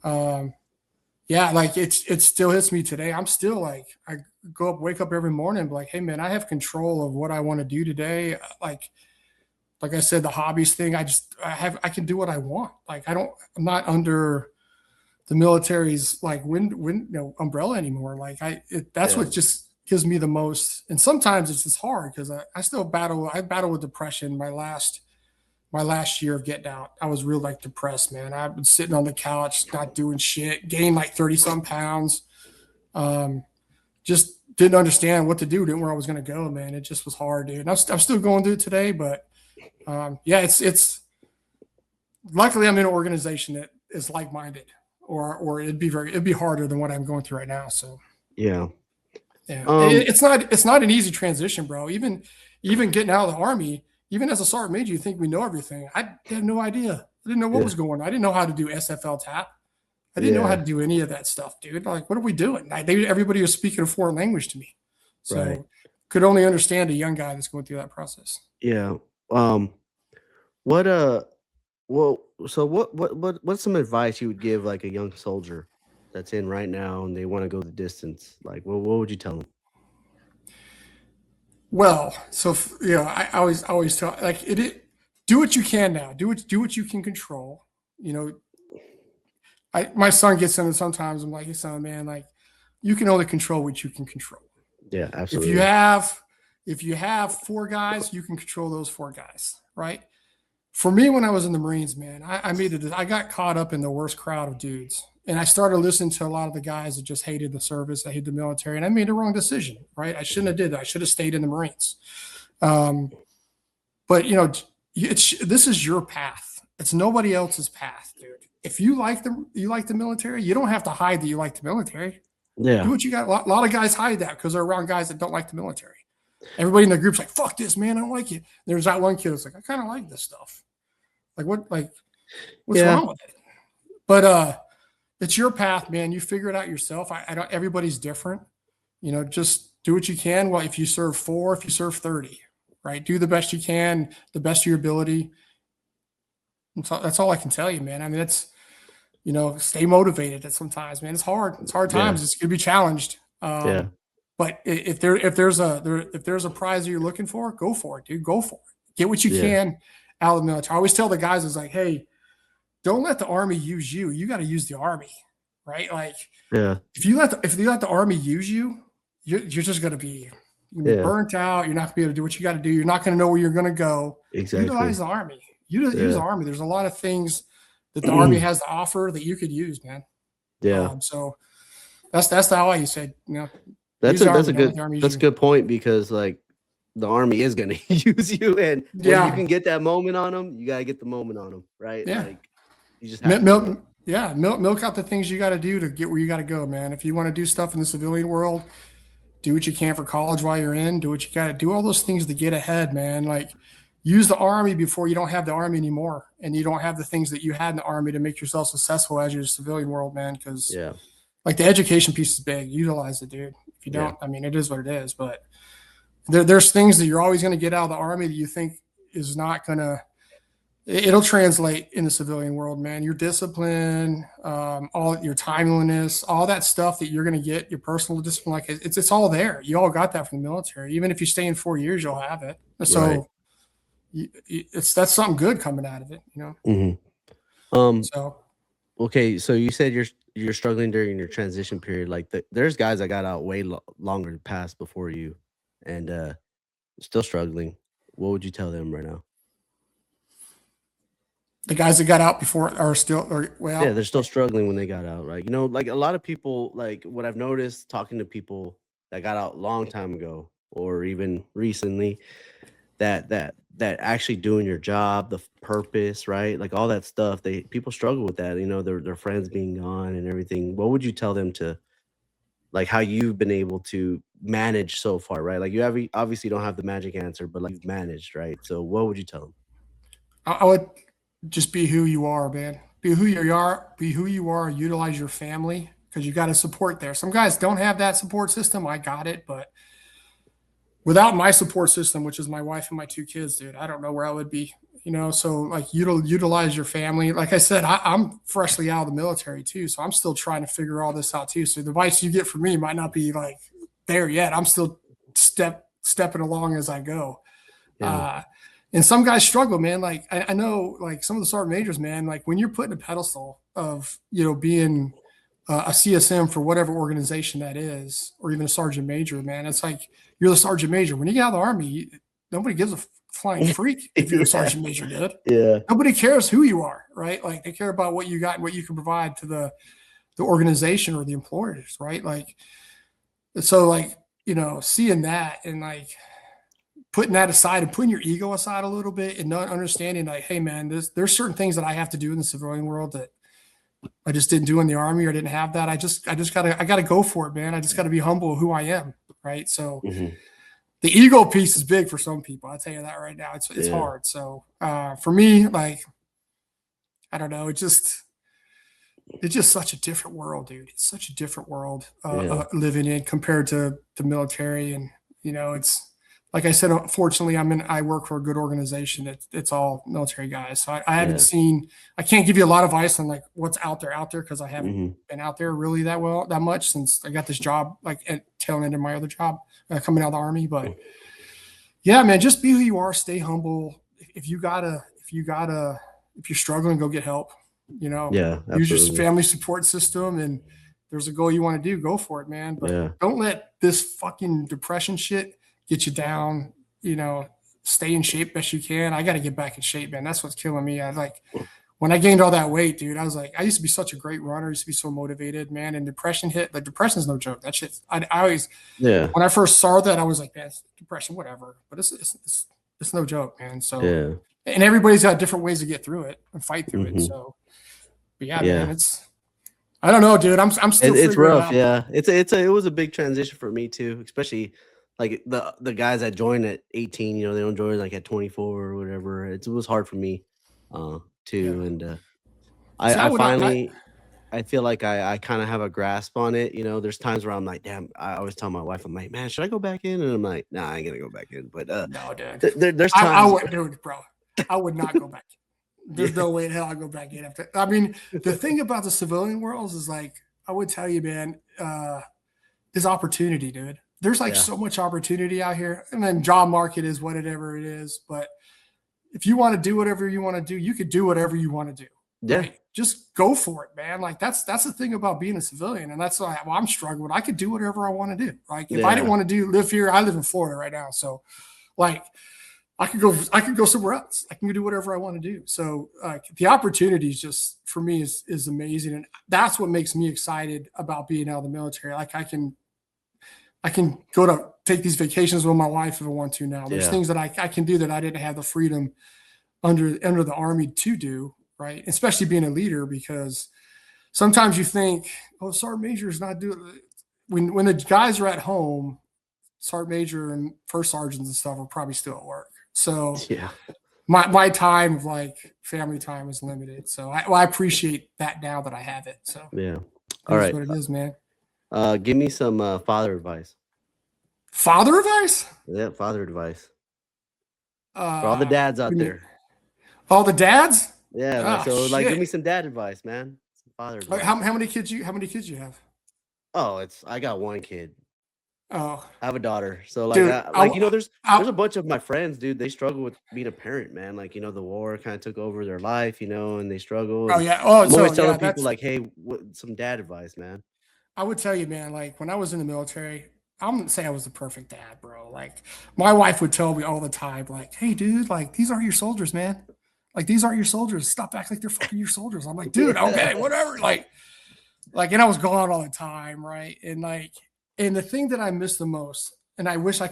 like it still hits me today. I'm still like, I wake up every morning and be like, hey man, I have control of what I want to do today. Like I said, the hobbies thing, I can do what I want. Like I'm not under the military's like umbrella anymore. Like that's what just gives me the most. And sometimes it's just hard because I still battle. I battle with depression. My last year of getting out, I was real like depressed, man. I've been sitting on the couch, not doing shit, gained like 30 some pounds. Just didn't understand what to do, didn't where I was going to go, man. It just was hard, dude. And I'm still going through it today, but it's luckily I'm in an organization that is like-minded, or it'd be harder than what I'm going through right now. So it's not an easy transition, bro. Even getting out of the Army, even as a sergeant major, you think we know everything. I had no idea. I didn't know what was going on. I didn't know how to do SFL tap. I didn't know how to do any of that stuff, dude. Like, what are we doing? Everybody was speaking a foreign language to me. So could only understand a young guy that's going through that process. Yeah. What's some advice you would give like a young soldier that's in right now and they want to go the distance? Like, what would you tell them? Well, so I always tell like do what you can now. Do what you can control. My son gets in, and sometimes I'm like, hey son, man, like you can only control what you can control. Yeah, absolutely. If you have 4 guys, you can control those 4 guys, right? For me, when I was in the Marines, man, I got caught up in the worst crowd of dudes. And I started listening to a lot of the guys that just hated the service, I hated the military, and I made the wrong decision, right? I shouldn't have did that. I should have stayed in the Marines. But this is your path. It's nobody else's path, dude. If you like the military, you don't have to hide that you like the military. Yeah. Do what you got. A lot of guys hide that because they're around guys that don't like the military. Everybody in the group's like, fuck this, man, I don't like it. There's that one kid that's like, I kind of like this stuff. What's wrong with it? But it's your path, man. You figure it out yourself. Everybody's different. Just do what you can. Well, if you serve 4, if you serve 30, right? Do the best you can, the best of your ability. That's all I can tell you, man. I mean, stay motivated sometimes, man. It's hard. It's hard times. It's gonna be challenged. But if there's a prize that you're looking for, go for it, dude. Go for it. Get what you can out of the military. I always tell the guys, it's like, hey, don't let the Army use you. You got to use the Army, right? Like, if you let the Army use you, you're just gonna be burnt out. You're not gonna be able to do what you got to do. You're not gonna know where you're gonna go. Exactly. Utilize the Army. Use the Army. There's a lot of things that the Army has to offer that you could use, man. So that's how I said, that's a good point, because like the Army is going to use you, and when you can get that moment on them, you got to get the moment on them, right? Yeah. Like, you just have milk out the things you got to do to get where you got to go, man. If you want to do stuff in the civilian world, do what you can for college while you're in. Do what you got to do. All those things to get ahead, man. Like, use the Army before you don't have the Army anymore, and you don't have the things that you had in the Army to make yourself successful as your civilian world, man. Because like the education piece is big. Utilize it, dude. If you don't, I mean, it is what it is. But there's things that you're always going to get out of the Army that you think is not going to it'll translate in the civilian world, man. Your discipline, all your timeliness, all that stuff that you're going to get, your personal discipline, like it's all there. You all got that from the military. Even if you stay in 4 years, you'll have it. So Right. that's something good coming out of it, you know. So Okay, so you said you're struggling during your transition period. Like there's guys that got out way longer past before you, and still struggling. What would you tell them right now? the guys that got out before are still, or well, Yeah, they're still struggling when they got out, right? You know, like a lot of people, like what I've noticed talking to people that got out long time ago or even recently, that actually doing your job, the purpose, right? Like all that stuff, people struggle with that. You know, their friends being gone and everything. What would you tell them to like how you've been able to manage so far, right? Like you obviously don't have the magic answer, but like you've managed, right? So what would you tell them? I would just be who you are, man. Be who you are. Be who you are. Utilize your family because you got a support there. Some guys don't have that support system. I got it, but without my support system, which is my wife and my 2 kids, dude, I don't know where I would be. You know, so like utilize your family. Like I said, I'm freshly out of the military too, so I'm still trying to figure all this out too. So the advice you get from me might not be like there yet. I'm still stepping along as I go. Yeah. And some guys struggle, man. Like I know, like some of the sergeant majors, man. Like when you're put in a pedestal of being a CSM for whatever organization that is, or even a sergeant major, man, it's like you're the sergeant major. When you get out of the army, nobody gives a flying freak if you're a sergeant major, dude. Yeah. Nobody cares who you are, right? Like they care about what you got and what you can provide to the organization or the employers, right? Like so, like seeing that and like putting that aside and putting your ego aside a little bit and not understanding like, hey man, there's certain things that I have to do in the civilian world that I just didn't do in the army or didn't have that. I gotta go for it, man. I just gotta be humble of who I am. Right. So the ego piece is big for some people. I'll tell you that right now. It's hard. So for me, like, I don't know, it's just such a different world, dude. It's such a different world living in compared to the military. And, it's like I said, fortunately, I work for a good organization. It's all military guys. So I haven't I can't give you a lot of advice on like what's out there because I haven't been out there really that much since I got this job, like at tail end of my other job coming out of the army. But yeah, man, just be who you are. Stay humble. If you're struggling, go get help. Yeah, use your family support system, and there's a goal you want to do, go for it, man. But don't let this fucking depression shit get you down. Stay in shape best you can. I got to get back in shape, man. That's what's killing me. When I gained all that weight, dude, I was like, I used to be such a great runner. I used to be so motivated, man. And depression hit. Like depression's no joke. That shit. I always, when I first saw that, I was like, man, it's depression, whatever. But it's no joke, man. So, and everybody's got different ways to get through it and fight through it. So, but man, I don't know, dude. I'm still. It's rough. Yeah, it was a big transition for me too, especially like the guys that joined at 18. They don't join like at 24 or whatever. It was hard for me too, and I feel like I kind of have a grasp on it. There's times where I'm like, damn. I always tell my wife, I'm like, man, should I go back in? And I'm like, nah, I ain't gonna go back in. But no, dude. There's times I wouldn't do it, bro. I would not go back. There's no way in hell I'd go back in after. I mean, the thing about the civilian world is like, I would tell you, man, is opportunity, dude. There's like so much opportunity out here. And then job market is whatever it is. But if you want to do whatever you want to do, you could do whatever you want to do. Yeah. Right? Just go for it, man. Like that's the thing about being a civilian. And that's why I'm struggling. I could do whatever I want to do. Like if I didn't want to live here, I live in Florida right now. So like I could go somewhere else. I can do whatever I want to do. So the opportunities just for me is amazing. And that's what makes me excited about being out of the military. Like I can go to take these vacations with my wife if I want to now. There's things that I can do that I didn't have the freedom under the army to do, right? Especially being a leader, because sometimes you think, oh, sergeant major is not doing when the guys are at home, sergeant major and first sergeants and stuff are probably still at work. So my time of like family time is limited. So I appreciate that now that I have it. So all right, what it is, man. Give me some father advice. Father advice? Yeah, father advice. For all the dads out there. All the dads? Yeah, like, Ah, so like, give shit. me some dad advice, man. Some father advice. How many kids you have? Oh, I got one kid. Oh, I have a daughter. So like, dude, there's I, a bunch of my friends, dude. They struggle with being a parent, man. Like, the war kind of took over their life, and they struggle. oh And yeah. Oh, I'm always so yeah, telling people that's. like, hey, some dad advice, man. I would tell you, man. Like when I was in the military, I'm gonna say I was the perfect dad, bro. Like my wife would tell me all the time, like, "Hey, dude, like these aren't your soldiers, man. Like these aren't your soldiers. Stop acting like they're fucking your soldiers." I'm like, dude, okay, Yeah. whatever. Like, and I was gone all the time, right? And the thing that I miss the most, and I wish I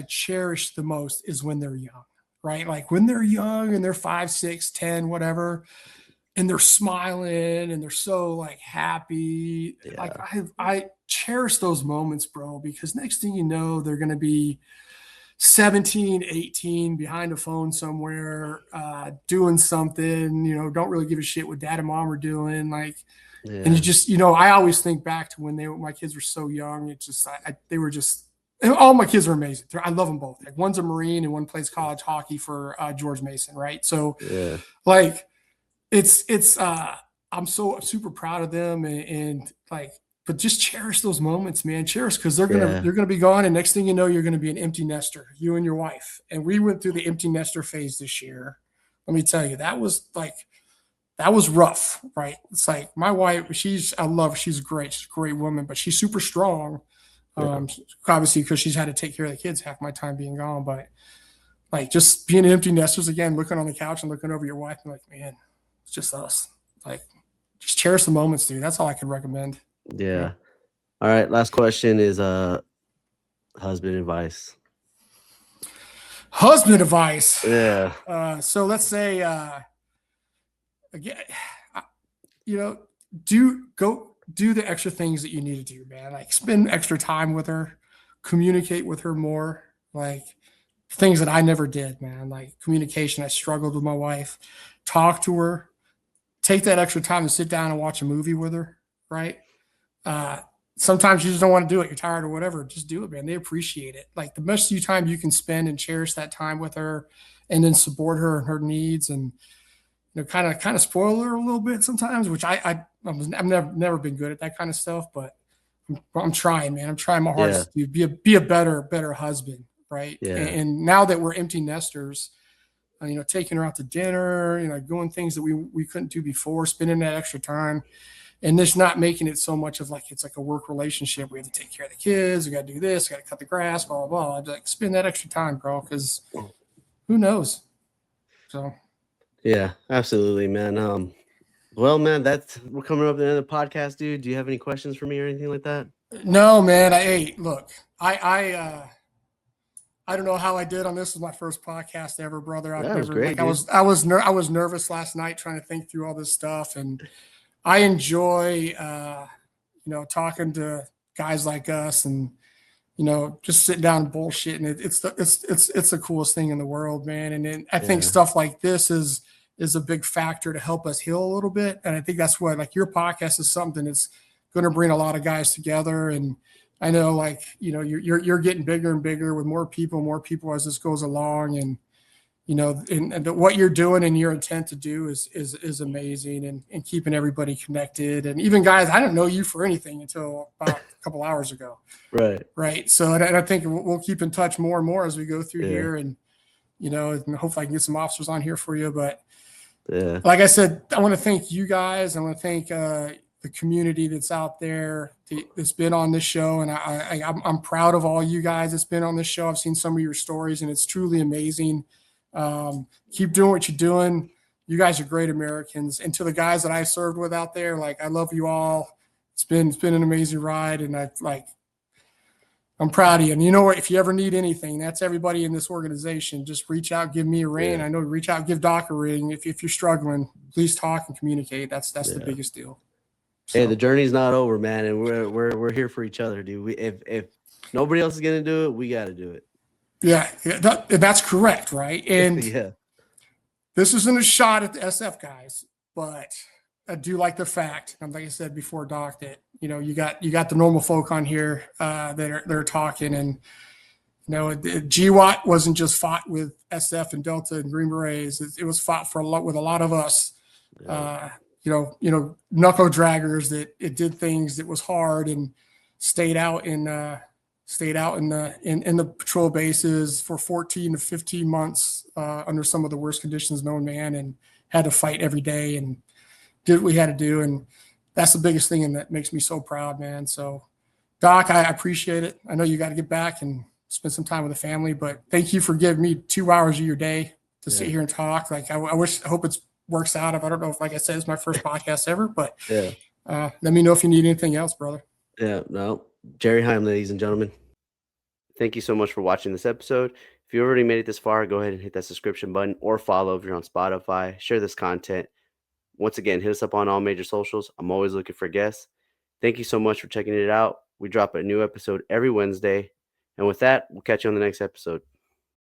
cherished the most, is when they're young, right? Like when they're young and they're 5, 6, 10, whatever, and they're smiling and they're so like happy. Like Yeah. I cherish those moments, bro, because next thing you know, they're gonna be 17, 18, behind a phone somewhere, doing something, don't really give a shit what dad and mom are doing. Like, and you Yeah. just, I always think back to when my kids were so young. It's just, they were just, and all my kids are amazing. I love them both. Like one's a Marine and one plays college hockey for George Mason. Right. So Yeah. like, it's I'm so super proud of them and like, but just cherish those moments, man. Cherish because Yeah. they're gonna be gone, and next thing you know, you're gonna be an empty nester, you and your wife. And we went through the empty nester phase this year. Let me tell you, that was rough, right? It's like my wife, I love her, she's great, she's a great woman, but she's super strong. Yeah. Obviously because she's had to take care of the kids half my time being gone, but like just being empty nesters again, looking on the couch and looking over your wife and like, man, it's just us. Like, just cherish the moments, dude. That's all I could recommend. Yeah. All right. Last question is husband advice. Husband advice. Yeah. So let's say again, you know, do the extra things that you need to do, man. Like spend extra time with her, communicate with her more. Like things that I never did, man. Like communication, I struggled with my wife. Talk to her, take that extra time to sit down and watch a movie with her, right? Uh, Sometimes you just don't want to do it. You're tired or whatever. Just do it, man. They appreciate it. Like the most time you can spend and cherish that time with her, and then support her and her needs, and kind of spoil her a little bit sometimes. Which I've never been good at that kind of stuff, but I'm trying, man. I'm trying my Yeah. hardest to be a better husband, right? Yeah. And now that we're empty nesters, taking her out to dinner, doing things that we couldn't do before, spending that extra time, and just not making it so much of like it's like a work relationship. We have to take care of the kids. We got to do this. We got to cut the grass. Blah blah blah. Like spend that extra time, bro, because who knows? So Yeah, absolutely, man. Well, man, we're coming up to the end of the podcast, dude. Do you have any questions for me or anything like that? no, man. Look, I don't know how I did on this. This was my first podcast ever, brother. I've That was never great, like dude. I was nervous last night trying to think through all this stuff, and I enjoy talking to guys like us, and just sitting down and bullshitting. It's the coolest thing in the world, man. And then I think Yeah. stuff like this is a big factor to help us heal a little bit. And I think that's what like your podcast is something that's going to bring a lot of guys together. And I know like you're getting bigger and bigger with more people as this goes along. And and what you're doing and your intent to do is amazing, and keeping everybody connected. And even guys, I didn't know you for anything until about a couple hours ago. Right. Right. So, and I think we'll keep in touch more and more as we go through Yeah. here, and and hopefully I can get some officers on here for you. But Yeah. like I said, I want to thank you guys. I want to thank the community that's out there that's been on this show, and I'm proud of all you guys that's been on this show. I've seen some of your stories, and it's truly amazing. Keep doing what you're doing. You guys are great Americans. And to the guys that I served with out there, like I love you all. It's been an amazing ride, and I'm proud of you. And you know what? If you ever need anything, that's everybody in this organization. Just reach out, give me a ring. Yeah. I know, reach out, give Doc a ring. If you're struggling, please talk and communicate. That's the biggest deal. So. Hey, the journey's not over, man, and we're here for each other, dude. If nobody else is gonna do it, we got to do it. Yeah, that's correct, right? And yeah, this isn't a shot at the SF guys, but I do like the fact, and like I said before, Doc, that you got the normal folk on here that are talking, and GWOT wasn't just fought with SF and Delta and Green Berets. It was fought with a lot of us. Knuckle draggers that it did things that was hard and stayed out in the patrol bases for 14 to 15 months under some of the worst conditions known, man, and had to fight every day and did what we had to do. And that's the biggest thing, and that makes me so proud, man. So, Doc, I appreciate it. I know you got to get back and spend some time with the family, but thank you for giving me 2 hours of your day to sit here and talk. Like, I hope it works out. I don't know if, like I said, it's my first podcast ever, but let me know if you need anything else, brother. Yeah, no. Jerry Heim, ladies and gentlemen. Thank you so much for watching this episode. If you already made it this far, go ahead and hit that subscription button or follow if you're on Spotify. Share this content. Once again, hit us up on all major socials. I'm always looking for guests. Thank you so much for checking it out. We drop a new episode every Wednesday. And with that, we'll catch you on the next episode.